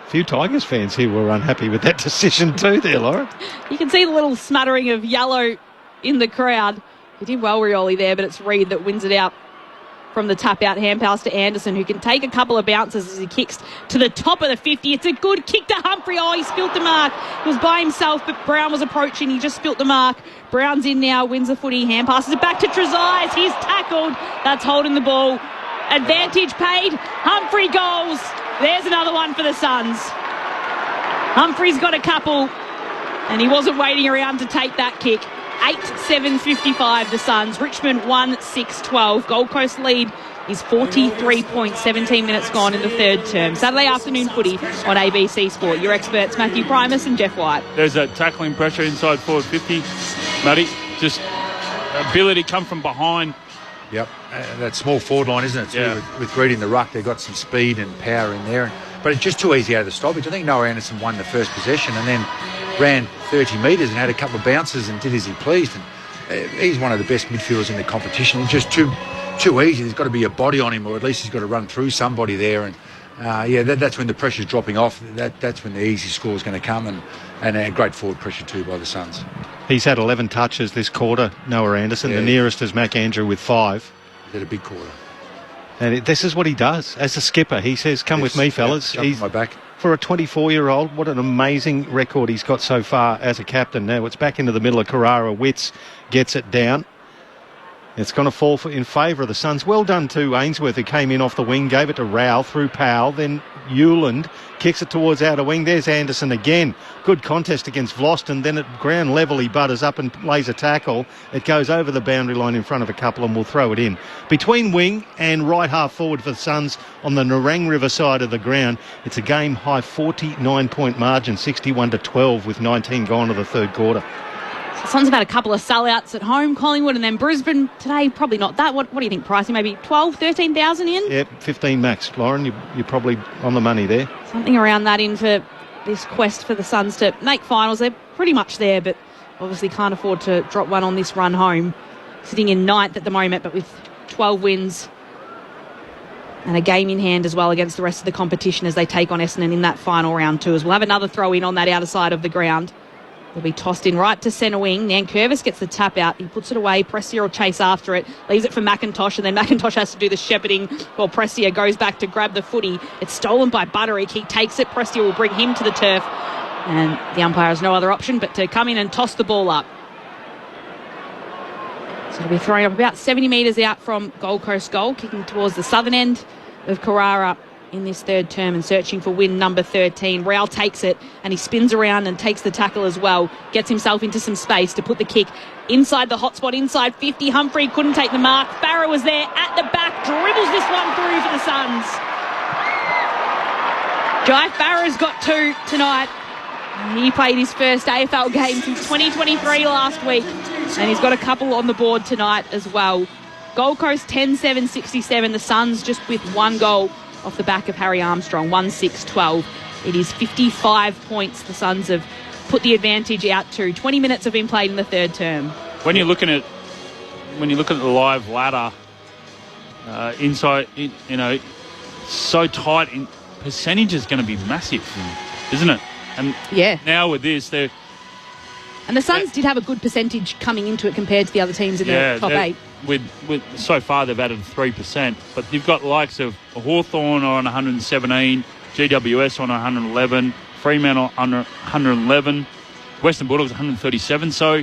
A few Tigers fans here were unhappy with that decision too there, Lauren. You can see the little smattering of yellow in the crowd. He did well, Rioli, there, but it's Reid that wins it out from the tap-out hand pass to Anderson, who can take a couple of bounces as he kicks to the top of the 50. It's a good kick to Humphrey. Oh, he spilt the mark. He was by himself, but Brown was approaching. He just spilt the mark. Brown's in now, wins the footy. Hand passes it back to Trezise. He's tackled. That's holding the ball. Advantage paid. Humphrey goals. There's another one for the Suns. Humphrey's got a couple, and he wasn't waiting around to take that kick. 8-7-55 the Suns. Richmond 1-6-12. Gold Coast lead is 43 points, 17 minutes gone in the third term. Saturday afternoon footy on ABC Sport. Your experts Matthew Primus and Jeff White. There's a tackling pressure inside forward 50. Matty, just ability to come from behind. Yep, that small forward line, isn't it? Yeah. With Reid in the ruck, they've got some speed and power in there. But it's just too easy out of the stoppage. I think Noah Anderson won the first possession and then ran 30 metres and had a couple of bounces and did as he pleased. And he's one of the best midfielders in the competition. It's just too easy. There's got to be a body on him, or at least he's got to run through somebody there. And that's when the pressure's dropping off. That's when the easy score is going to come, and a great forward pressure too by the Suns. He's had 11 touches this quarter, Noah Anderson. The nearest is Mac Andrew with 5. He's had a big quarter. And this is what he does. As a skipper, he says, come with me, fellas. Jump on my back. For a 24-year-old, what an amazing record he's got so far as a captain. Now it's back into the middle of Carrara. Witts gets it down. It's going to fall in favour of the Suns. Well done to Ainsworth, who came in off the wing, gave it to Rowell through Powell, then Hewland kicks it towards outer wing. There's Anderson again. Good contest against Vlosten. Then at ground level, he butters up and lays a tackle. It goes over the boundary line in front of a couple and will throw it in. Between wing and right half forward for the Suns on the Nerang River side of the ground, it's a game-high 49-point margin, 61-12 with 19 gone to the third quarter. The Suns have had a couple of sellouts at home, Collingwood and then Brisbane. Today, probably not that. What do you think, Pricey? Maybe 12, 13,000 in? Yep, 15 max. Lauren, you're probably on the money there. Something around that in for this quest for the Suns to make finals. They're pretty much there, but obviously can't afford to drop one on this run home. Sitting in ninth at the moment, but with 12 wins and a game in hand as well against the rest of the competition as they take on Essendon in that final round too. As we'll have another throw in on that outer side of the ground. Will be tossed in right to centre wing. Nankervis gets the tap out. He puts it away. Prestia will chase after it. Leaves it for McIntosh, and then McIntosh has to do the shepherding while Prestia goes back to grab the footy. It's stolen by Butterick. He takes it. Prestia will bring him to the turf. And the umpire has no other option but to come in and toss the ball up. So it'll be thrown up about 70 metres out from Gold Coast goal, kicking towards the southern end of Carrara in this third term and searching for win number 13. Rowell takes it and he spins around and takes the tackle as well. Gets himself into some space to put the kick inside the hotspot, inside 50. Humphrey couldn't take the mark. Farah was there at the back, dribbles this one through for the Suns. Jai Farah's got 2 tonight. He played his first AFL game since 2023 last week, and he's got a couple on the board tonight as well. Gold Coast 10-7-67. The Suns just with 1 goal off the back of Harry Armstrong, 1-6-12. It is 55 points the Suns have put the advantage out to. 20 minutes have been played in the third term. When you're looking at the live ladder, inside, so tight, in percentage is going to be massive, isn't it? And now with this, they're... And the Suns did have a good percentage coming into it compared to the other teams in the top 8. With so far they've added 3%, but you've got the likes of Hawthorn on 117, GWS on 111, Fremantle on 111, Western Bulldogs 137. So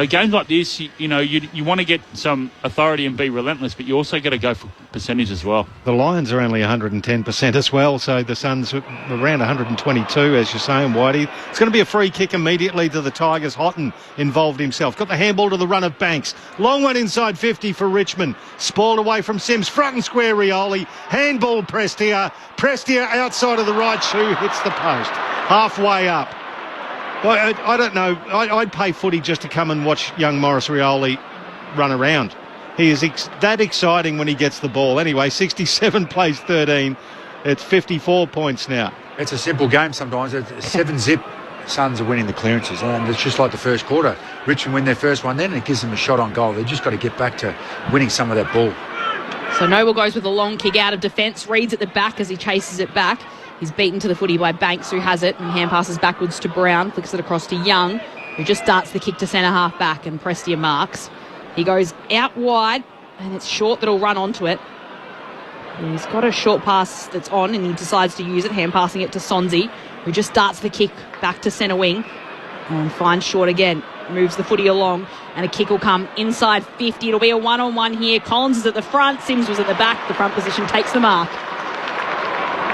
games like this, you want to get some authority and be relentless, but you also got to go for percentage as well. The Lions are only 110% as well, so the Suns are around 122, as you're saying, Whitey. It's going to be a free kick immediately to the Tigers. Houghton involved himself. Got the handball to the run of Banks. Long one inside 50 for Richmond. Spoiled away from Sims. Front and square Rioli. Handball Prestia. Prestia outside of the right shoe. Hits the post. Halfway up. I don't know. I'd pay footy just to come and watch young Morris Rioli run around. He is that exciting when he gets the ball. Anyway, 67 plays 13. It's 54 points now. It's a simple game sometimes. It's 7-zip. Suns are winning the clearances, and it's just like the first quarter. Richmond win their first one then, and it gives them a shot on goal. They've just got to get back to winning some of that ball. So Noble goes with a long kick out of defence. Reed's at the back as he chases it back. He's beaten to the footy by Banks, who has it, and hand passes backwards to Brown, flicks it across to Young, who just starts the kick to centre half back, and Prestia marks. He goes out wide, and it's Short that'll run onto it. He's got a short pass that's on, and he decides to use it, hand passing it to Sonzi, who just starts the kick back to centre wing and finds Short again. Moves the footy along, and a kick will come inside 50. It'll be a one-on-one here. Collins is at the front. Sims was at the back. The front position takes the mark.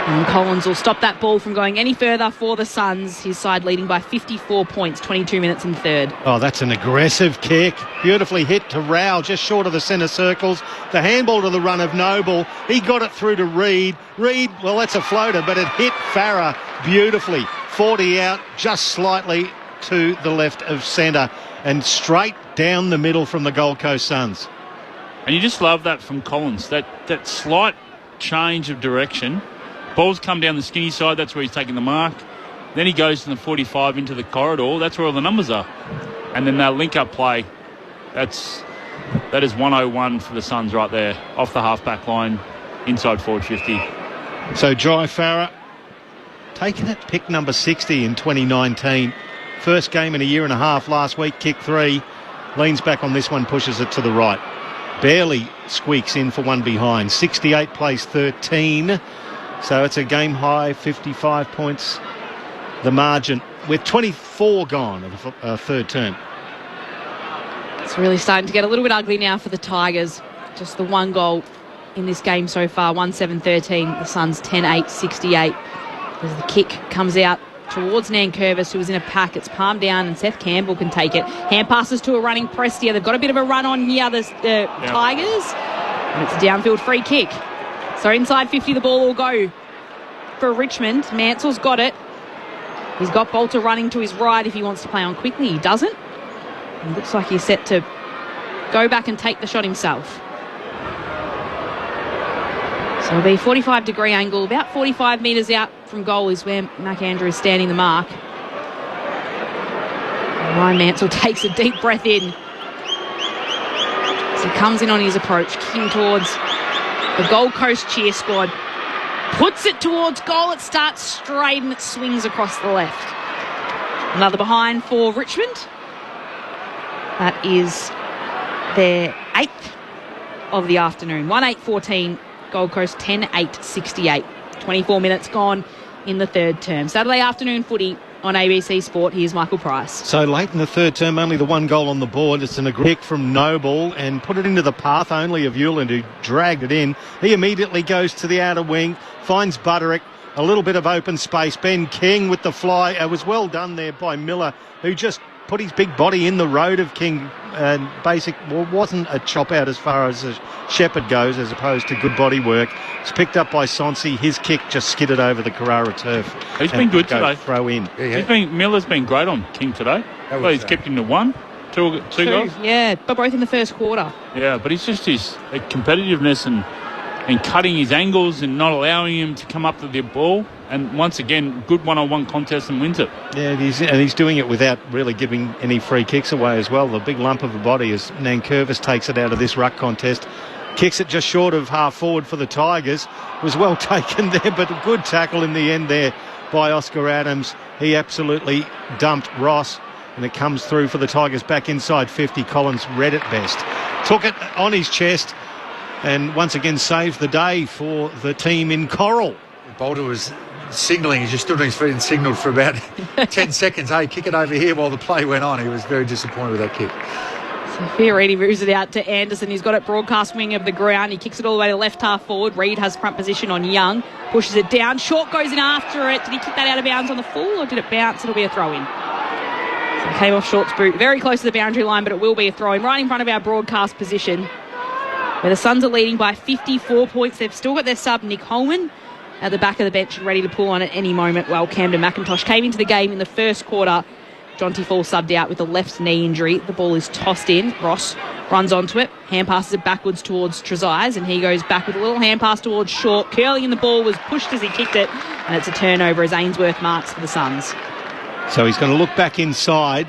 And Collins will stop that ball from going any further for the Suns. His side leading by 54 points, 22 minutes in third. Oh, that's an aggressive kick. Beautifully hit to Rao, just short of the centre circles. The handball to the run of Noble. He got it through to Reed. Reed, well, that's a floater, but it hit Farah beautifully. 40 out, just slightly to the left of centre and straight down the middle from the Gold Coast Suns. And you just love that from Collins, that slight change of direction. Ball's come down the skinny side, that's where he's taking the mark. Then he goes from the 45 into the corridor, that's where all the numbers are. And then that link-up play, that is 101 for the Suns right there, off the half-back line, inside forward 50. So Jai Farah, taking it, pick number 60 in 2019. First game in a year and a half last week, kick 3. Leans back on this one, pushes it to the right. Barely squeaks in for one behind. 68 plays 13. So it's a game high, 55 points, the margin, with 24 gone of the third term. It's really starting to get a little bit ugly now for the Tigers. Just the one goal in this game so far, 1-7-13. The Suns 10-8-68. As the kick comes out towards Nankervis, who was in a pack. It's palmed down, and Seth Campbell can take it. Hand passes to a running Prestia. They've got a bit of a run on here, the Tigers. And it's a downfield free kick. So inside 50, the ball will go for Richmond. Mansell's got it. He's got Bolter running to his right if he wants to play on quickly. He doesn't. He looks like he's set to go back and take the shot himself. So it'll be 45-degree angle. About 45 metres out from goal is where McAndrew is standing the mark. Ryan Mansell takes a deep breath in as he comes in on his approach, kicking towards the Gold Coast cheer squad. Puts it towards goal. It starts straight and it swings across the left. Another behind for Richmond. That is their 8th of the afternoon. 1-8-14. Gold Coast 10-8-68. 24 minutes gone in the third term. Saturday afternoon footy on ABC Sport. Here's Michael Price. So late in the third term, only the one goal on the board. It's an kick from Noble and put it into the path only of Hewland, who dragged it in. He immediately goes to the outer wing, finds Butterick, a little bit of open space. Ben King with the fly. It was well done there by Miller, who just put his big body in the road of King. And wasn't a chop out as far as Shepherd goes, as opposed to good body work. It's picked up by Sonsi. His kick just skidded over the Carrara turf. He's been good today. Throw in. Miller's been great on King today. Well, he's kept him to two goals. Yeah, but both in the first quarter. Yeah, but it's just his competitiveness and cutting his angles and not allowing him to come up to the ball. And once again, good one-on-one contest and wins it. Yeah, he's doing it without really giving any free kicks away as well. The big lump of a body as Nankervis takes it out of this ruck contest. Kicks it just short of half forward for the Tigers. Was well taken there, but a good tackle in the end there by Oscar Adams. He absolutely dumped Ross, and it comes through for the Tigers back inside 50. Collins read it best. Took it on his chest and once again saved the day for the team in Coral. Bolter was signalling. He just stood on his feet and signalled for about 10 seconds. Hey, kick it over here while the play went on. He was very disappointed with that kick. So Fiorini moves it out to Anderson. He's got it broadcast wing of the ground. He kicks it all the way to left half forward. Reed has front position on Young. Pushes it down. Short goes in after it. Did he kick that out of bounds on the full, or did it bounce? It'll be a throw-in. So it came off Short's boot. Very close to the boundary line, but it will be a throw-in. Right in front of our broadcast position, where the Suns are leading by 54 points. They've still got their sub, Nick Holman, at the back of the bench, ready to pull on at any moment. While Camden McIntosh came into the game in the first quarter. Jonty Fall subbed out with a left knee injury. The ball is tossed in. Ross runs onto it, hand passes it backwards towards Trezise, and he goes back with a little hand pass towards Short. Curling in the ball, was pushed as he kicked it, and it's a turnover as Ainsworth marks for the Suns. So he's going to look back inside.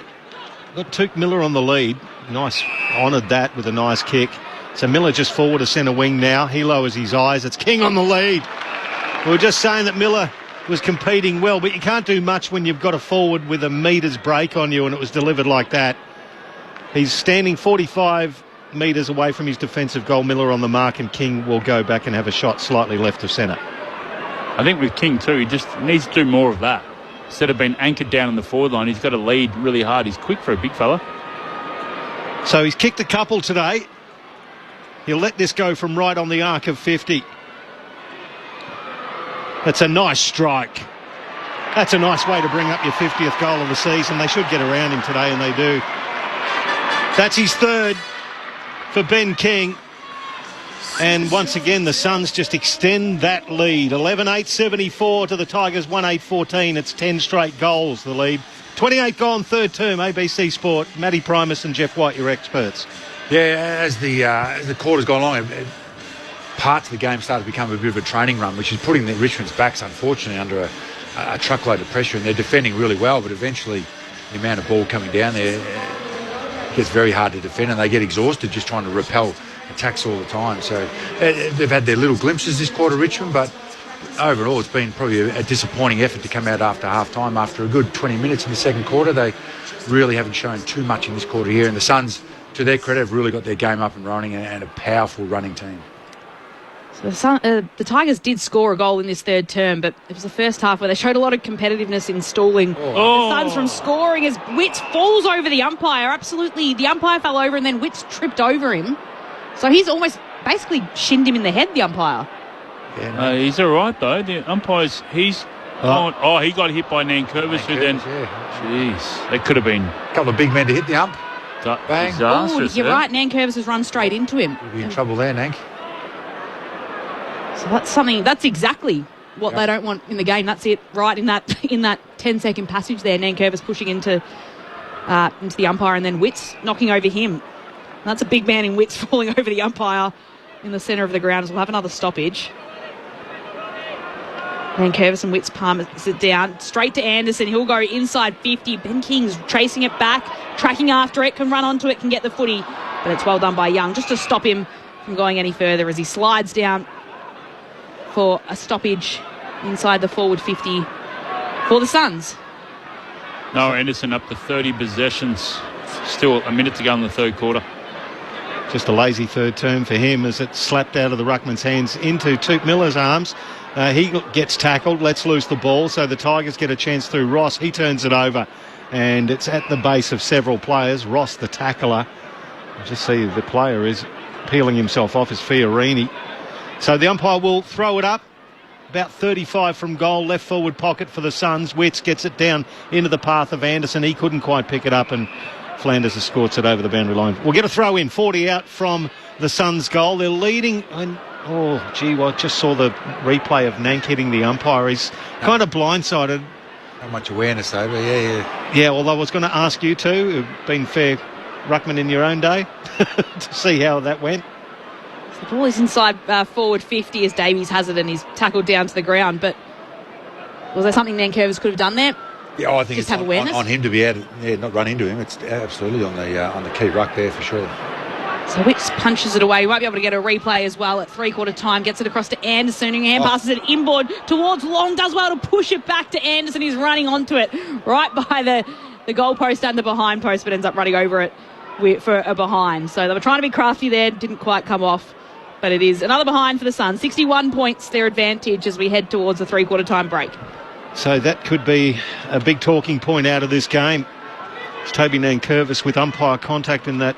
Got Tuke Miller on the lead. Nice, honoured that with a nice kick. So Miller just forward to centre wing now. He lowers his eyes. It's King on the lead. We were just saying that Miller was competing well, but you can't do much when you've got a forward with a metres break on you, and it was delivered like that. He's standing 45 metres away from his defensive goal. Miller on the mark, and King will go back and have a shot slightly left of centre. I think with King too, he just needs to do more of that. Instead of being anchored down in the forward line, he's got to lead really hard. He's quick for a big fella. So he's kicked a couple today. He'll let this go from right on the arc of 50. That's a nice strike. That's a nice way to bring up your 50th goal of the season. They should get around him today, and they do. That's his third for Ben King. And once again, the Suns just extend that lead. 11-8-74 to the Tigers, 1-8-14. It's 10 straight goals, the lead. 28 gone, third term, ABC Sport. Matty Primus and Jeff White, your experts. Yeah, as the quarter's gone along, parts of the game started to become a bit of a training run, which is putting the Richmond's backs, unfortunately, under a truckload of pressure, and they're defending really well, but eventually the amount of ball coming down there gets very hard to defend, and they get exhausted just trying to repel attacks all the time. So they've had their little glimpses this quarter, Richmond, but overall it's been probably a disappointing effort to come out after half-time. After a good 20 minutes in the second quarter, they really haven't shown too much in this quarter here, and the Suns, to their credit, have really got their game up and running, and a powerful running team. So the Tigers did score a goal in this third term, but it was the first half where they showed a lot of competitiveness in stalling the Suns from scoring as Witts falls over the umpire. Absolutely, the umpire fell over and then Witts tripped over him. So he's almost basically shinned him in the head, the umpire. Yeah, he's all right, though. The umpire's, he got hit by Nankervis, who then... Yeah. Jeez, that could have been... A couple of big men to hit the ump. Bang. Oh, you're right, Nankervis has run straight into him. He'll be in trouble there, Nank. So that's exactly what they don't want in the game. That's it, right in that 10-second passage there. Nankervis pushing into the umpire, and then Witts knocking over him. And that's a big man in Witts falling over the umpire in the centre of the ground, as we'll have another stoppage. Nankervis and Witts palm it down straight to Anderson. He'll go inside 50. Ben King's chasing it back, tracking after it, can run onto it, can get the footy, but it's well done by Young just to stop him from going any further as he slides down for a stoppage inside the forward 50 for the Suns. Noah Anderson up to 30 possessions. Still a minute to go in the third quarter. Just a lazy third term for him as it slapped out of the ruckman's hands into Tuke Miller's arms. He gets tackled, lets loose the ball, so the Tigers get a chance through Ross. He turns it over, and it's at the base of several players. Ross, the tackler. Just see the player is peeling himself off as Fiorini. So the umpire will throw it up. About 35 from goal, left forward pocket for the Suns. Witts gets it down into the path of Anderson. He couldn't quite pick it up, and Flanders has scored it over the boundary line. We'll get a throw in. 40 out from the Suns' goal. They're leading. And, I just saw the replay of Nank hitting the umpire. He's kind of blindsided. Not much awareness, though, but yeah. Yeah, well, I was going to ask you too. You've been fair ruckman in your own day to see how that went. The ball is inside forward 50 as Davies has it, and he's tackled down to the ground. But was there something Nankervis could have done there? Yeah, I think just it's have awareness on him to be able to not run into him. It's absolutely on the key ruck there for sure. So Witts punches it away. You might be able to get a replay as well at three-quarter time. Gets it across to Anderson, who hand passes it inboard towards Long. Does well to push it back to Anderson. He's running onto it right by the goal post and the behind post, but ends up running over it for a behind. So they were trying to be crafty there. Didn't quite come off. But it is another behind for the Suns. 61 points, their advantage as we head towards the three-quarter time break. So that could be a big talking point out of this game. It's Toby Nankervis with umpire contact in that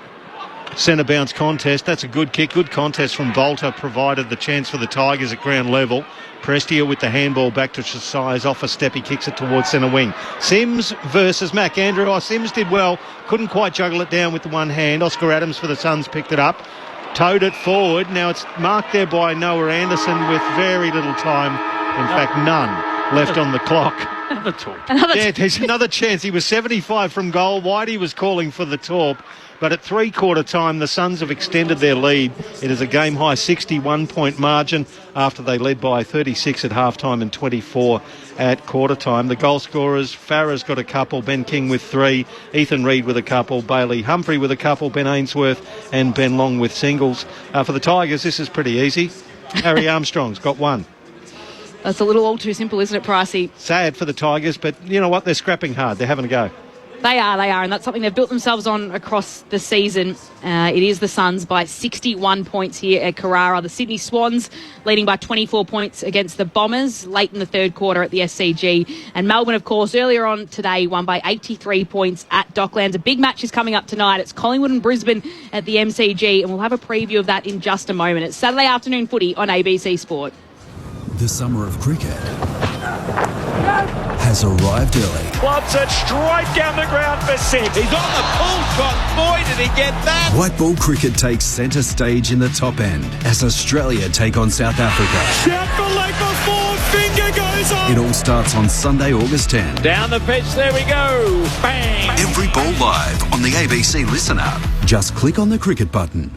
centre bounce contest. That's a good kick, good contest from Bolter, provided the chance for the Tigers at ground level. Prestia with the handball back to Chasai's off a step. He kicks it towards centre wing. Sims versus McAndrew. Sims did well. Couldn't quite juggle it down with the one hand. Oscar Adams for the Suns picked it up. Towed it forward. Now it's marked there by Noah Anderson with very little time. In fact, none left on the clock. Another torp. There's another chance. He was 75 from goal. Whitey was calling for the torp. But at three-quarter time, the Suns have extended their lead. It is a game-high 61-point margin after they led by 36 at half-time and 24 at quarter-time. The goal scorers, Farah's got a couple, Ben King with 3, Ethan Reid with a couple, Bailey Humphrey with a couple, Ben Ainsworth and Ben Long with singles. For the Tigers, this is pretty easy. Harry Armstrong's got 1. That's a little all too simple, isn't it, Pricey? Sad for the Tigers, but you know what? They're scrapping hard. They're having a go. They are, and that's something they've built themselves on across the season. It is the Suns by 61 points here at Carrara. The Sydney Swans leading by 24 points against the Bombers late in the third quarter at the SCG. And Melbourne, of course, earlier on today won by 83 points at Docklands. A big match is coming up tonight. It's Collingwood and Brisbane at the MCG, and we'll have a preview of that in just a moment. It's Saturday afternoon footy on ABC Sport. The summer of cricket has arrived early. Clubs it straight down the ground for 6. He's on the pull shot. Boy, did he get that. White ball cricket takes centre stage in the top end as Australia take on South Africa. Shout for leg before finger goes on. It all starts on Sunday, August 10. Down the pitch, there we go. Bang. Every ball live on the ABC Listen app. Just click on the cricket button.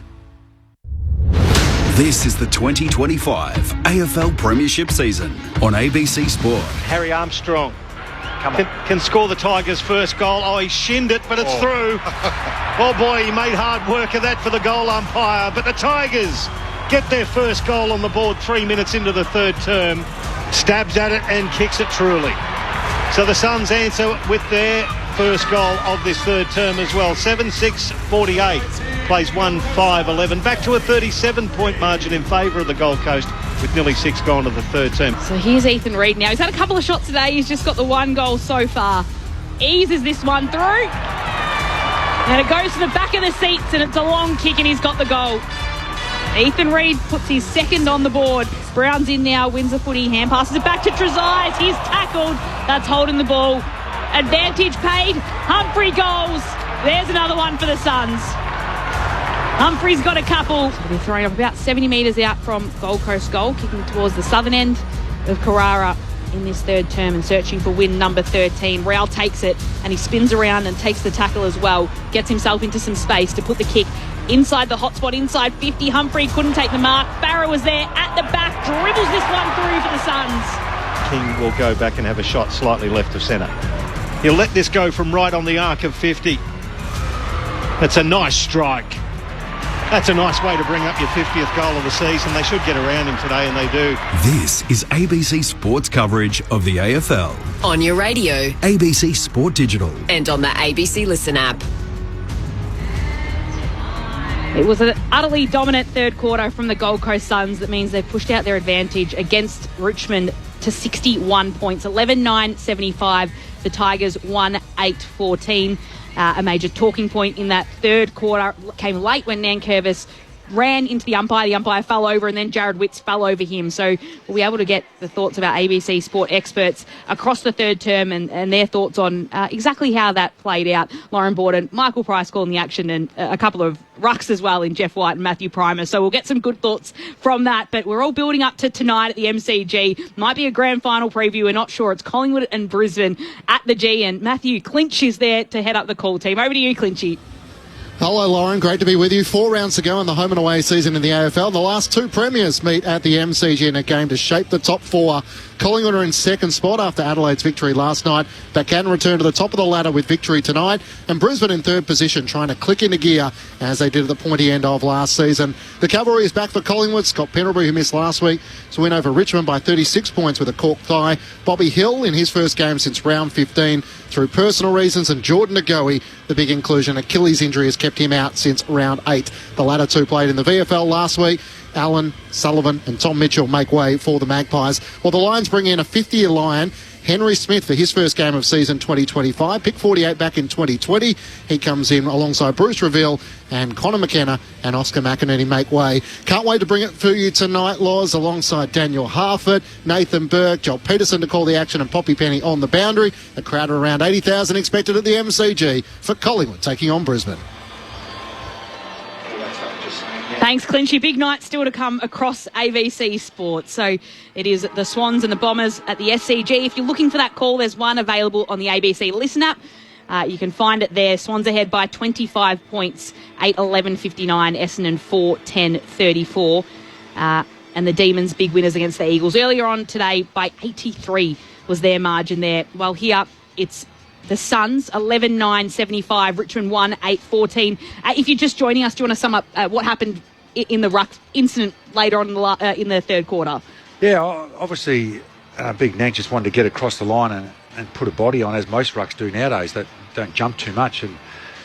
This is the 2025 AFL Premiership season on ABC Sport. Harry Armstrong can score the Tigers' first goal. Oh, he shinned it, but it's through. Oh, boy, he made hard work of that for the goal umpire. But the Tigers get their first goal on the board 3 minutes into the third term. Stabs at it and kicks it truly. So the Suns answer with their first goal of this third term as well. 7-6-48. Plays 1-5-11. Back to a 37-point margin in favour of the Gold Coast with nearly 6 gone to the third term. So here's Ethan Reid now. He's had a couple of shots today. He's just got the 1 goal so far. Eases this one through. And it goes to the back of the seats and it's a long kick and he's got the goal. Ethan Reid puts his second on the board. Brown's in now, wins the footy, hand passes it back to Trezise. He's tackled. That's holding the ball. Advantage paid. Humphrey goals. There's another one for the Suns. Humphrey's got a couple. He'll be throwing up about 70 metres out from Gold Coast goal, kicking towards the southern end of Carrara in this third term and searching for win number 13. Rowell takes it and he spins around and takes the tackle as well. Gets himself into some space to put the kick inside the hotspot, inside 50. Humphrey couldn't take the mark. Barrow was there at the back, dribbles this one through for the Suns. King will go back and have a shot slightly left of centre. He'll let this go from right on the arc of 50. That's a nice strike. That's a nice way to bring up your 50th goal of the season. They should get around him today, and they do. This is ABC Sports coverage of the AFL. On your radio. ABC Sport Digital. And on the ABC Listen app. It was an utterly dominant third quarter from the Gold Coast Suns. That means they've pushed out their advantage against Richmond to 61 points. 11-9-75. The Tigers 1-8-14. A major talking point in that third quarter came late when Nankervis ran into the umpire. The umpire fell over and then Jared Witts fell over him. So we'll be able to get the thoughts of our ABC Sport experts across the third term and their thoughts on exactly how that played out. Lauren Borden, Michael Price calling the action, and a couple of rucks as well in Jeff White and Matthew Primer. So we'll get some good thoughts from that. But we're all building up to tonight at the MCG. Might be a grand final preview. We're not sure. It's Collingwood and Brisbane at the G. And Matthew Clinch is there to head up the call team. Over to you, Clinchy. Hello, Lauren. Great to be with you. 4 rounds to go in the home and away season in the AFL. The last 2 premiers meet at the MCG in a game to shape the top 4. Collingwood are in second spot after Adelaide's victory last night, but can return to the top of the ladder with victory tonight. And Brisbane in third position, trying to click into gear as they did at the pointy end of last season. The cavalry is back for Collingwood. Scott Pendlebury, who missed last week, to win over Richmond by 36 points with a cork tie. Bobby Hill in his first game since round 15 through personal reasons, and Jordan Agoe, the big inclusion. Achilles injury has kept him out since round 8. The latter 2 played in the VFL last week. Allen, Sullivan and Tom Mitchell make way for the Magpies. Well, the Lions bring in a 50-year Lion, Henry Smith, for his first game of season 2025. Pick 48 back in 2020. He comes in alongside Bruce Reveal and Connor McKenna and Oscar McInerney make way. Can't wait to bring it for you tonight, Laws, alongside Daniel Harford, Nathan Burke, Joel Peterson to call the action and Poppy Penny on the boundary. A crowd of around 80,000 expected at the MCG for Collingwood taking on Brisbane. Thanks, Clinchy. Big night still to come across AVC Sport. So it is the Swans and the Bombers at the SCG. If you're looking for that call, there's one available on the ABC Listen app. You can find it there. Swans ahead by 25 points, 8-11-59, Essendon 4-10-34. And the Demons big winners against the Eagles. Earlier on today by 83 was their margin there. While here it's the Suns 11-9-75, Richmond 1-8-14. If you're just joining us, do you want to sum up what happened in the ruck incident later on in the third quarter? Yeah, obviously Big Nag just wanted to get across the line and put a body on, as most rucks do nowadays, that don't jump too much, and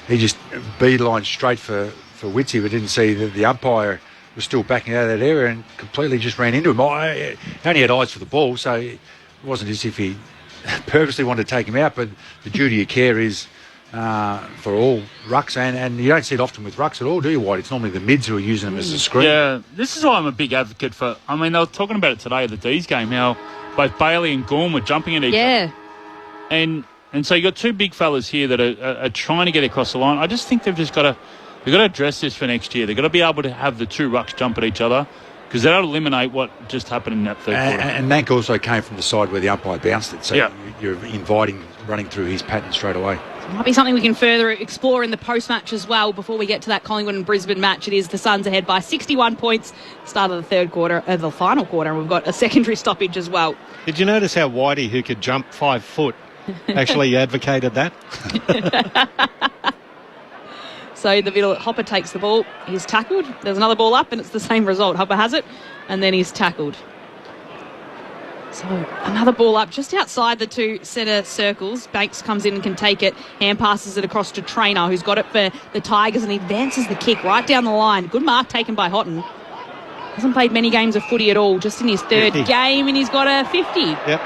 he just beelined straight for Witsy, but didn't see that the umpire was still backing out of that area and completely just ran into him. He only had eyes for the ball, so it wasn't as if he purposely wanted to take him out, but the duty of care is for all rucks, and you don't see it often with rucks at all, do you, White? It's normally the mids who are using them as a screen. Yeah, this is why I'm a big advocate for... I mean, they were talking about it today at the D's game, how both Bailey and Gorm were jumping at each other. And so you got two big fellas here that are trying to get across the line. I just think they've got to address this for next year. They've got to be able to have the two rucks jump at each other, because that'll eliminate what just happened in that third quarter. And Nank also came from the side where the umpire bounced it, so you're inviting running through his pattern straight away. It might be something we can further explore in the post-match as well before we get to that Collingwood and Brisbane match. It is the Suns ahead by 61 points, start of the third quarter, the final quarter, and we've got a secondary stoppage as well. Did you notice how Whitey, who could jump 5 foot, actually advocated that? So in the middle, Hopper takes the ball. He's tackled. There's another ball up, and it's the same result. Hopper has it, and then he's tackled. So another ball up just outside the two centre circles. Banks comes in and can take it. Hand passes it across to Traynor, who's got it for the Tigers, and he advances the kick right down the line. Good mark taken by Houghton. Hasn't played many games of footy at all, just in his third game, and he's got a 50. Yep.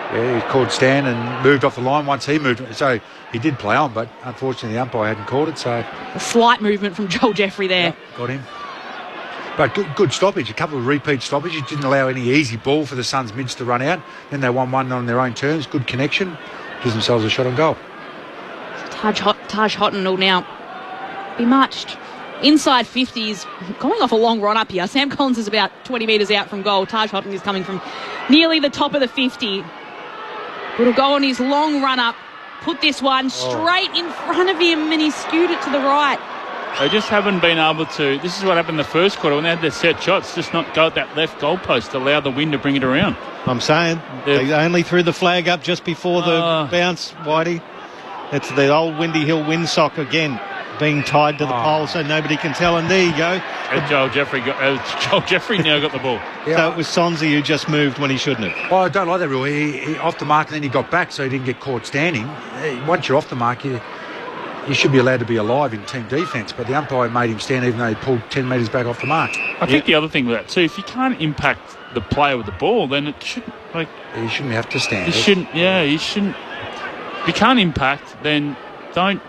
Yeah, he called stand and moved off the line once he moved. So he did play on, but unfortunately the umpire hadn't called it. So a slight movement from Joel Jeffrey there. Yep, got him. But good stoppage, a couple of repeat stoppages. Didn't allow any easy ball for the Suns mids to run out. Then they won one on their own terms. Good connection. Gives themselves a shot on goal. Taj Houghton will now be marched inside 50s, going off a long run up here. Sam Collins is about 20 metres out from goal. Taj Houghton is coming from nearly the top of the 50. It'll go on his long run up, put this one straight in front of him, and he skewed it to the right. They just haven't been able to... This is what happened in the first quarter when they had their set shots, just not go at that left goalpost to allow the wind to bring it around. I'm saying, they only threw the flag up just before the bounce, Whitey. It's the old Windy Hill windsock again, being tied to the pole so nobody can tell, and there you go. Joel Jeffrey now got the ball. Yeah. So it was Sonzi who just moved when he shouldn't have. Well, I don't like that rule. He off the mark and then he got back, so he didn't get caught standing. Once you're off the mark, you should be allowed to be alive in team defence, but the umpire made him stand even though he pulled 10 metres back off the mark. I think the other thing with that too, if you can't impact the player with the ball, then it shouldn't, you shouldn't have to stand. You shouldn't. If you can't impact, then don't.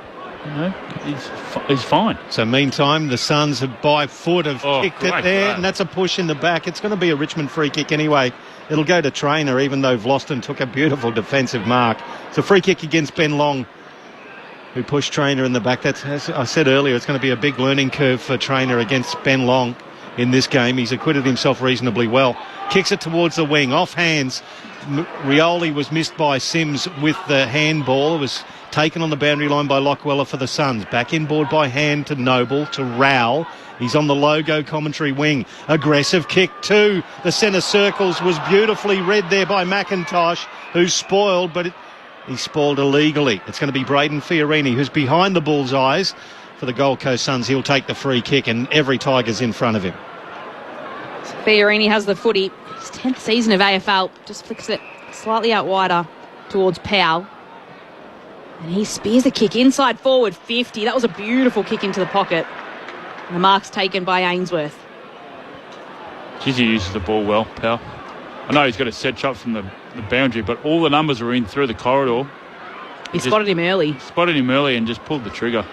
He's fine. So meantime, the Suns by foot have kicked it there, and that's a push in the back. It's going to be a Richmond free kick anyway. It'll go to Traynor, even though Vlosten took a beautiful defensive mark. It's a free kick against Ben Long, who pushed Traynor in the back. That's, as I said earlier, it's going to be a big learning curve for Traynor against Ben Long in this game. He's acquitted himself reasonably well. Kicks it towards the wing, off hands. Rioli was missed by Sims with the handball. It was taken on the boundary line by Lockweller for the Suns. Back inboard by hand to Noble, to Rowell. He's on the logo commentary wing. Aggressive kick to the centre circles. Was beautifully read there by McIntosh, who's spoiled, but he's spoiled illegally. It's going to be Braden Fiorini, who's behind the bullseyes for the Gold Coast Suns. He'll take the free kick, and every Tiger's in front of him. Fiorini has the footy. His 10th season of AFL. Just flicks it slightly out wider towards Powell. And he spears the kick inside forward, 50. That was a beautiful kick into the pocket. And the mark's taken by Ainsworth. He uses the ball well, Powell. I know he's got a set shot from the boundary, but all the numbers are in through the corridor. He spotted him early. And just pulled the trigger.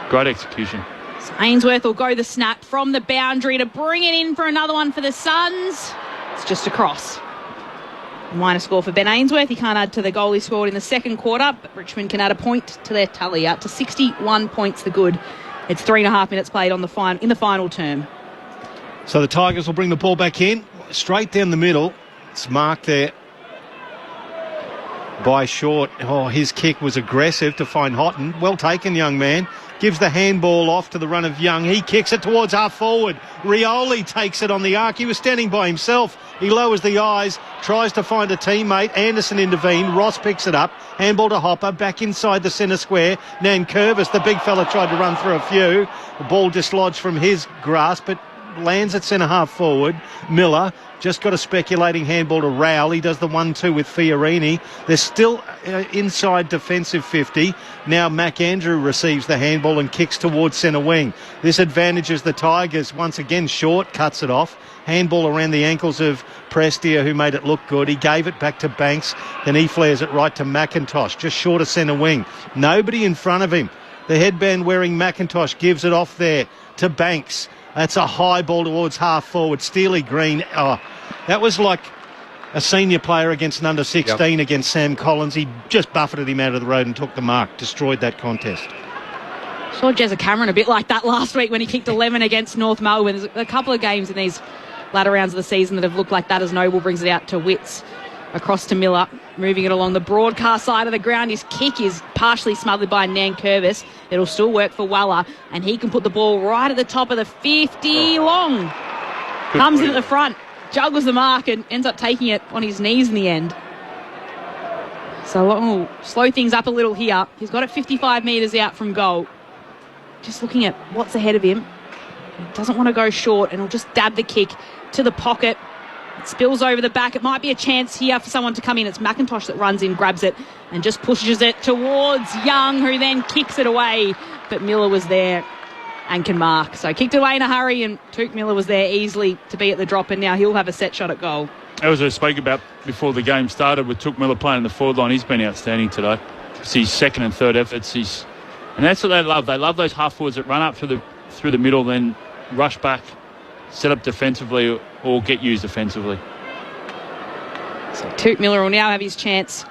Great execution. So Ainsworth will go the snap from the boundary to bring it in for another one for the Suns. It's just a cross. Minor score for Ben Ainsworth. He can't add to the goal he scored in the second quarter, but Richmond can add a point to their tally, out to 61 points the good It's 3.5 minutes played in the final term. So the Tigers will bring the ball back in, straight down the middle. It's marked there by Short. Oh, his kick was aggressive to find Houghton. Well taken, young man. Gives the handball off to the run of Young. He kicks it towards half forward. Rioli takes it on the arc. He was standing by himself. He lowers the eyes, tries to find a teammate. Anderson intervened. Ross picks it up. Handball to Hopper, back inside the centre square. Nankervis, the big fella, tried to run through a few. The ball dislodged from his grasp, but lands at centre half forward. Miller just got a speculating handball to Rowell. He does the 1-2 with Fiorini. They're still inside defensive 50. Now McAndrew receives the handball and kicks towards centre wing. This advantages the Tigers. Once again, Short cuts it off. Handball around the ankles of Prestia, who made it look good. He gave it back to Banks. Then he flares it right to McIntosh, just short of centre wing. Nobody in front of him. The headband-wearing McIntosh gives it off there to Banks. That's a high ball towards half forward. Steely Green. Oh, that was like a senior player against an under 16 against Sam Collins. He just buffeted him out of the road and took the mark. Destroyed that contest. Saw Jezza Cameron a bit like that last week when he kicked 11 against North Melbourne. There's a couple of games in these latter rounds of the season that have looked like that as Noble brings it out to Witts. Across to Miller, moving it along the broadcast side of the ground. His kick is partially smothered by Nankervis. It'll still work for Weller, and he can put the ball right at the top of the 50 long. Comes in at the front, juggles the mark, and ends up taking it on his knees in the end. So slow things up a little here. He's got it 55 metres out from goal. Just looking at what's ahead of him. He doesn't want to go short, and he'll just dab the kick to the pocket. It spills over the back. It might be a chance here for someone to come in. It's McIntosh that runs in, grabs it, and just pushes it towards Young, who then kicks it away. But Miller was there and can mark. So kicked it away in a hurry, and Touk Miller was there easily to be at the drop, and now he'll have a set shot at goal. As I spoke about before the game started with Touk Miller playing the forward line, he's been outstanding today. It's his second and third efforts. And that's what they love. They love those half forwards that run up through the middle, then rush back, set up defensively, or get used offensively. So Touk Miller will now have his chance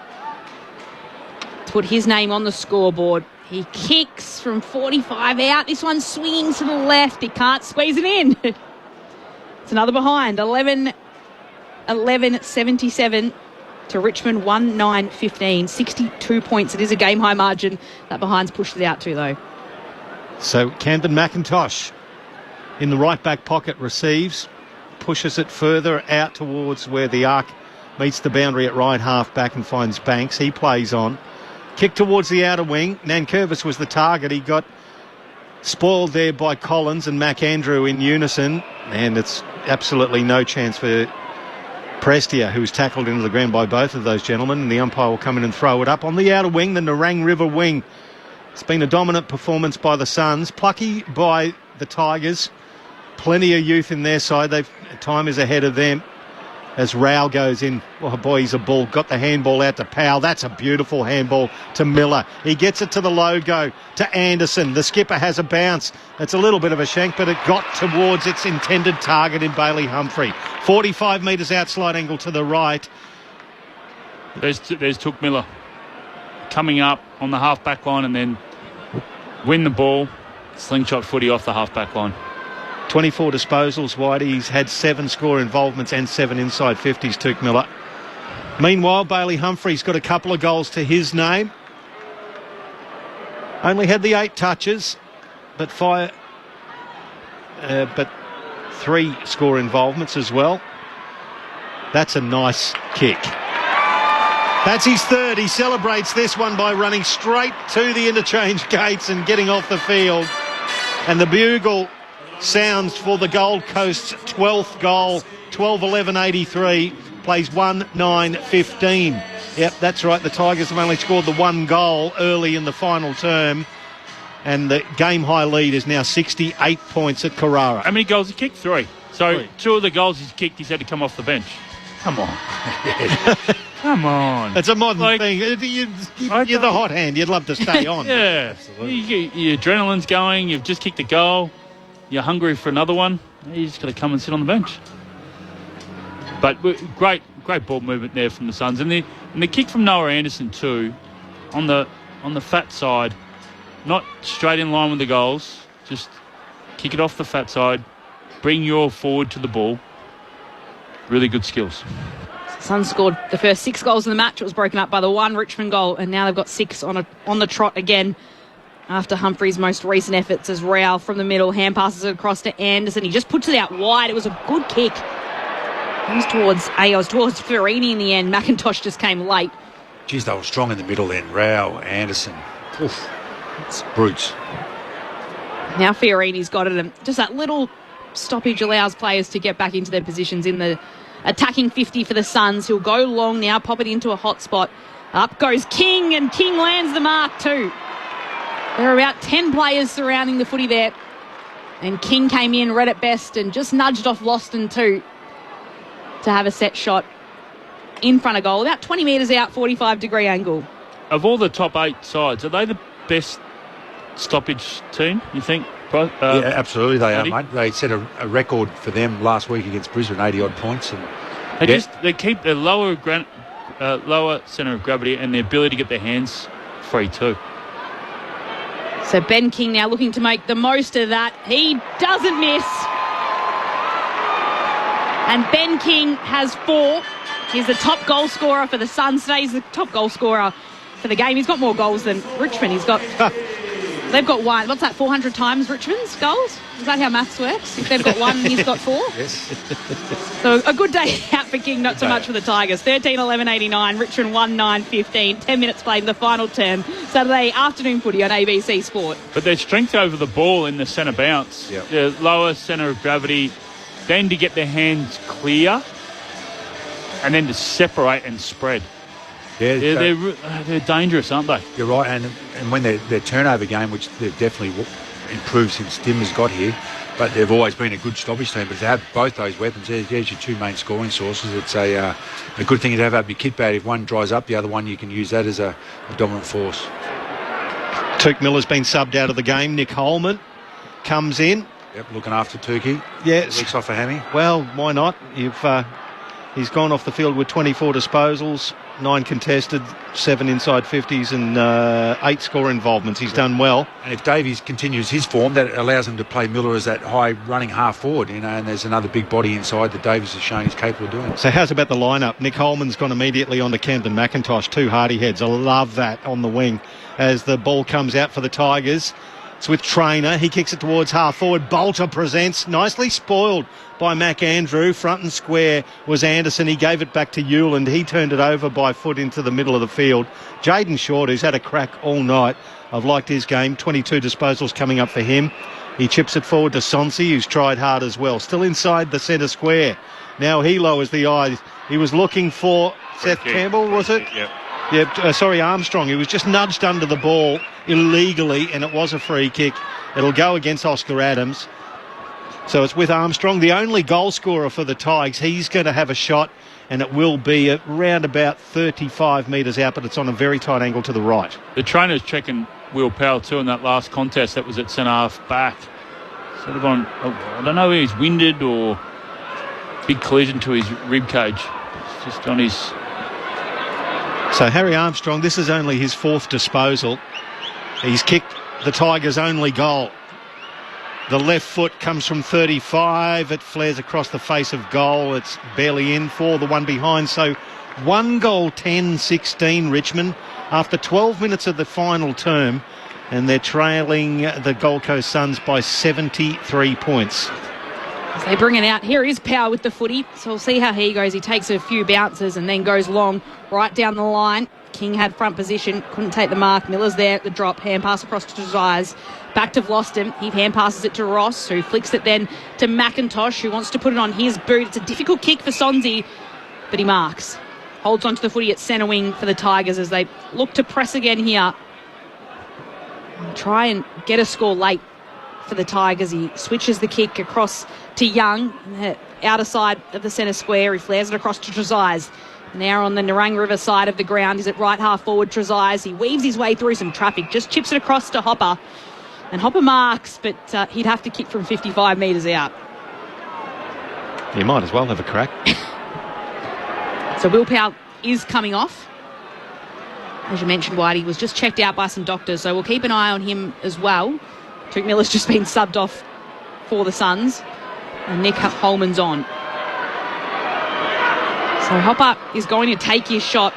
to put his name on the scoreboard. He kicks from 45 out. This one swings to the left. He can't squeeze it in. It's another behind. 11-77 to Richmond, 1-9-15. 62 points. It is a game-high margin. That behind's pushed it out too, though. So Camden McIntosh in the right back pocket receives, pushes it further out towards where the arc meets the boundary at right half back and finds Banks. He plays on. Kick towards the outer wing. Nankervis was the target. He got spoiled there by Collins and McAndrew in unison, and it's absolutely no chance for Prestia, who was tackled into the ground by both of those gentlemen, and the umpire will come in and throw it up. On the outer wing, the Nerang River wing. It's been a dominant performance by the Suns. Plucky by the Tigers. Plenty of youth in their side. Time is ahead of them as Rao goes in. Oh boy, he's a bull. Got the handball out to Powell. That's a beautiful handball to Miller. He gets it to the logo to Anderson. The skipper has a bounce. It's a little bit of a shank, but it got towards its intended target in Bailey Humphrey. 45 metres out, slight angle to the right. There's Touk Miller coming up on the half-back line and then win the ball. Slingshot footy off the half-back line. 24 disposals wide. He's had 7 score involvements and 7 inside 50s, Touk Miller. Meanwhile, Bailey Humphrey's got a couple of goals to his name. Only had the 8 touches, but 3 score involvements as well. That's a nice kick. That's his third. He celebrates this one by running straight to the interchange gates and getting off the field. And the bugle sounds for the Gold Coast's 12th goal, 12-11-83, plays 1-9-15. Yep, that's right. The Tigers have only scored the 1 goal early in the final term, and the game-high lead is now 68 points at Carrara. How many goals he kicked? 3. So 3. 2 of the goals he's kicked, he's had to come off the bench. Come on. Come on. It's a modern thing. You're the hot hand. You'd love to stay on. Yeah. Absolutely. Your adrenaline's going. You've just kicked a goal. You're hungry for another one. You just got to come and sit on the bench. But great ball movement there from the Suns, and the kick from Noah Anderson too, on the fat side, not straight in line with the goals. Just kick it off the fat side. Bring your forward to the ball. Really good skills. Suns scored the first 6 goals in the match. It was broken up by the 1 Richmond goal, and now they've got 6 on the trot again after Humphrey's most recent efforts as Rao from the middle hand passes it across to Anderson. He just puts it out wide. It was a good kick. It was towards Fiorini in the end. McIntosh just came late. Geez, they were strong in the middle then. Rao, Anderson. Oof. It's brutes. Now Fiorini's got it, and just that little stoppage allows players to get back into their positions in the attacking 50 for the Suns. He'll go long now, pop it into a hot spot. Up goes King, and King lands the mark too. There are about 10 players surrounding the footy there, and King came in, read it best, and just nudged off Loston too to have a set shot in front of goal. About 20 metres out, 45-degree angle. Of all the top 8 sides, are they the best stoppage team, you think? Yeah, absolutely they are, mate. They set a record for them last week against Brisbane, 80-odd points. And they keep their lower centre of gravity and the ability to get their hands free too. So Ben King now looking to make the most of that. He doesn't miss. And Ben King has 4. He's the top goal scorer for the Suns today. He's the top goal scorer for the game. He's got more goals than Richmond. They've got 1. What's that, 400 times Richmond's goals? Is that how maths works? If they've got 1, he's got 4? Yes. So a good day out for King, not so much for the Tigers. 13-11-89, Richmond 1-9-15. 10 minutes played in the final term. Saturday afternoon footy on ABC Sport. But their strength over the ball in the centre bounce, the lower centre of gravity, then to get their hands clear and then to separate and spread. Yeah, they're dangerous, aren't they? You're right, and when their turnover game, which they've definitely improved since Tim has got here, but they've always been a good stoppage team. But to have both those weapons, there's your 2 main scoring sources. It's a good thing to have up your kit bag. If one dries up, the other one you can use that as a dominant force. Tuke Miller's been subbed out of the game. Nick Holman comes in. Yep, looking after Tukey. Yes. Weeks off a hammy. Well, why not? He's gone off the field with 24 disposals, 9 contested, 7 inside 50s and 8 score involvements. He's done well. And if Davies continues his form, that allows him to play Miller as that high running half forward, and there's another big body inside that Davies has shown he's capable of doing. So how's about the lineup? Nick Holman's gone immediately on to Camden McIntosh, 2 hardy heads. I love that on the wing as the ball comes out for the Tigers. It's with Trainer. He kicks it towards half forward. Bolter presents. Nicely spoiled by Mac Andrew. Front and square was Anderson. He gave it back to Hewland. He turned it over by foot into the middle of the field. Jaden Short, who's had a crack all night. I've liked his game. 22 disposals coming up for him. He chips it forward to Sonsi, who's tried hard as well. Still inside the centre square. Now he lowers the eyes. He was looking for Seth Campbell, was it? Yep. Armstrong. He was just nudged under the ball illegally, and it was a free kick. It'll go against Oscar Adams. So it's with Armstrong, the only goal scorer for the Tigers. He's going to have a shot, and it will be around about 35 metres out, but it's on a very tight angle to the right. The trainer's checking Will Powell too in that last contest that was at centre half back. Sort of on, I don't know if he's winded or big collision to his rib cage. It's just on his... So Harry Armstrong, this is only his 4th disposal. He's kicked the Tigers' only goal. The left foot comes from 35. It flares across the face of goal. It's barely in for the one behind. So 1 goal, 10-16 Richmond after 12 minutes of the final term. And they're trailing the Gold Coast Suns by 73 points. As they bring it out, here is Power with the footy. So we'll see how he goes. He takes a few bounces and then goes long right down the line. King had front position, couldn't take the mark. Miller's there at the drop, hand pass across to Josias. Back to Vlosten. He hand passes it to Ross, who flicks it then to McIntosh, who wants to put it on his boot. It's a difficult kick for Sonsi, but he marks. Holds onto the footy at centre wing for the Tigers as they look to press again here. Try and get a score late for the Tigers. He switches the kick across to Young, the outer side of the centre square. He flares it across to Josias. Now on the Narang River side of the ground, he's at right half forward, Josias. He weaves his way through some traffic, just chips it across to Hopper. And Hopper marks, but he'd have to kick from 55 metres out. You might as well have a crack. So Will Powell is coming off. As you mentioned, Whitey was just checked out by some doctors, so we'll keep an eye on him as well. Trick Miller's just been subbed off for the Suns, and Nick Holman's on. So Hopper is going to take his shot.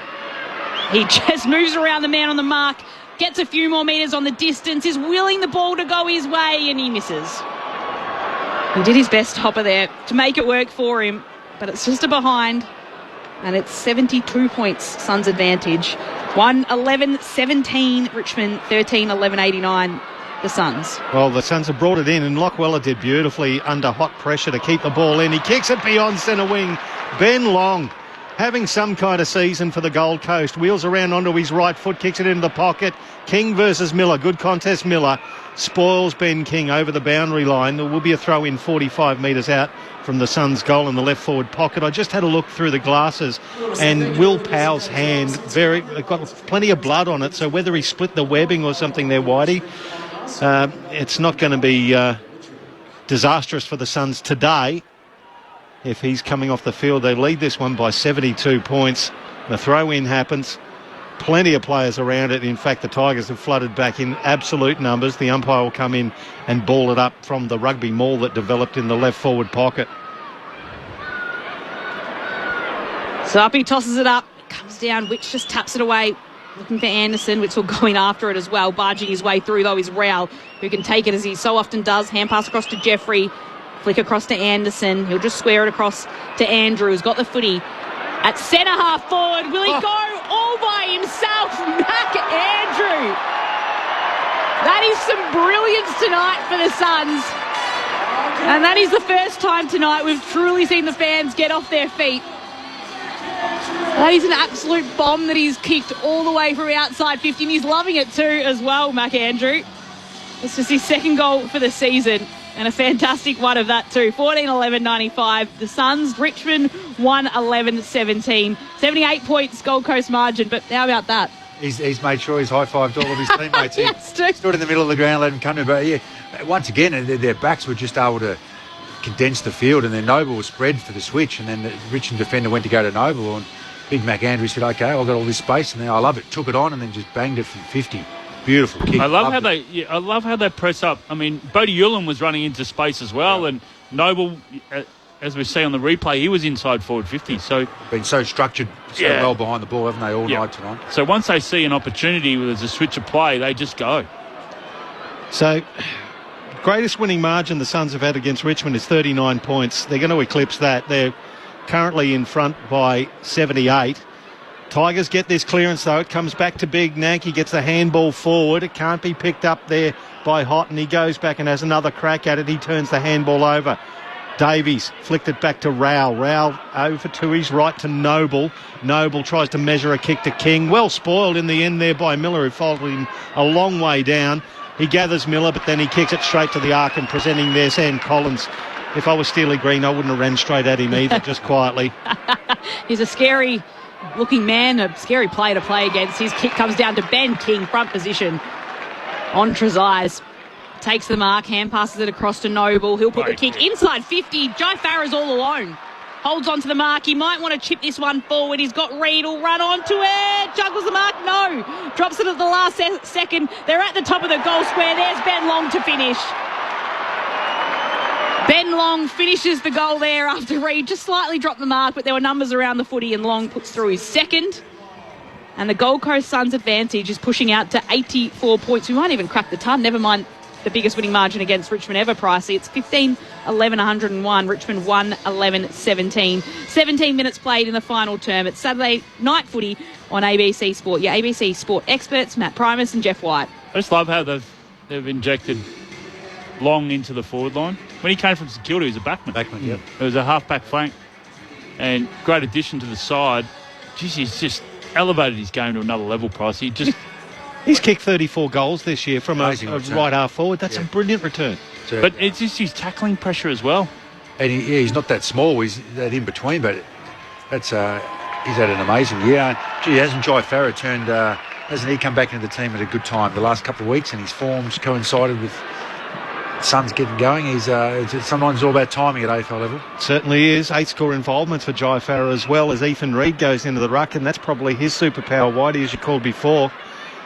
He just moves around the man on the mark, gets a few more metres on the distance, is willing the ball to go his way, and he misses. He did his best, Hopper, there to make it work for him, but it's just a behind, and it's 72 points, Suns advantage. 1-11-17 Richmond, 13-11-89 the Suns. Well, the Suns have brought it in, and Lockweller did beautifully under hot pressure to keep the ball in. He kicks it beyond centre wing. Ben Long having some kind of season for the Gold Coast. Wheels around onto his right foot, kicks it into the pocket. King versus Miller. Good contest. Miller spoils Ben King over the boundary line. There will be a throw in 45 metres out from the Suns' goal in the left forward pocket. I just had a look through the glasses, and Will Powell's hand got plenty of blood on it, so whether he split the webbing or something there, Whitey, it's not going to be disastrous for the Suns today. If he's coming off the field, they lead this one by 72 points. The throw-in happens. Plenty of players around it. In fact, the Tigers have flooded back in absolute numbers. The umpire will come in and ball it up from the rugby maul that developed in the left forward pocket. So up he tosses it up, comes down, Witch just taps it away, looking for Anderson. Witch will go in after it as well, barging his way through though is Rowell, who can take it as he so often does. Hand pass across to Jeffrey, flick across to Anderson. He'll just square it across to Andrew, who's got the footy at centre half forward. Will he go all by himself? Mac Andrew. That is some brilliance tonight for the Suns. And that is the first time tonight we've truly seen the fans get off their feet. That is an absolute bomb that he's kicked all the way from outside 50, and he's loving it too as well, Mac Andrew. It's just his second goal for the season, and a fantastic one of that too. 14-11-95. The Suns, Richmond 1-11-17. 78 points Gold Coast margin, but how about that? He's made sure he's high-fived all of his teammates. Yes, He stood in the middle of the ground, let him come to. But yeah, once again, their backs were just able to condense the field, and then Noble was spread for the switch, and then the Richmond defender went to go to Noble, and Big Mac Andrew said, "Okay, I've got all this space," and then I love it. Took it on and then just banged it from 50. Beautiful kick. I love how they press up. I mean, Bodie Ulan was running into space as well, and Noble, as we see on the replay, he was inside forward 50. So been so structured, so well behind the ball, haven't they, all night tonight? So once they see an opportunity where there's a switch of play, they just go. So, greatest winning margin the Suns have had against Richmond is 39 points. They're going to eclipse that. They're currently in front by 78. Tigers get this clearance though. It comes back to Big Nank. He gets the handball forward. It can't be picked up there by Hott, and he goes back and has another crack at it. He turns the handball over. Davies flicked it back to Rowell. Rowell over to his right to Noble. Noble tries to measure a kick to King. Well spoiled in the end there by Miller, who followed him a long way down. He gathers Miller, but then he kicks it straight to the arc, and presenting there Sam Collins. If I was Steely Green, I wouldn't have ran straight at him either, just quietly. He's a scary looking man, a scary player to play against. His kick comes down to Ben King, front position on Trezise. Takes the mark, hand passes it across to Noble. He'll put the kick inside 50. Jai Farah's all alone. Holds on to the mark. He might want to chip this one forward. He's got Reed. He'll run onto it. Juggles the mark. No. Drops it at the last second. They're at the top of the goal square. There's Ben Long to finish. Ben Long finishes the goal there after Reed just slightly dropped the mark, but there were numbers around the footy, and Long puts through his second. And the Gold Coast Suns advantage is pushing out to 84 points. We might even crack the ton. Never mind the biggest winning margin against Richmond ever, Pricey. It's 15-11-101. Richmond 1-11-17. 17 minutes played in the final term. It's Saturday night footy on ABC Sport. Your ABC Sport experts, Matt Primus and Jeff White. I just love how they've injected Long into the forward line. When he came from St Kilda, he was a backman. Yep. It was a half-back flank. And great addition to the side. Jeez, he's just elevated his game to another level, Pricey. He's kicked 34 goals this year from a right half forward. That's a brilliant return. But it's just his tackling pressure as well. And he's not that small. He's that in between, but that's he's had an amazing year. Gee, hasn't Jai Farah hasn't he come back into the team at a good time the last couple of weeks, and his form's coincided with Suns getting going. He's sometimes all about timing at AFL level. Certainly is. 8 score involvements for Jai Farah as well as Ethan Reid goes into the ruck, and that's probably his superpower, Whitey, as you called before.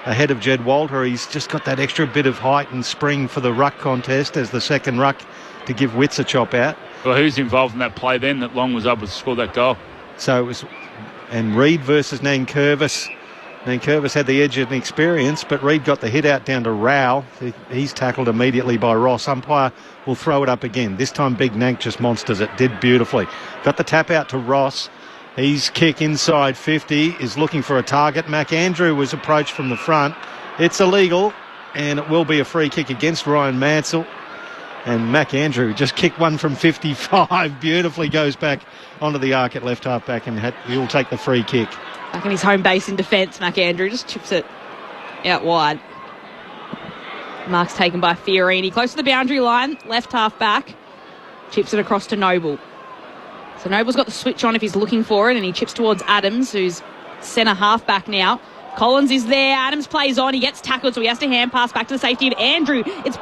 ahead of Jed Walter. He's just got that extra bit of height and spring for the ruck contest as the second ruck to give Witts a chop out. Well, who's involved in that play then that Long was able to score that goal? So it was, and Reid versus Nankervis. Nankervis had the edge and experience, but Reid got the hit out down to Rao. He's tackled immediately by Ross. Umpire will throw it up again. This time Big Nank just monsters it. Did beautifully. Got the tap out to Ross. He's kick inside 50, is looking for a target. McAndrew was approached from the front. It's illegal, and it will be a free kick against Ryan Mansell. And McAndrew just kicked one from 55. Beautifully goes back onto the arc at left half back, and he'll take the free kick. Back in his home base in defence, McAndrew just chips it out wide. Mark's taken by Fiorini. Close to the boundary line, left half back. Chips it across to Noble. So Noble's got the switch on if he's looking for it, and he chips towards Adams, who's centre half back now. Collins is there. Adams plays on. He gets tackled, so he has to hand pass back to the safety of Andrew. It's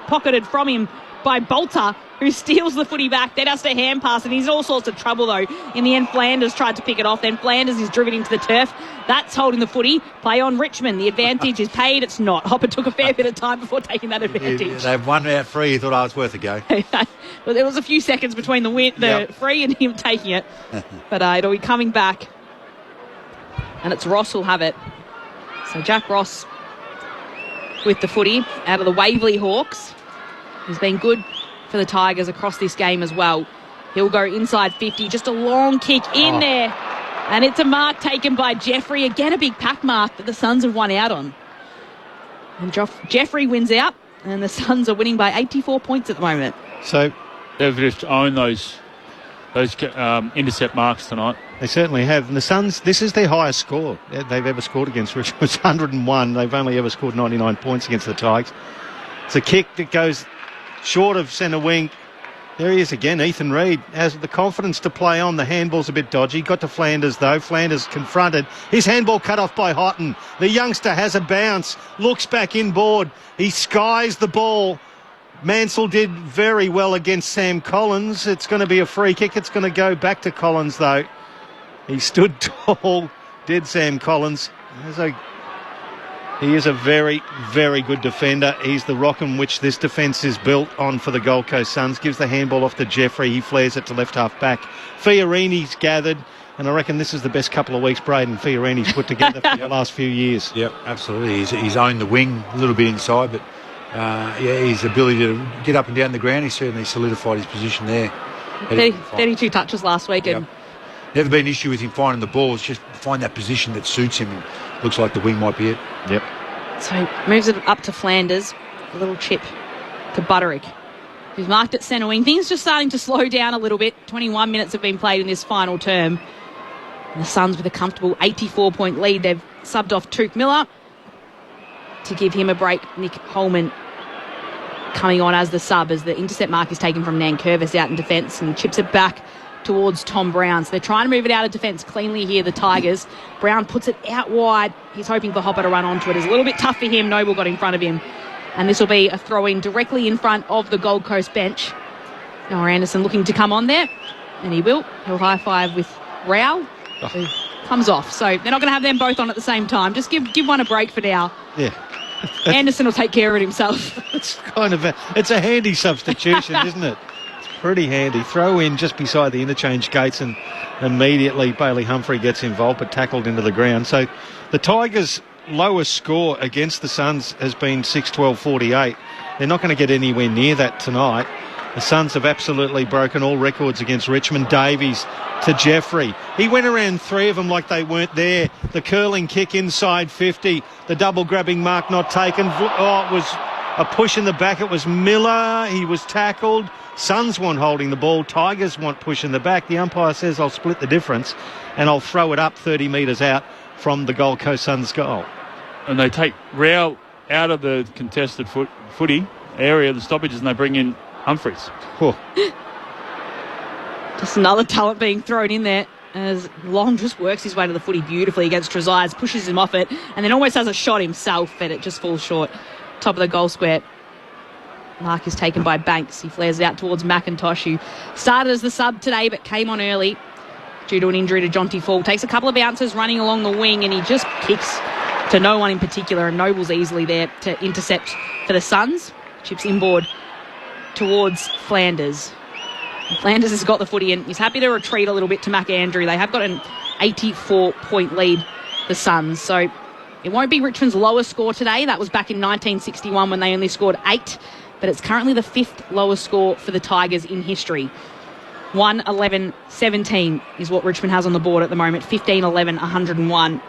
pocketed from him by Bolter, who steals the footy back, then has to hand pass, and he's in all sorts of trouble, though. In the end, Flanders tried to pick it off. Then Flanders is driven into the turf. That's holding the footy. Play on Richmond. The advantage is paid. It's not. Hopper took a fair bit of time before taking that advantage. They've won out free. He thought, it was worth a go. Well, there was a few seconds between the free and him taking it. But it'll be coming back. And it's Ross who'll have it. So Jack Ross with the footy out of the Waverley Hawks. He's been good for the Tigers across this game as well. He'll go inside 50. Just a long kick in there. And it's a mark taken by Jeffrey. Again, a big pack mark that the Suns have won out on. And Jeffrey wins out. And the Suns are winning by 84 points at the moment. So they've just owned those intercept marks tonight. They certainly have. And the Suns, this is their highest score they've ever scored against Richmond. It's 101. They've only ever scored 99 points against the Tigers. It's a kick that goes short of centre wing. There he is again. Ethan Reid has the confidence to play on. The handball's a bit dodgy. Got to Flanders, though. Flanders confronted. His handball cut off by Houghton. The youngster has a bounce. Looks back inboard. He skies the ball. Mansell did very well against Sam Collins. It's going to be a free kick. It's going to go back to Collins, though. He stood tall, did Sam Collins. He is a very, very good defender. He's the rock on which this defence is built on for the Gold Coast Suns. Gives the handball off to Jeffrey. He flares it to left half back. Fiorini's gathered, and I reckon this is the best couple of weeks Braden Fiorini's put together for the last few years. Yep, absolutely. He's owned the wing a little bit inside, but his ability to get up and down the ground, he certainly solidified his position there. 32 touches last week. Yep. Never been an issue with him finding the ball. It's just find that position that suits him. And looks like the wing might be it. Yep. So he moves it up to Flanders. A little chip to Butterick, who's marked at centre wing. Things just starting to slow down a little bit. 21 minutes have been played in this final term. And the Suns with a comfortable 84-point lead. They've subbed off Tuke Miller to give him a break. Nick Holman coming on as the sub as the intercept mark is taken from Nankervis out in defence, and he chips it back towards Tom Brown. So they're trying to move it out of defence cleanly here, the Tigers. Brown puts it out wide. He's hoping for Hopper to run onto it. It's a little bit tough for him. Noble got in front of him. And this will be a throw-in directly in front of the Gold Coast bench. Noah Anderson looking to come on there, and he will. He'll high-five with Rao, who comes off. So they're not going to have them both on at the same time. Just give one a break for now. Yeah. Anderson will take care of it himself. It's it's a handy substitution, isn't it? Pretty handy. Throw in just beside the interchange gates, and immediately Bailey Humphrey gets involved but tackled into the ground. So the Tigers' lowest score against the Suns has been 6-12-48. They're not going to get anywhere near that tonight. The Suns have absolutely broken all records against Richmond. Davies to Jeffrey. He went around three of them like they weren't there. The curling kick inside 50. The double grabbing mark not taken. Oh, it was a push in the back. It was Miller. He was tackled. Suns want holding the ball. Tigers want push in the back. The umpire says I'll split the difference and I'll throw it up 30 metres out from the Gold Coast Suns goal. And they take Rao out of the contested footy area, the stoppages, and they bring in Humphreys. Oh. Just another talent being thrown in there as Long just works his way to the footy beautifully against Trezise, pushes him off it, and then almost has a shot himself, and it just falls short. Top of the goal square. Mark is taken by Banks. He flares it out towards McIntosh, who started as the sub today but came on early due to an injury to Jonty Fall. Takes a couple of bounces running along the wing, and he just kicks to no one in particular, and Noble's easily there to intercept for the Suns. Chips inboard towards Flanders. Flanders has got the footy and he's happy to retreat a little bit to McAndrew. They have got an 84-point lead, the Suns. So it won't be Richmond's lowest score today. That was back in 1961 when they only scored 8. But it's currently the 5th lowest score for the Tigers in history. 1-11-17 is what Richmond has on the board at the moment. 15-11-101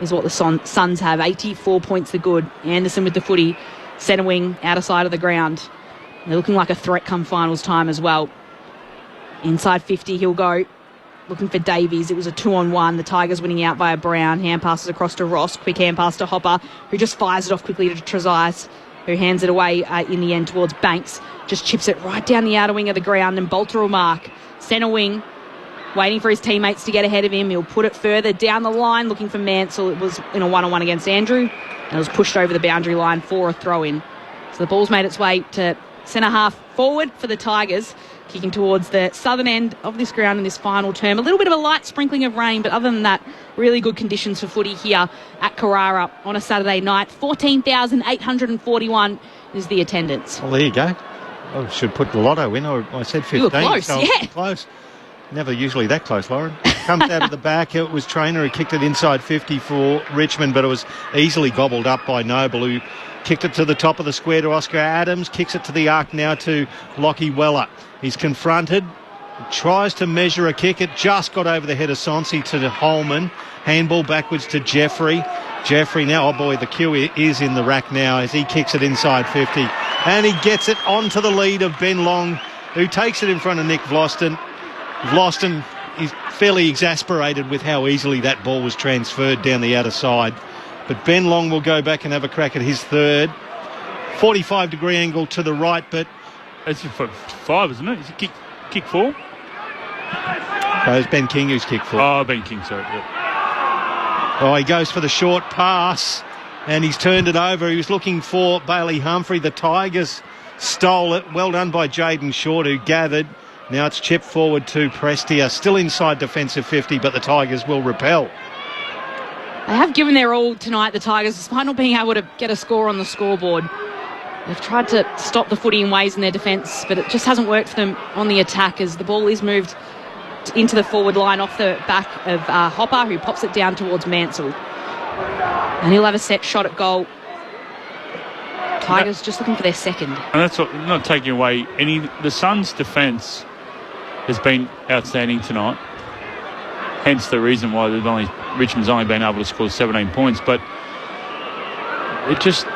is what the Suns have. 84 points the good. Anderson with the footy. Centre wing, outer side of the ground. They're looking like a threat come finals time as well. Inside 50 he'll go. Looking for Davies. It was a 2-on-1. The Tigers winning out via Brown. Hand passes across to Ross. Quick hand pass to Hopper, who just fires it off quickly to Trezise, who hands it away in the end towards Banks. Just chips it right down the outer wing of the ground, and Bolter will mark. Centre wing, waiting for his teammates to get ahead of him. He'll put it further down the line, looking for Mansell. It was in a 1-on-1 against Andrew, and it was pushed over the boundary line for a throw-in. So the ball's made its way to centre half forward for the Tigers, kicking towards the southern end of this ground in this final term. A little bit of a light sprinkling of rain, but other than that, really good conditions for footy here at Carrara on a Saturday night. 14,841 is the attendance. Well, there you go. I should put the lotto in, or I said 15. You were close, so yeah. Close. Never usually that close, Lauren. Comes out of the back. It was Traynor who kicked it inside 50 for Richmond, but it was easily gobbled up by Noble, who kicked it to the top of the square to Oscar Adams, kicks it to the arc now to Lockie Weller. He's confronted, tries to measure a kick. It just got over the head of Sonsi to Holman. Handball backwards to Jeffrey. Jeffrey now, oh boy, the cue is in the rack now as he kicks it inside 50. And he gets it onto the lead of Ben Long, who takes it in front of Nick Vlosten. Vlosten is fairly exasperated with how easily that ball was transferred down the outer side. But Ben Long will go back and have a crack at his third. 45-degree angle to the right, but... It's for 5, isn't it? Is it kick 4? No, it's Ben King who's kicked 4. Oh, Ben King, sorry. Yeah. Oh, he goes for the short pass, and he's turned it over. He was looking for Bailey Humphrey. The Tigers stole it. Well done by Jaden Short, who gathered. Now it's chipped forward to Prestia. Still inside defensive 50, but the Tigers will repel. They have given their all tonight, the Tigers, despite not being able to get a score on the scoreboard. They've tried to stop the footy in ways in their defence, but it just hasn't worked for them on the attack as the ball is moved into the forward line off the back of Hopper, who pops it down towards Mansell. And he'll have a set shot at goal. Tigers just looking for their second. And that's what, not taking away any... The Suns' defence has been outstanding tonight. Hence the reason why Richmond's only been able to score 17 points. But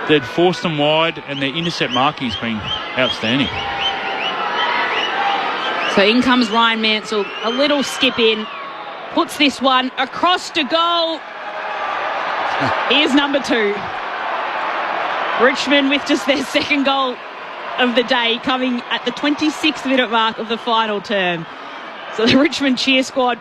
they'd forced them wide, and their intercept marking's been outstanding. So in comes Ryan Mansell, a little skip in, puts this one across to goal. Here's number 2. Richmond with just their second goal of the day, coming at the 26th minute mark of the final term. So the Richmond cheer squad,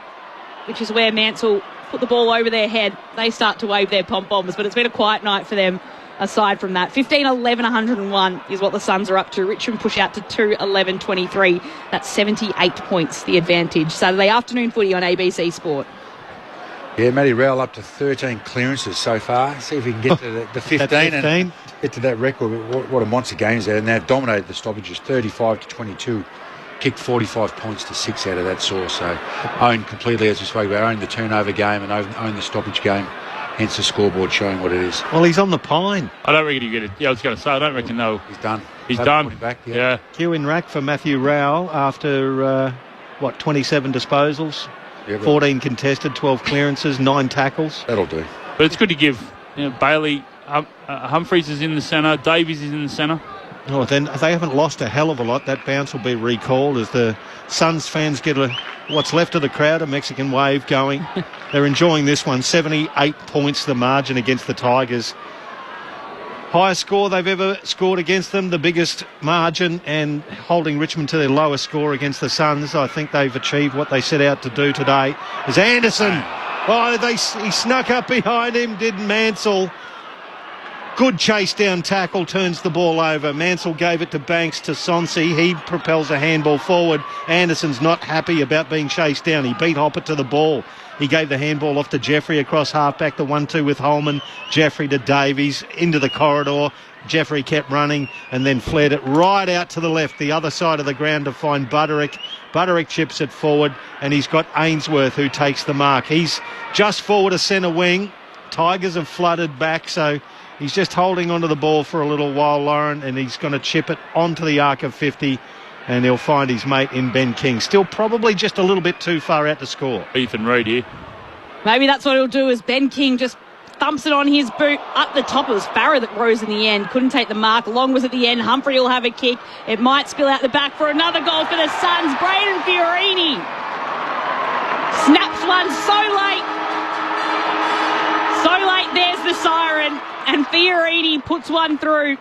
which is where Mansell put the ball over their head, they start to wave their pom-poms, but it's been a quiet night for them aside from that. 15-11-101 is what the Suns are up to. Richmond push out to 2-11-23. That's 78 points, the advantage. Saturday afternoon footy on ABC Sport. Yeah, Matty Rowell up to 13 clearances so far. See if he can get to the 15 and get to that record. What a monster game is that. And they've dominated the stoppages, 35-22. Kicked 45 points to 6 out of that source. So owned completely, as we spoke about, owned the turnover game and owned the stoppage game. Hence the scoreboard showing what it is. Well, he's on the pine. I don't reckon you get it. Yeah, I was going to say, I don't reckon, no. He's done. He's done. Back, yeah. Cue in rack for Matthew Rowell after, 27 disposals, 14 contested, 12 clearances, 9 tackles. That'll do. But it's good to give Bailey, Humphreys is in the centre, Davies is in the centre. Oh, then they haven't lost a hell of a lot. That bounce will be recalled as the Suns fans get what's left of the crowd, a Mexican wave going. They're enjoying this one. 78 points the margin against the Tigers. Highest score they've ever scored against them, the biggest margin, and holding Richmond to their lowest score against the Suns. I think they've achieved what they set out to do today. As Anderson, he snuck up behind him, did Mansell. Good chase down tackle, turns the ball over. Mansell gave it to Banks to Sonsi. He propels a handball forward. Anderson's not happy about being chased down. He beat Hopper to the ball. He gave the handball off to Jeffrey across halfback, the 1-2 with Holman. Jeffrey to Davies, into the corridor. Jeffrey kept running and then flared it right out to the left, the other side of the ground to find Butterick. Butterick chips it forward and he's got Ainsworth who takes the mark. He's just forward a centre wing. Tigers have flooded back, so he's just holding onto the ball for a little while, Lauren, and he's going to chip it onto the arc of 50 and he'll find his mate in Ben King. Still probably just a little bit too far out to score. Ethan Reid here. Maybe that's what he'll do as Ben King just thumps it on his boot up the top. It was Farah that rose in the end. Couldn't take the mark. Long was at the end. Humphrey will have a kick. It might spill out the back for another goal for the Suns. Braden Fiorini snaps one so late. So late, there's the siren. And Fiorini puts one through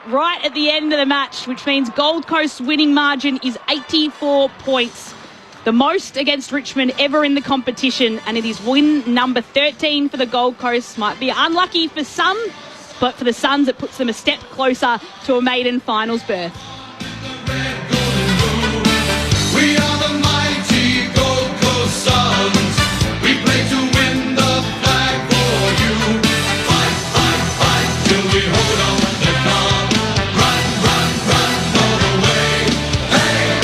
right at the end of the match, which means Gold Coast's winning margin is 84 points. The most against Richmond ever in the competition, and it is win number 13 for the Gold Coast. Might be unlucky for some, but for the Suns it puts them a step closer to a maiden finals berth. We are the mighty Gold Coast Suns. We play to win the flag for you. Fight, fight, fight till we hold on the calm. Run, run, run all the way. Hey!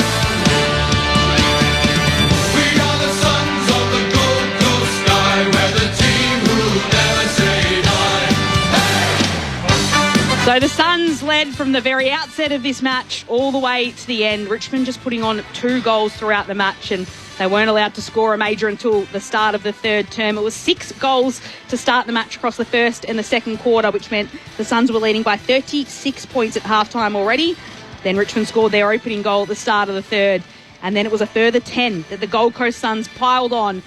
We are the sons of the Gold Coast sky. We're the team who never say die. Hey! So the Suns led from the very outset of this match all the way to the end. Richmond just putting on 2 goals throughout the match, and they weren't allowed to score a major until the start of the third term. It was 6 goals to start the match across the first and the second quarter, which meant the Suns were leading by 36 points at halftime already. Then Richmond scored their opening goal at the start of the third, and then it was a further 10 that the Gold Coast Suns piled on,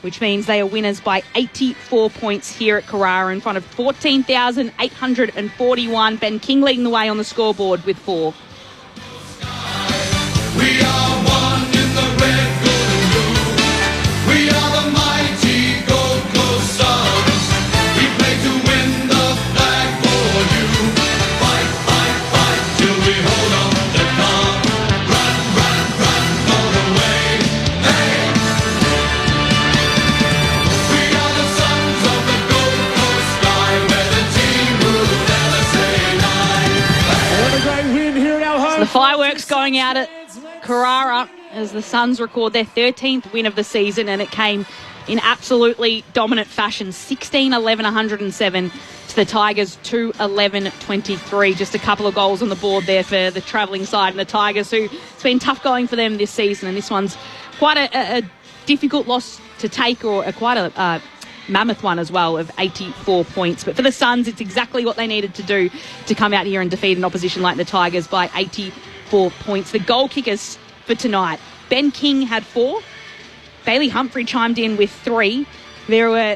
which means they are winners by 84 points here at Carrara in front of 14,841. Ben King leading the way on the scoreboard with 4. We are one in the red, gold and blue. We are the mighty Gold Coast Suns. We play to win the flag for you. Fight, fight, fight till we hold on the calm. Run, run, run all the way. Hey! We are the sons of the Gold Coast sky. We're the team who never say die. What a great win here at our home. So the fireworks going out at Carrara as the Suns record their 13th win of the season, and it came in absolutely dominant fashion. 16-11-107 to the Tigers 2-11-23. Just a couple of goals on the board there for the travelling side and the Tigers, who it's been tough going for them this season, and this one's quite a difficult loss to take, or quite a mammoth one as well, of 84 points. But for the Suns, it's exactly what they needed to do to come out here and defeat an opposition like the Tigers by 84 points. The goal kickers for tonight: Ben King had 4. Bailey Humphrey chimed in with 3. There were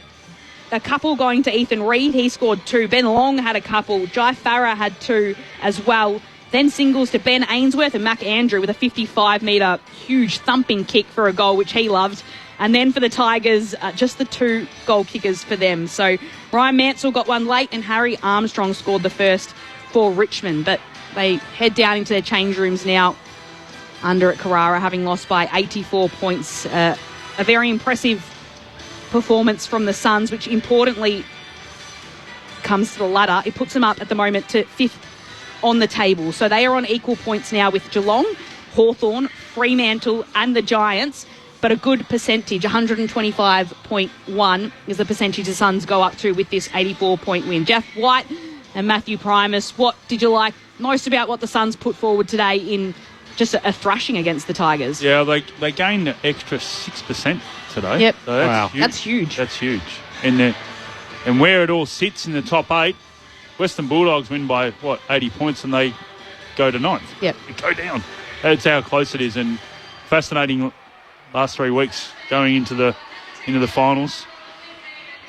a couple going to Ethan Reid. He scored 2. Ben Long had a couple. Jai Farah had 2 as well. Then singles to Ben Ainsworth and Mac Andrew with a 55-metre huge thumping kick for a goal, which he loved. And then for the Tigers, just the 2 goal kickers for them. So Ryan Mansell got one late and Harry Armstrong scored the first for Richmond. But they head down into their change rooms now under at Carrara, having lost by 84 points. A very impressive performance from the Suns, which importantly comes to the ladder. It puts them up at the moment to 5th on the table. So they are on equal points now with Geelong, Hawthorn, Fremantle and the Giants. But a good percentage, 125.1 is the percentage the Suns go up to with this 84-point win. Jeff White and Matthew Primus, what did you like most about what the Suns put forward today in just a thrashing against the Tigers? Yeah, they gained an extra 6% today. Yep. So that's huge. That's huge. That's huge. And where it all sits in the top 8, Western Bulldogs win by, 80 points, and they go to 9th. Yep. They go down. That's how close it is. And fascinating last 3 weeks going into the finals.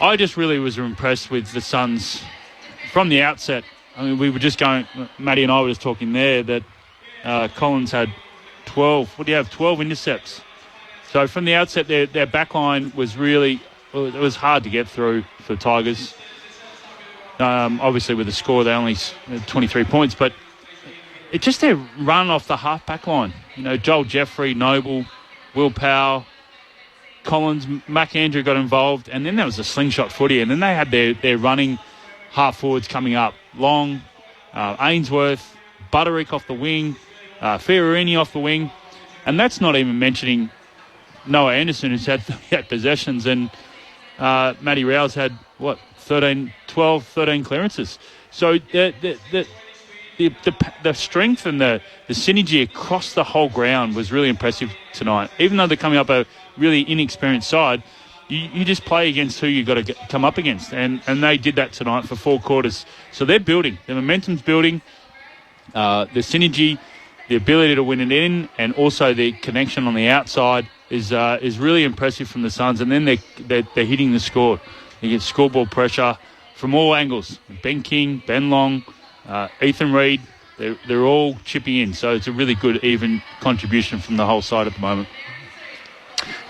I just really was impressed with the Suns from the outset. I mean, we were just going, Matty and I were just talking there, that Collins had 12. What do you have? 12 intercepts. So from the outset, their back line was really, it was hard to get through for the Tigers. Obviously, with the score, they only 23 points, but it's just their run off the half-back line. Joel Jeffrey, Noble, Will Powell, Collins, McAndrew got involved, and then there was a slingshot footy, and then they had their running half-forwards coming up. Long, Ainsworth, Butterick off the wing, Fiorini off the wing, and that's not even mentioning Noah Anderson, who's had 38 possessions, and Matty Rouse had, 13 clearances. So the strength and the synergy across the whole ground was really impressive tonight. Even though they're coming up a really inexperienced side, you just play against who you've got to come up against. And they did that tonight for 4 quarters. So they're building. The momentum's building. The synergy, the ability to win it in, and also the connection on the outside is really impressive from the Suns. And then they're hitting the score. You get scoreboard pressure from all angles. Ben King, Ben Long, Ethan Reid, they're all chipping in. So it's a really good, even contribution from the whole side at the moment.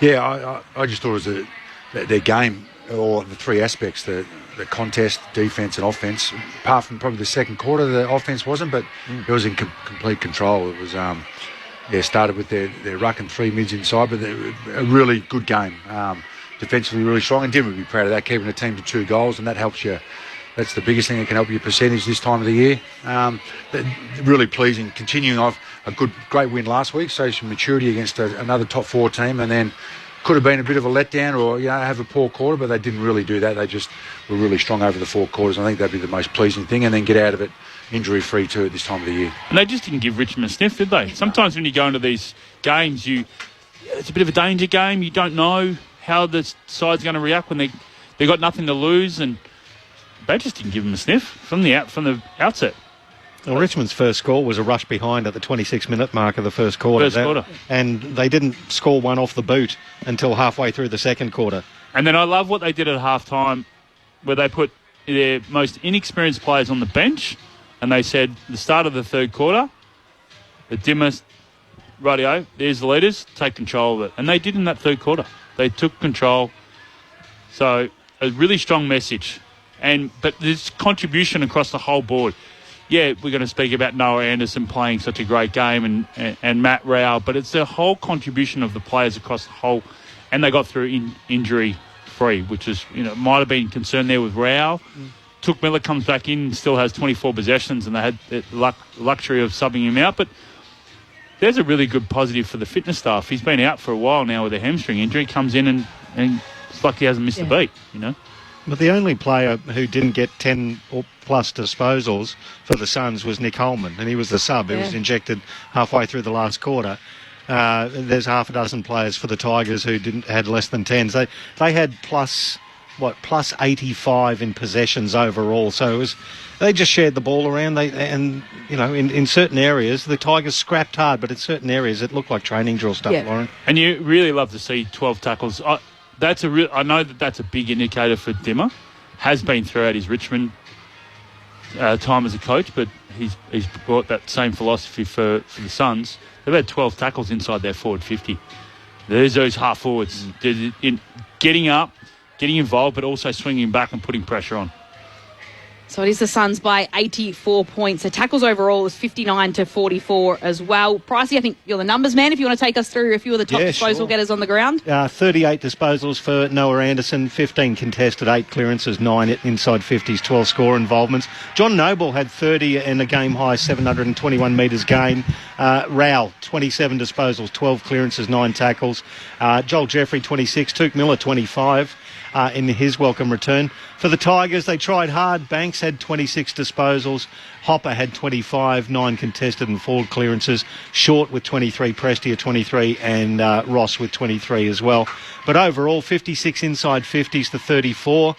Yeah, I just thought it was their game, or the 3 aspects, the contest, defence and offence. Apart from probably the second quarter, the offence wasn't, but it was in complete control. It was, started with their ruck and 3 mids inside, but a really good game. Defensively really strong, and Dim would be proud of that, keeping the team to 2 goals, and that helps you. That's the biggest thing that can help your percentage this time of the year. Really pleasing, continuing off a great win last week, so some maturity against another top 4 team, and then could have been a bit of a letdown or have a poor quarter, but they didn't really do that. They just were really strong over the 4 quarters. I think that'd be the most pleasing thing, and then get out of it injury-free too at this time of the year. And they just didn't give Richmond a sniff, did they? Sometimes when you go into these games, it's a bit of a danger game. You don't know how the side's going to react when they got nothing to lose, and they just didn't give them a sniff from the outset. Well, Richmond's first score was a rush behind at the 26-minute mark of the first quarter. And they didn't score one off the boot until halfway through the second quarter. And then I love what they did at half-time, where they put their most inexperienced players on the bench, and they said, the start of the third quarter, the Dimmer, rightio, there's the leaders, take control of it. And they did in that third quarter. They took control. So a really strong message. But there's contribution across the whole board. Yeah, we're going to speak about Noah Anderson playing such a great game and Matt Rao, but it's the whole contribution of the players across the whole, and they got through injury-free, which is, might have been concerned there with Rao. Took Miller comes back in, still has 24 possessions, and they had the luxury of subbing him out. But there's a really good positive for the fitness staff. He's been out for a while now with a hamstring injury. Comes in and it's like he hasn't missed a beat, But the only player who didn't get 10 or plus disposals for the Suns was Nick Holman, and he was the sub. He was injected halfway through the last quarter. There's half a dozen players for the Tigers who had less than 10s. They had plus 85 in possessions overall. So they just shared the ball around. In certain areas the Tigers scrapped hard, but in certain areas it looked like training drill stuff, Lauren. And you really love to see 12 tackles. I know that's a big indicator for Dimmer. Has been throughout his Richmond time as a coach, but he's brought that same philosophy for the Suns. They've had 12 tackles inside their forward 50. There's those half forwards getting up, getting involved, but also swinging back and putting pressure on. So it is the Suns by 84 points. The tackles overall is 59-44 as well. Pricey, I think you're the numbers man. If you want to take us through a few of the top disposal getters on the ground. 38 disposals for Noah Anderson, 15 contested, 8 clearances, 9 inside 50s, 12 score involvements. John Noble had 30 and a game-high 721 metres gain. Rao, 27 disposals, 12 clearances, 9 tackles. Joel Jeffrey, 26. Tuke Miller, 25. In his welcome return. For the Tigers, they tried hard. Banks had 26 disposals. Hopper had 25, 9 contested and 4 clearances. Short with 23, Prestia 23, and Ross with 23 as well. But overall, 56 inside 50s to 34.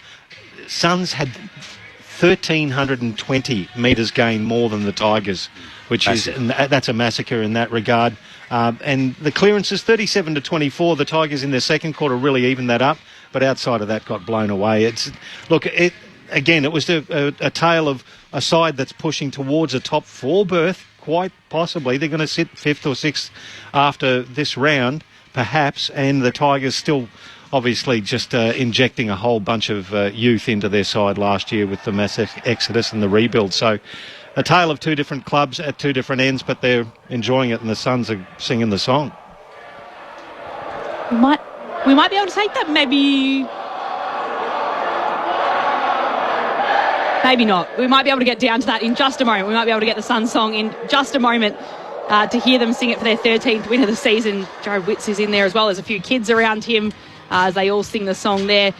Suns had 1,320 metres gained more than the Tigers, which that's a massacre in that regard. And the clearances, 37-24. The Tigers in their second quarter really evened that up, but outside of that got blown away. It was a tale of a side that's pushing towards a top 4 berth, quite possibly. They're going to sit 5th or 6th after this round, perhaps, and the Tigers still obviously just injecting a whole bunch of youth into their side last year with the mass exodus and the rebuild. So a tale of two different clubs at two different ends, but they're enjoying it, and the Suns are singing the song. We might be able to take that, maybe not. We might be able to get down to that in just a moment. We might be able to get the Suns song in just a moment to hear them sing it for their 13th win of the season. Jared Witts is in there as well. There's a few kids around him as they all sing the song there.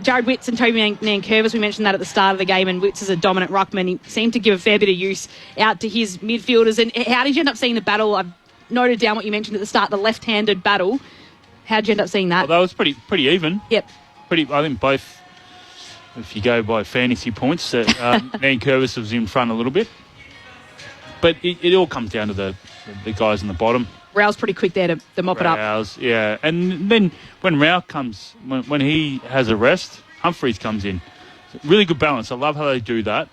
Jared Witts and Toby Nankervis, we mentioned that at the start of the game, and Witts is a dominant ruckman. He seemed to give a fair bit of use out to his midfielders. And how did you end up seeing the battle? I've noted down what you mentioned at the start, the left-handed battle. How did you end up seeing that? Well, that was pretty even. Yep. I think both, if you go by fantasy points, that Nankervis was in front a little bit. But it all comes down to the guys on the bottom. Rao's pretty quick there to mop it up. Yeah. And then when Rao comes, when he has a rest, Humphreys comes in. Really good balance. I love how they do that.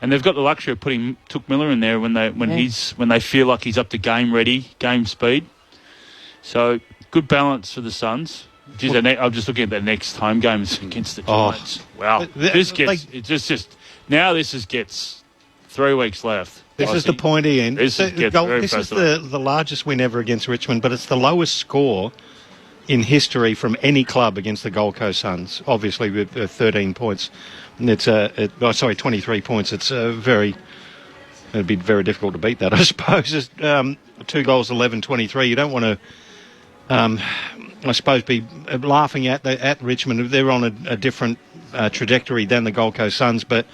And they've got the luxury of putting Took Miller in there when they feel like he's up to game ready, game speed. So good balance for the Suns. Geez, I'm just looking at their next home games against the Giants. Wow. This gets 3 weeks left. This is the point, Ian. This is the largest win ever against Richmond, but it's the lowest score in history from any club against the Gold Coast Suns. Obviously, with 13 points, and it's 23 points. It'd be very difficult to beat that, I suppose. It's, 2 goals, 11-23. You don't want to, I suppose, be laughing at Richmond. They're on a different trajectory than the Gold Coast Suns, but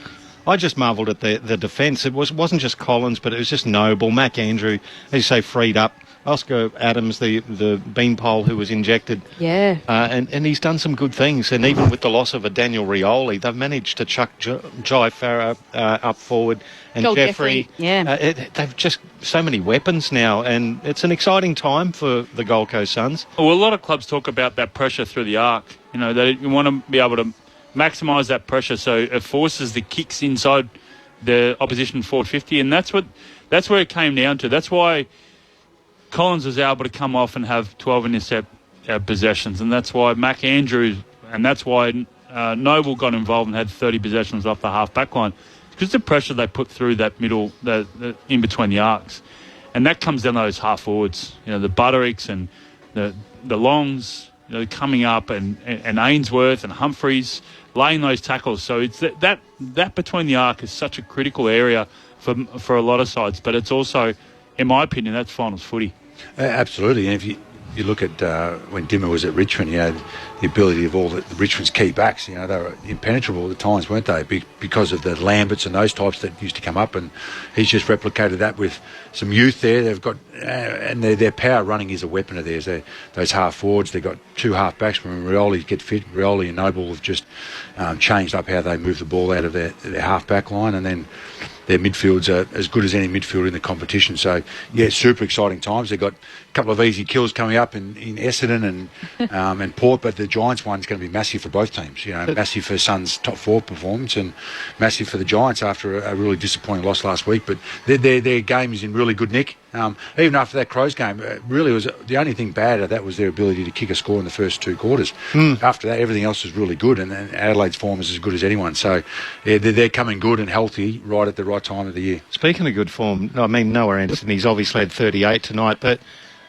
I just marvelled at the defence. It wasn't just Collins, but it was just Noble, Mac Andrew, as you say, freed up. Oscar Adams, the beanpole who was injected. Yeah. And he's done some good things. And even with the loss of a Daniel Rioli, they've managed to chuck Jai Farah up forward and Joel Jeffrey. Yeah. They've just so many weapons now, and it's an exciting time for the Gold Coast Suns. Well, a lot of clubs talk about that pressure through the arc. You know, you want to be able to maximise that pressure so it forces the kicks inside the opposition forward 50, and that's where it came down to. That's why Collins was able to come off and have 12 intercept possessions, and that's why Mac Andrews, and that's why Noble got involved and had 30 possessions off the half-back line. It's because the pressure they put through that middle, the in between the arcs. And that comes down to those half-forwards, you know, the Buttericks and the Longs, you know, coming up, and Ainsworth and Humphreys laying those tackles. So it's that between the arc is such a critical area for a lot of sides, but it's also, in my opinion, that's finals footy. Absolutely. And if you look at when Dimmer was at Richmond, you know, the ability of all the Richmond's key backs, you know, they were impenetrable at times, weren't they? Because of the Lamberts and those types that used to come up, and he's just replicated that with some youth there. They've got, and their power running is a weapon of theirs. Those half forwards, they've got 2 half backs. When Rioli get fit, Rioli and Noble have just changed up how they move the ball out of their half back line, and then their midfields are as good as any midfield in the competition. So, yeah, super exciting times. They've got a couple of easy kills coming up in Essendon and Port, but the Giants one's going to be massive for both teams. You know, massive for Suns' top 4 performance and massive for the Giants after a really disappointing loss last week. But their game is in really good nick. Even after that Crows game, really was the only thing bad at that was their ability to kick a score in the first 2 quarters. After that, everything else was really good, and Adelaide's form is as good as anyone. So yeah, they're coming good and healthy right at the right time of the year. Speaking of good form, I mean, Noah Anderson, he's obviously had 38 tonight, but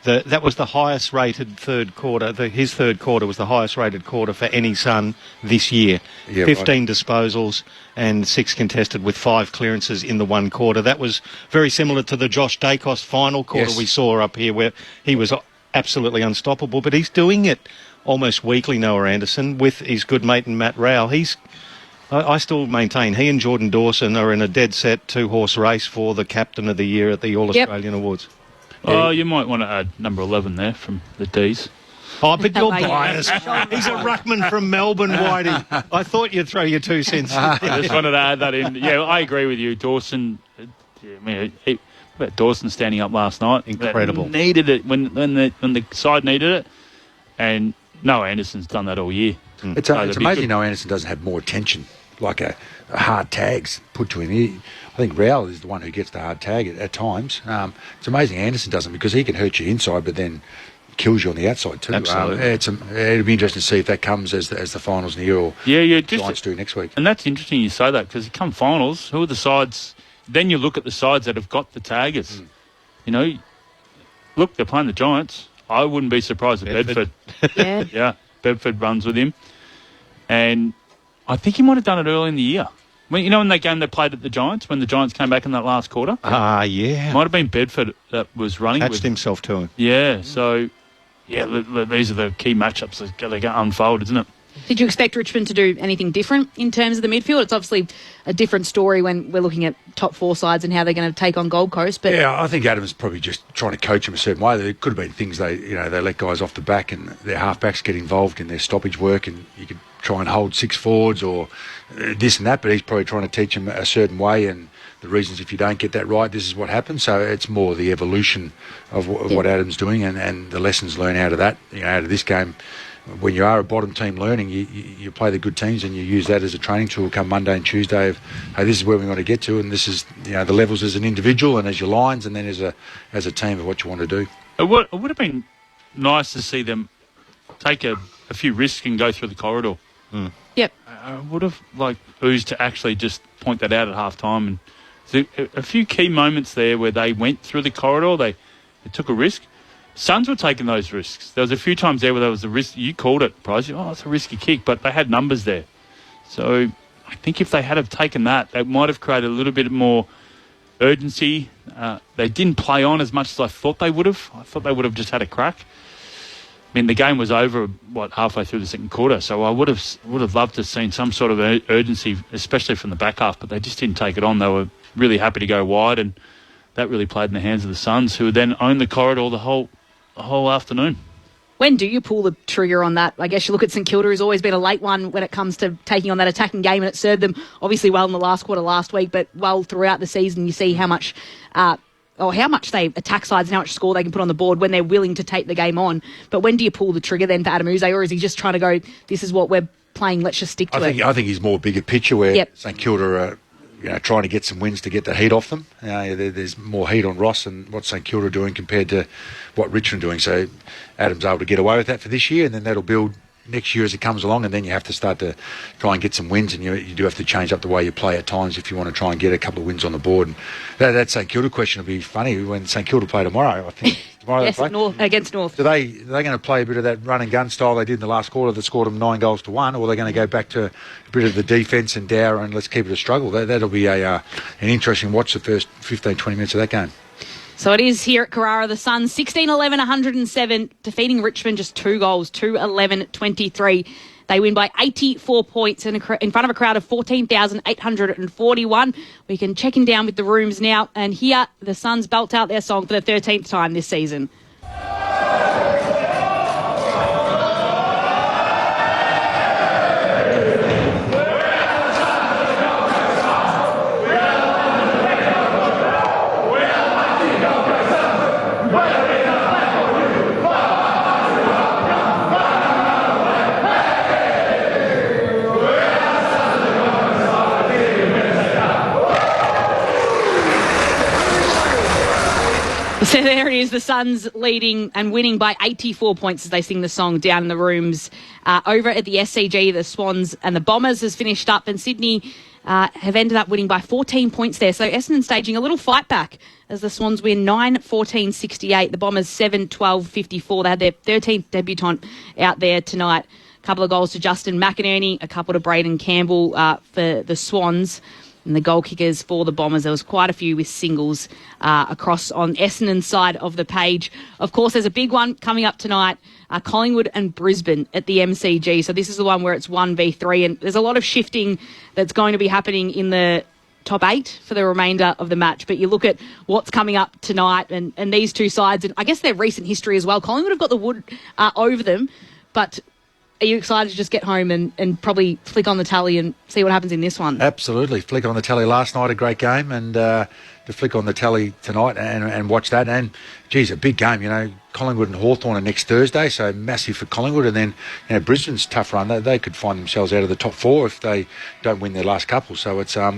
that was the highest rated third quarter. His third quarter was the highest rated quarter for any Sun this year. Yeah, 15 disposals and 6 contested with 5 clearances in the 1 quarter. That was very similar to the Josh Dacos final quarter we saw up here, where he was absolutely unstoppable. But he's doing it almost weekly, Noah Anderson, with his good mate and Matt Rao. I still maintain he and Jordan Dawson are in a dead set 2-horse race for the Captain of the Year at the All-Australian Awards. Oh, you might want to add number 11 there from the D's. Oh, but you're biased. He's a ruckman from Melbourne, Whitey. I thought you'd throw your 2 cents. I just wanted to add that in. Yeah, I agree with you. Dawson, Dawson standing up last night. Incredible. Needed it when the side needed it. And Noah Anderson's done that all year. It's amazing Noah Anderson doesn't have more attention, like a hard tags put to him. I think Rowell is the one who gets the hard tag at times. It's amazing Anderson doesn't, because he can hurt you inside, but then kills you on the outside too. Absolutely. It'll be interesting to see if that comes as the finals near or Giants do next week. And that's interesting you say that, because come finals, who are the sides? Then you look at the sides that have got the taggers. You know, look, they're playing the Giants. I wouldn't be surprised if Bedford. Yeah, Bedford runs with him. And I think he might have done it early in the year. When, in that game they played at the Giants, when the Giants came back in that last quarter? Yeah. Might have been Bedford that was running with Attached himself to him. Yeah, so, these are the key matchups that are going to unfold, isn't it? Did you expect Richmond to do anything different in terms of the midfield? It's obviously a different story when we're looking at top four sides and how they're going to take on Gold Coast. But yeah, I think Adams probably just trying to coach them a certain way. There could have been things they let guys off the back and their halfbacks get involved in their stoppage work, and you could try and hold six forwards or this and that, but he's probably trying to teach them a certain way, and the reasons if you don't get that right, this is what happens. So it's more the evolution of what Adam's doing and the lessons learned out of that, out of this game. When you are a bottom team learning, you play the good teams and you use that as a training tool come Monday and Tuesday of, hey, this is where we want to get to, and this is the levels as an individual and as your lines, and then as a team of what you want to do. It would have been nice to see them take a few risks and go through the corridor. Yep. I would have oozed to actually just point that out at half time. And so a few key moments there where they went through the corridor, they took a risk. Suns were taking those risks. There was a few times there where there was a risk. You called it, Bryce. It's a risky kick, but they had numbers there. So I think if they had have taken that, they might have created a little bit more urgency. They didn't play on as much as I thought they would have. I thought they would have just had a crack. I mean, the game was over, halfway through the second quarter, so I would have loved to have seen some sort of urgency, especially from the back half, but they just didn't take it on. They were really happy to go wide, and that really played in the hands of the Suns, who then owned the corridor the whole afternoon. When do you pull the trigger on that? I guess you look at St Kilda, who's always been a late one when it comes to taking on that attacking game, and it served them obviously well in the last quarter last week, but well throughout the season. You see how much they attack sides and how much score they can put on the board when they're willing to take the game on. But when do you pull the trigger then for Adam Uze, or is he just trying to go, this is what we're playing, let's just stick to it? I think he's more bigger picture where St Kilda are trying to get some wins to get the heat off them. There's more heat on Ross and what St Kilda are doing compared to what Richmond are doing. So Adam's able to get away with that for this year, and then that'll build next year as it comes along, and then you have to start to try and get some wins, and you do have to change up the way you play at times if you want to try and get a couple of wins on the board. And that St Kilda question will be funny when St Kilda play tomorrow. I think tomorrow yes, they play against North. Are they going to play a bit of that run and gun style they did in the last quarter that scored them 9-1, or are they going to go back to a bit of the defence and dour and let's keep it a struggle? That'll be an interesting watch the first 15-20 minutes of that game. So it is here at Carrara. The Suns 16-11, 107, defeating Richmond just 2 goals, 2-11-23. They win by 84 points in front of a crowd of 14,841. We can check in down with the rooms now, and here the Suns belt out their song for the 13th time this season. So there it is, the Suns leading and winning by 84 points as they sing the song down in the rooms. Over at the SCG, the Swans and the Bombers has finished up, and Sydney have ended up winning by 14 points there. So Essendon staging a little fight back as the Swans win 9-14-68. The Bombers 7-12-54. They had their 13th debutant out there tonight. A couple of goals to Justin McInerney, a couple to Braden Campbell for the Swans. And the goal kickers for the Bombers, there was quite a few with singles across on Essendon's side of the page. Of course, there's a big one coming up tonight, Collingwood and Brisbane at the MCG. So this is the one where it's 1v3, and there's a lot of shifting that's going to be happening in the top 8 for the remainder of the match. But you look at what's coming up tonight and these two sides, and I guess their recent history as well. Collingwood have got the wood over them, but are you excited to just get home and probably flick on the tally and see what happens in this one? Absolutely. Flick on the tally last night, a great game, and to flick on the tally tonight and watch that. And, geez, a big game, Collingwood and Hawthorn are next Thursday, so massive for Collingwood. And then, Brisbane's tough run. They could find themselves out of the top 4 if they don't win their last couple. So it's a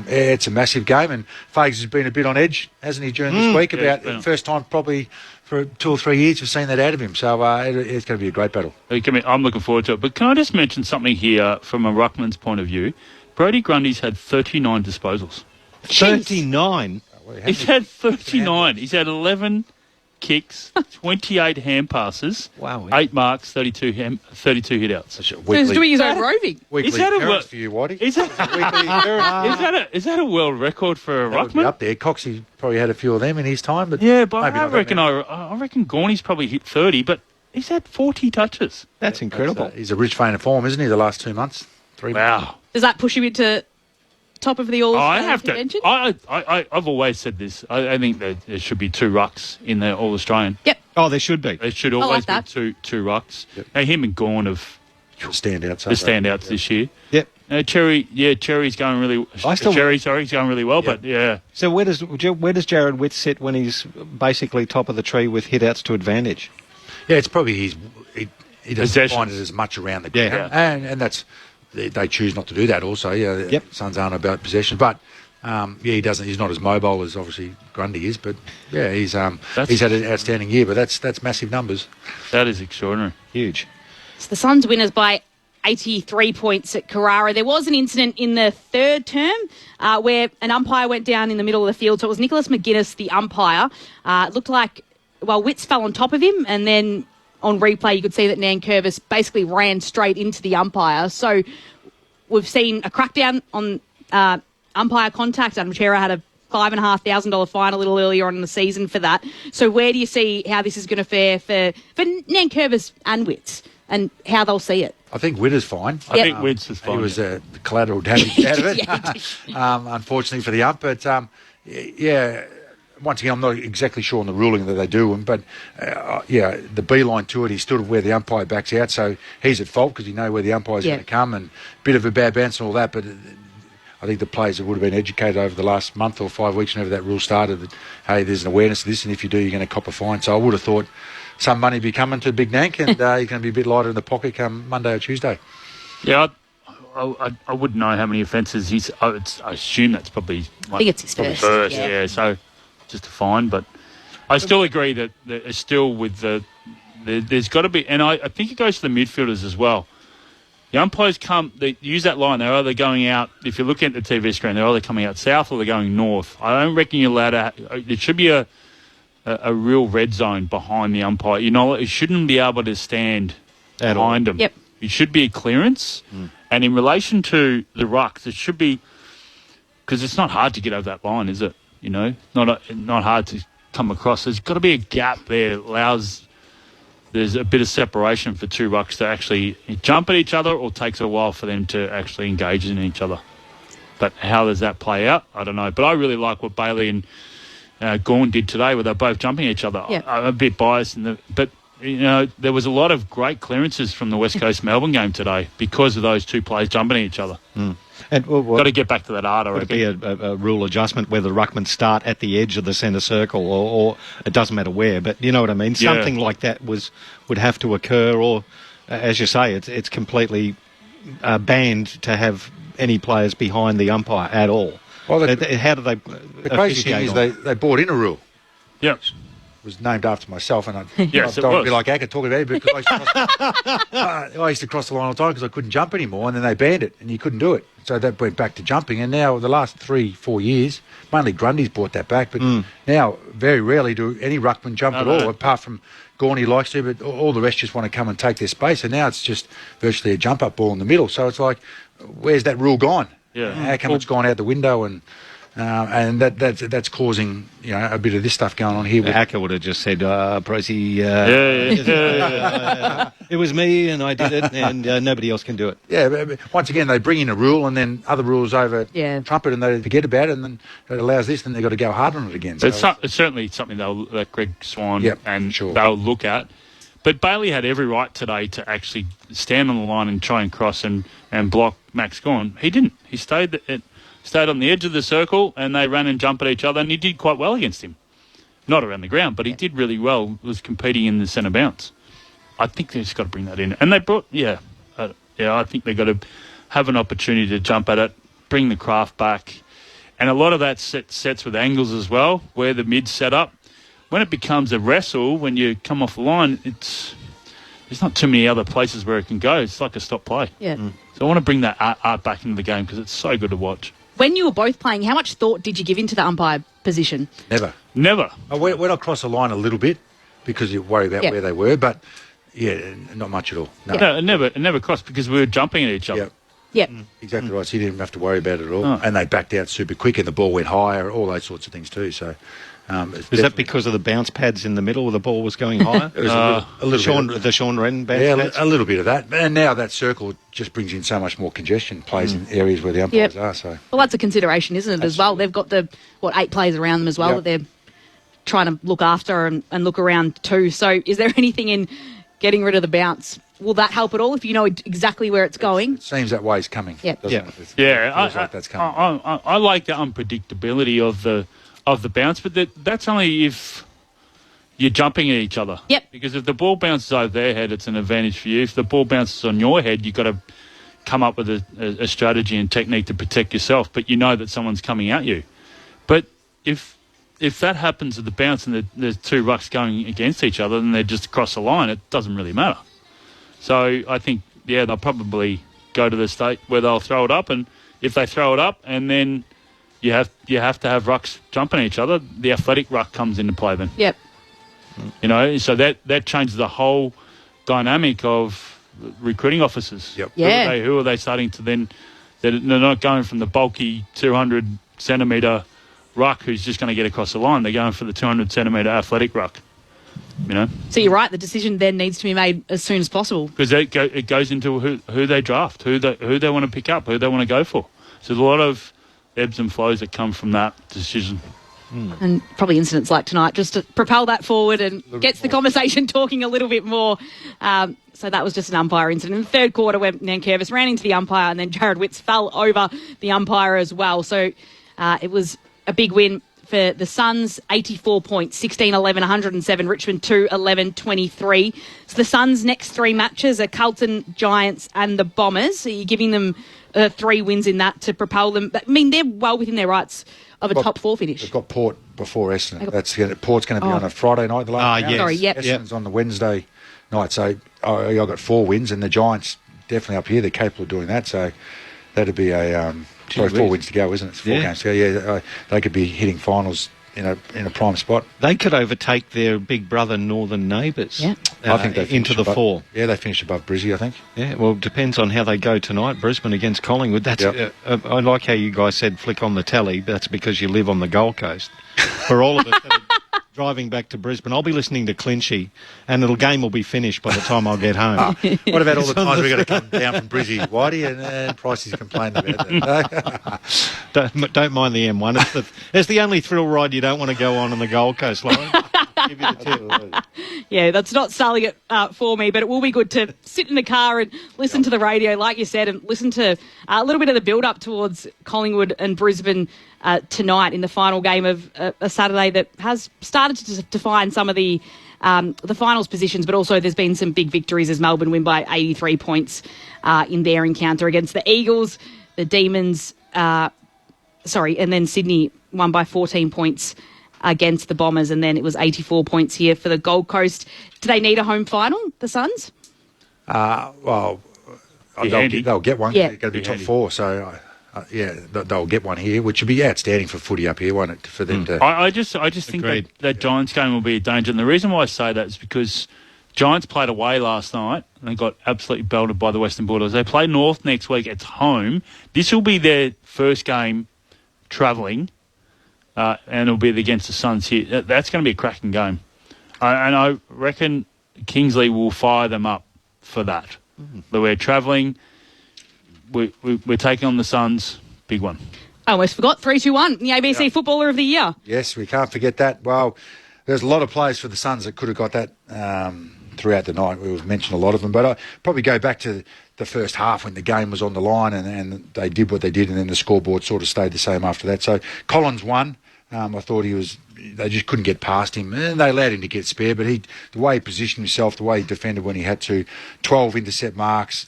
massive game. And Fags has been a bit on edge, hasn't he, during this week? About the first time probably for 2 or 3 years we've seen that out of him. So it's going to be a great battle. I'm looking forward to it. But can I just mention something here from a ruckman's point of view? Brody Grundy's had 39 disposals. 39? He's had 39. He's had 11 kicks, 28 hand passes, 8 marks, 32 hitouts. So he's doing his own roving. Weekly appearance for you, Whitey. Is that a world record for a ruckman? Up there. Coxie probably had a few of them in his time. But yeah, but maybe I reckon Gorney's probably hit 30, but he's had 40 touches. That's incredible. He's a rich vein of form, isn't he, the last 2 months? 3 months. Wow. Does that push him into top of the all contention? I've always said this. I think that there should be 2 rucks in the All-Australian. Yep. Oh, there should be. There should always be two rucks. Yep. Now, him and Gorn have standouts this year. Yep. Cherry's going really. He's going really well. Yep. But yeah. So where does Jared Witt sit when he's basically top of the tree with hitouts to advantage? Yeah, it's probably he doesn't find it as much around the ground, and that's they choose not to do that. Also, Suns aren't about possession, but he doesn't. He's not as mobile as obviously Grundy is, but yeah, he's had an outstanding year. But that's massive numbers. That is extraordinary, huge. So the Suns winners by 83 points at Carrara. There was an incident in the third term where an umpire went down in the middle of the field. So it was Nicholas McGuinness, the umpire. It looked like, Witts fell on top of him, and then on replay you could see that Nankervis basically ran straight into the umpire. So we've seen a crackdown on umpire contact. Terra had a $5,500 fine a little earlier on in the season for that. So where do you see how this is going to fare for Nankervis and Witts and how they'll see it? I think Witt is fine. I think Witts is fine. He was the collateral damage out of it, unfortunately for the ump. But, once again, I'm not exactly sure on the ruling that they do, but, the beeline to it, he stood where the umpire backs out, so he's at fault because he knows where the umpire's going to come, and a bit of a bad bounce and all that, but I think the players would have been educated over the last month or 5 weeks whenever that rule started that, hey, there's an awareness of this, and if you do, you're going to cop a fine. So I would have thought some money be coming to Big Nank, and he's going to be a bit lighter in the pocket come Monday or Tuesday. Yeah, I wouldn't know how many offences he's. I assume that's probably. I think it's his first. Yeah, so just a fine, but I still agree that it's still with there's got to be, and I think it goes to the midfielders as well. The umpires they use that line. They're either going out. If you're looking at the TV screen, they're either coming out south or they're going north. I don't reckon you're allowed to. There should be a real red zone behind the umpire. It shouldn't be able to stand behind them. Yep. It should be a clearance. And in relation to the rucks, it should be, because it's not hard to get over that line, is it? Not hard to come across. There's got to be a gap there that allows. There's a bit of separation for 2 rucks to actually jump at each other, or takes a while for them to actually engage in each other. But how does that play out? I don't know. But I really like what Bailey and Gawn did today, where they're both jumping each other. Yep. I'm a bit biased, but there was a lot of great clearances from the West Coast Melbourne game today because of those 2 players jumping at each other. And got to get back to that art. I reckon. Would it be a rule adjustment where the ruckmen start at the edge of the centre circle, or it doesn't matter where, but you know what I mean? Yeah. Something like that would have to occur, or as you say, it's completely banned to have any players behind the umpire at all. Well, how do they? The crazy thing is they brought in a rule. Yeah. Was named after myself, and yes, I don't be like Acker talking about it because I used to cross the line all the time because I couldn't jump anymore, and then they banned it, and you couldn't do it. So that went back to jumping, and now the last 3-4 years, mainly Grundy's brought that back, but now very rarely do any ruckman jump at all, apart from Gorney likes to, but all the rest just want to come and take their space, and now it's just virtually a jump-up ball in the middle. So it's like, where's that rule gone? Yeah. How come it's gone out the window, and that's causing a bit of this stuff going on here. Hacker would have just said, Pricey, it was me and I did it, and nobody else can do it. Yeah, but once again, they bring in a rule and then other rules over trumpet, and they forget about it, and then it allows this, and they've got to go hard on it again. So it's certainly something that Greg Swan sure. they'll look at. But Bailey had every right today to actually stand on the line and try and cross and block Max Gawn. He didn't. He stayed on the edge of the circle, and they ran and jumped at each other, and he did quite well against him. Not around the ground, but he did really well, was competing in the centre bounce. I think they've just got to bring that in. And they brought, I think they've got to have an opportunity to jump at it, bring the craft back. And a lot of that sets with angles as well, where the mid's set up. when it becomes a wrestle, when you come off the line, there's not too many other places where it can go. It's like a stop play. Yeah. So I want to bring that art back into the game because it's so good to watch. When you were both playing, how much thought did you give into the umpire position? Never. I went across the line a little bit because you worry about where they were, but not much at all. No. It never crossed because we were jumping at each other. Yep. Exactly right. So you didn't have to worry about it at all. And they backed out super quick and the ball went higher, all those sorts of things too. So is that because of the bounce pads in the middle where the ball was going higher? It was a little the Sean Wren bounce pads? A little bit of that. And now that circle just brings in so much more congestion, plays in areas where the umpires are. So well, that's a consideration, isn't it, as well? They've got 8 players around them as well that they're trying to look after and look around too. So is there anything in getting rid of the bounce? Will that help at all if you know exactly where it's going? It seems that way's coming. Yep. That's coming. I like the unpredictability of the bounce, but that's only if you're jumping at each other. Yep. Because if the ball bounces over their head, it's an advantage for you. If the ball bounces on your head, you've got to come up with a strategy and technique to protect yourself, but you know that someone's coming at you. But if that happens at the bounce and there's 2 rucks going against each other and they're just across the line, it doesn't really matter. So I think, they'll probably go to the state where they'll throw it up, and if they throw it up and then you have to have rucks jumping at each other, the athletic ruck comes into play then. Yep. So that changes the whole dynamic of recruiting officers. Yep. Yeah. Who are they starting to then? They're not going from the bulky 200 centimetre ruck who's just going to get across the line. They're going for the 200 centimetre athletic ruck. So you're right. The decision then needs to be made as soon as possible because it goes into who they draft, who they want to pick up, who they want to go for. So there's a lot of ebbs and flows that come from that decision. And probably incidents like tonight just to propel that forward and gets the conversation talking a little bit more. So that was just an umpire incident. In the third quarter, when Nankervis ran into the umpire and then Jared Witts fell over the umpire as well. So it was a big win for the Suns, 84 points, 16-11, 107, Richmond 2-11, 23. So the Suns' next 3 matches are Carlton, Giants and the Bombers. So you're giving them 3 wins in that to propel them. I mean, they're well within their rights of a top 4 finish. They've got Port before Essendon. Port's going to be on a Friday night. The last round. Sorry, yep. Essendon's on the Wednesday night. So I've got 4 wins, and the Giants definitely up here. They're capable of doing that. So that'd be 4 wins to go, isn't it? It's 4 games to go. Yeah, they could be hitting finals in a prime spot. They could overtake their big brother northern neighbours. Yeah. I think they into the 4. Yeah, they finished above Brizzy, I think. Yeah, well, it depends on how they go tonight. Brisbane against Collingwood. That's I like how you guys said flick on the telly. That's because you live on the Gold Coast. For all of us that are driving back to Brisbane, I'll be listening to Clinchy, and the game will be finished by the time I'll get home. What about all the times we've got to come down from Brizzy? Whitey and Pricey's complaining about that. Don't mind the M1. It's the only thrill ride you don't want to go on the Gold Coast, Lauren. Give you the tip. Yeah, that's not selling it for me, but it will be good to sit in the car and listen to the radio, like you said, and listen to a little bit of the build-up towards Collingwood and Brisbane tonight in the final game of a Saturday that has started to define some of the finals positions, but also there's been some big victories as Melbourne win by 83 points in their encounter against the Eagles, the Demons, and then Sydney won by 14 points against the Bombers, and then it was 84 points here for the Gold Coast. Do they need a home final, the Suns? Well, they'll get one. Yeah. They're going to be top 4, so they'll get one here, which would be outstanding for footy up here, won't it, for them to... I just think that Giants game will be a danger, and the reason why I say that is because Giants played away last night and they got absolutely belted by the Western Bulldogs. They play North next week at home. This will be their first game travelling, and it'll be against the Suns here. That's going to be a cracking game. And I reckon Kingsley will fire them up for that. But we're travelling. We're taking on the Suns. Big one. I almost forgot. 3-2-1, the ABC Footballer of the Year. Yes, we can't forget that. Well, there's a lot of players for the Suns that could have got that throughout the night. We've mentioned a lot of them. But I'll probably go back to the first half when the game was on the line and they did what they did, and then the scoreboard sort of stayed the same after that. So Collins won. I thought he was they just couldn't get past him, and they allowed him to get spare. But the way he positioned himself, the way he defended when he had to, 12 intercept marks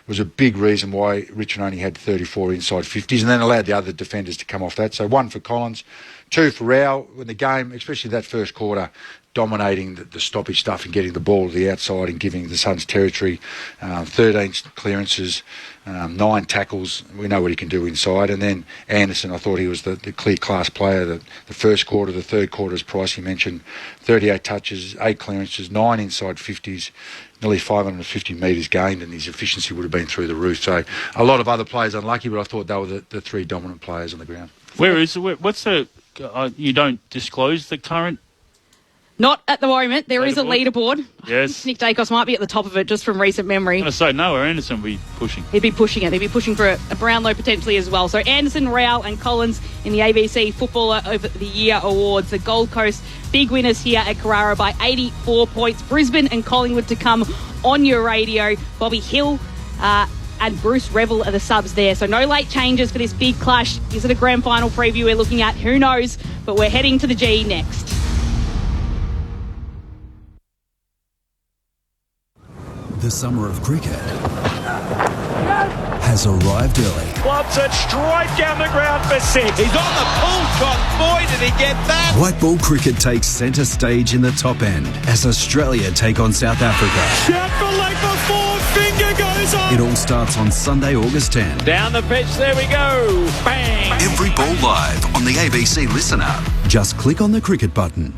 was a big reason why Richmond only had 34 inside 50s, and then allowed the other defenders to come off that. So 1 for Collins, 2 for Rao. When the game, especially that first quarter, dominating the stoppage stuff and getting the ball to the outside and giving the Suns territory, 13 clearances, 9 tackles. We know what he can do inside. And then Anderson, I thought he was the clear class player. The first quarter, the third quarter, as Pricey mentioned, 38 touches, 8 clearances, 9 inside 50s, nearly 550 metres gained, and his efficiency would have been through the roof. So a lot of other players unlucky, but I thought they were the 3 dominant players on the ground. What's the... you don't disclose the current... Not at the moment. There is a leaderboard. Yes. Nick Dacos might be at the top of it just from recent memory. I'm going to say Noah Anderson will be pushing. He'd be pushing it. He'd be pushing for a Brownlow potentially as well. So Anderson, Rao and Collins in the ABC Footballer of the Year awards. The Gold Coast big winners here at Carrara by 84 points. Brisbane and Collingwood to come on your radio. Bobby Hill and Bruce Revel are the subs there. So no late changes for this big clash. Is it a grand final preview we're looking at? Who knows? But we're heading to the G next. The summer of cricket has arrived early. Clubs it straight down the ground for 6. He's on the pull shot. Boy, did he get that. White ball cricket takes centre stage in the top end as Australia take on South Africa. Shout for leg before, finger goes on. It all starts on Sunday, August 10. Down the pitch, there we go. Bang. Every ball live on the ABC Listen app. Just click on the cricket button.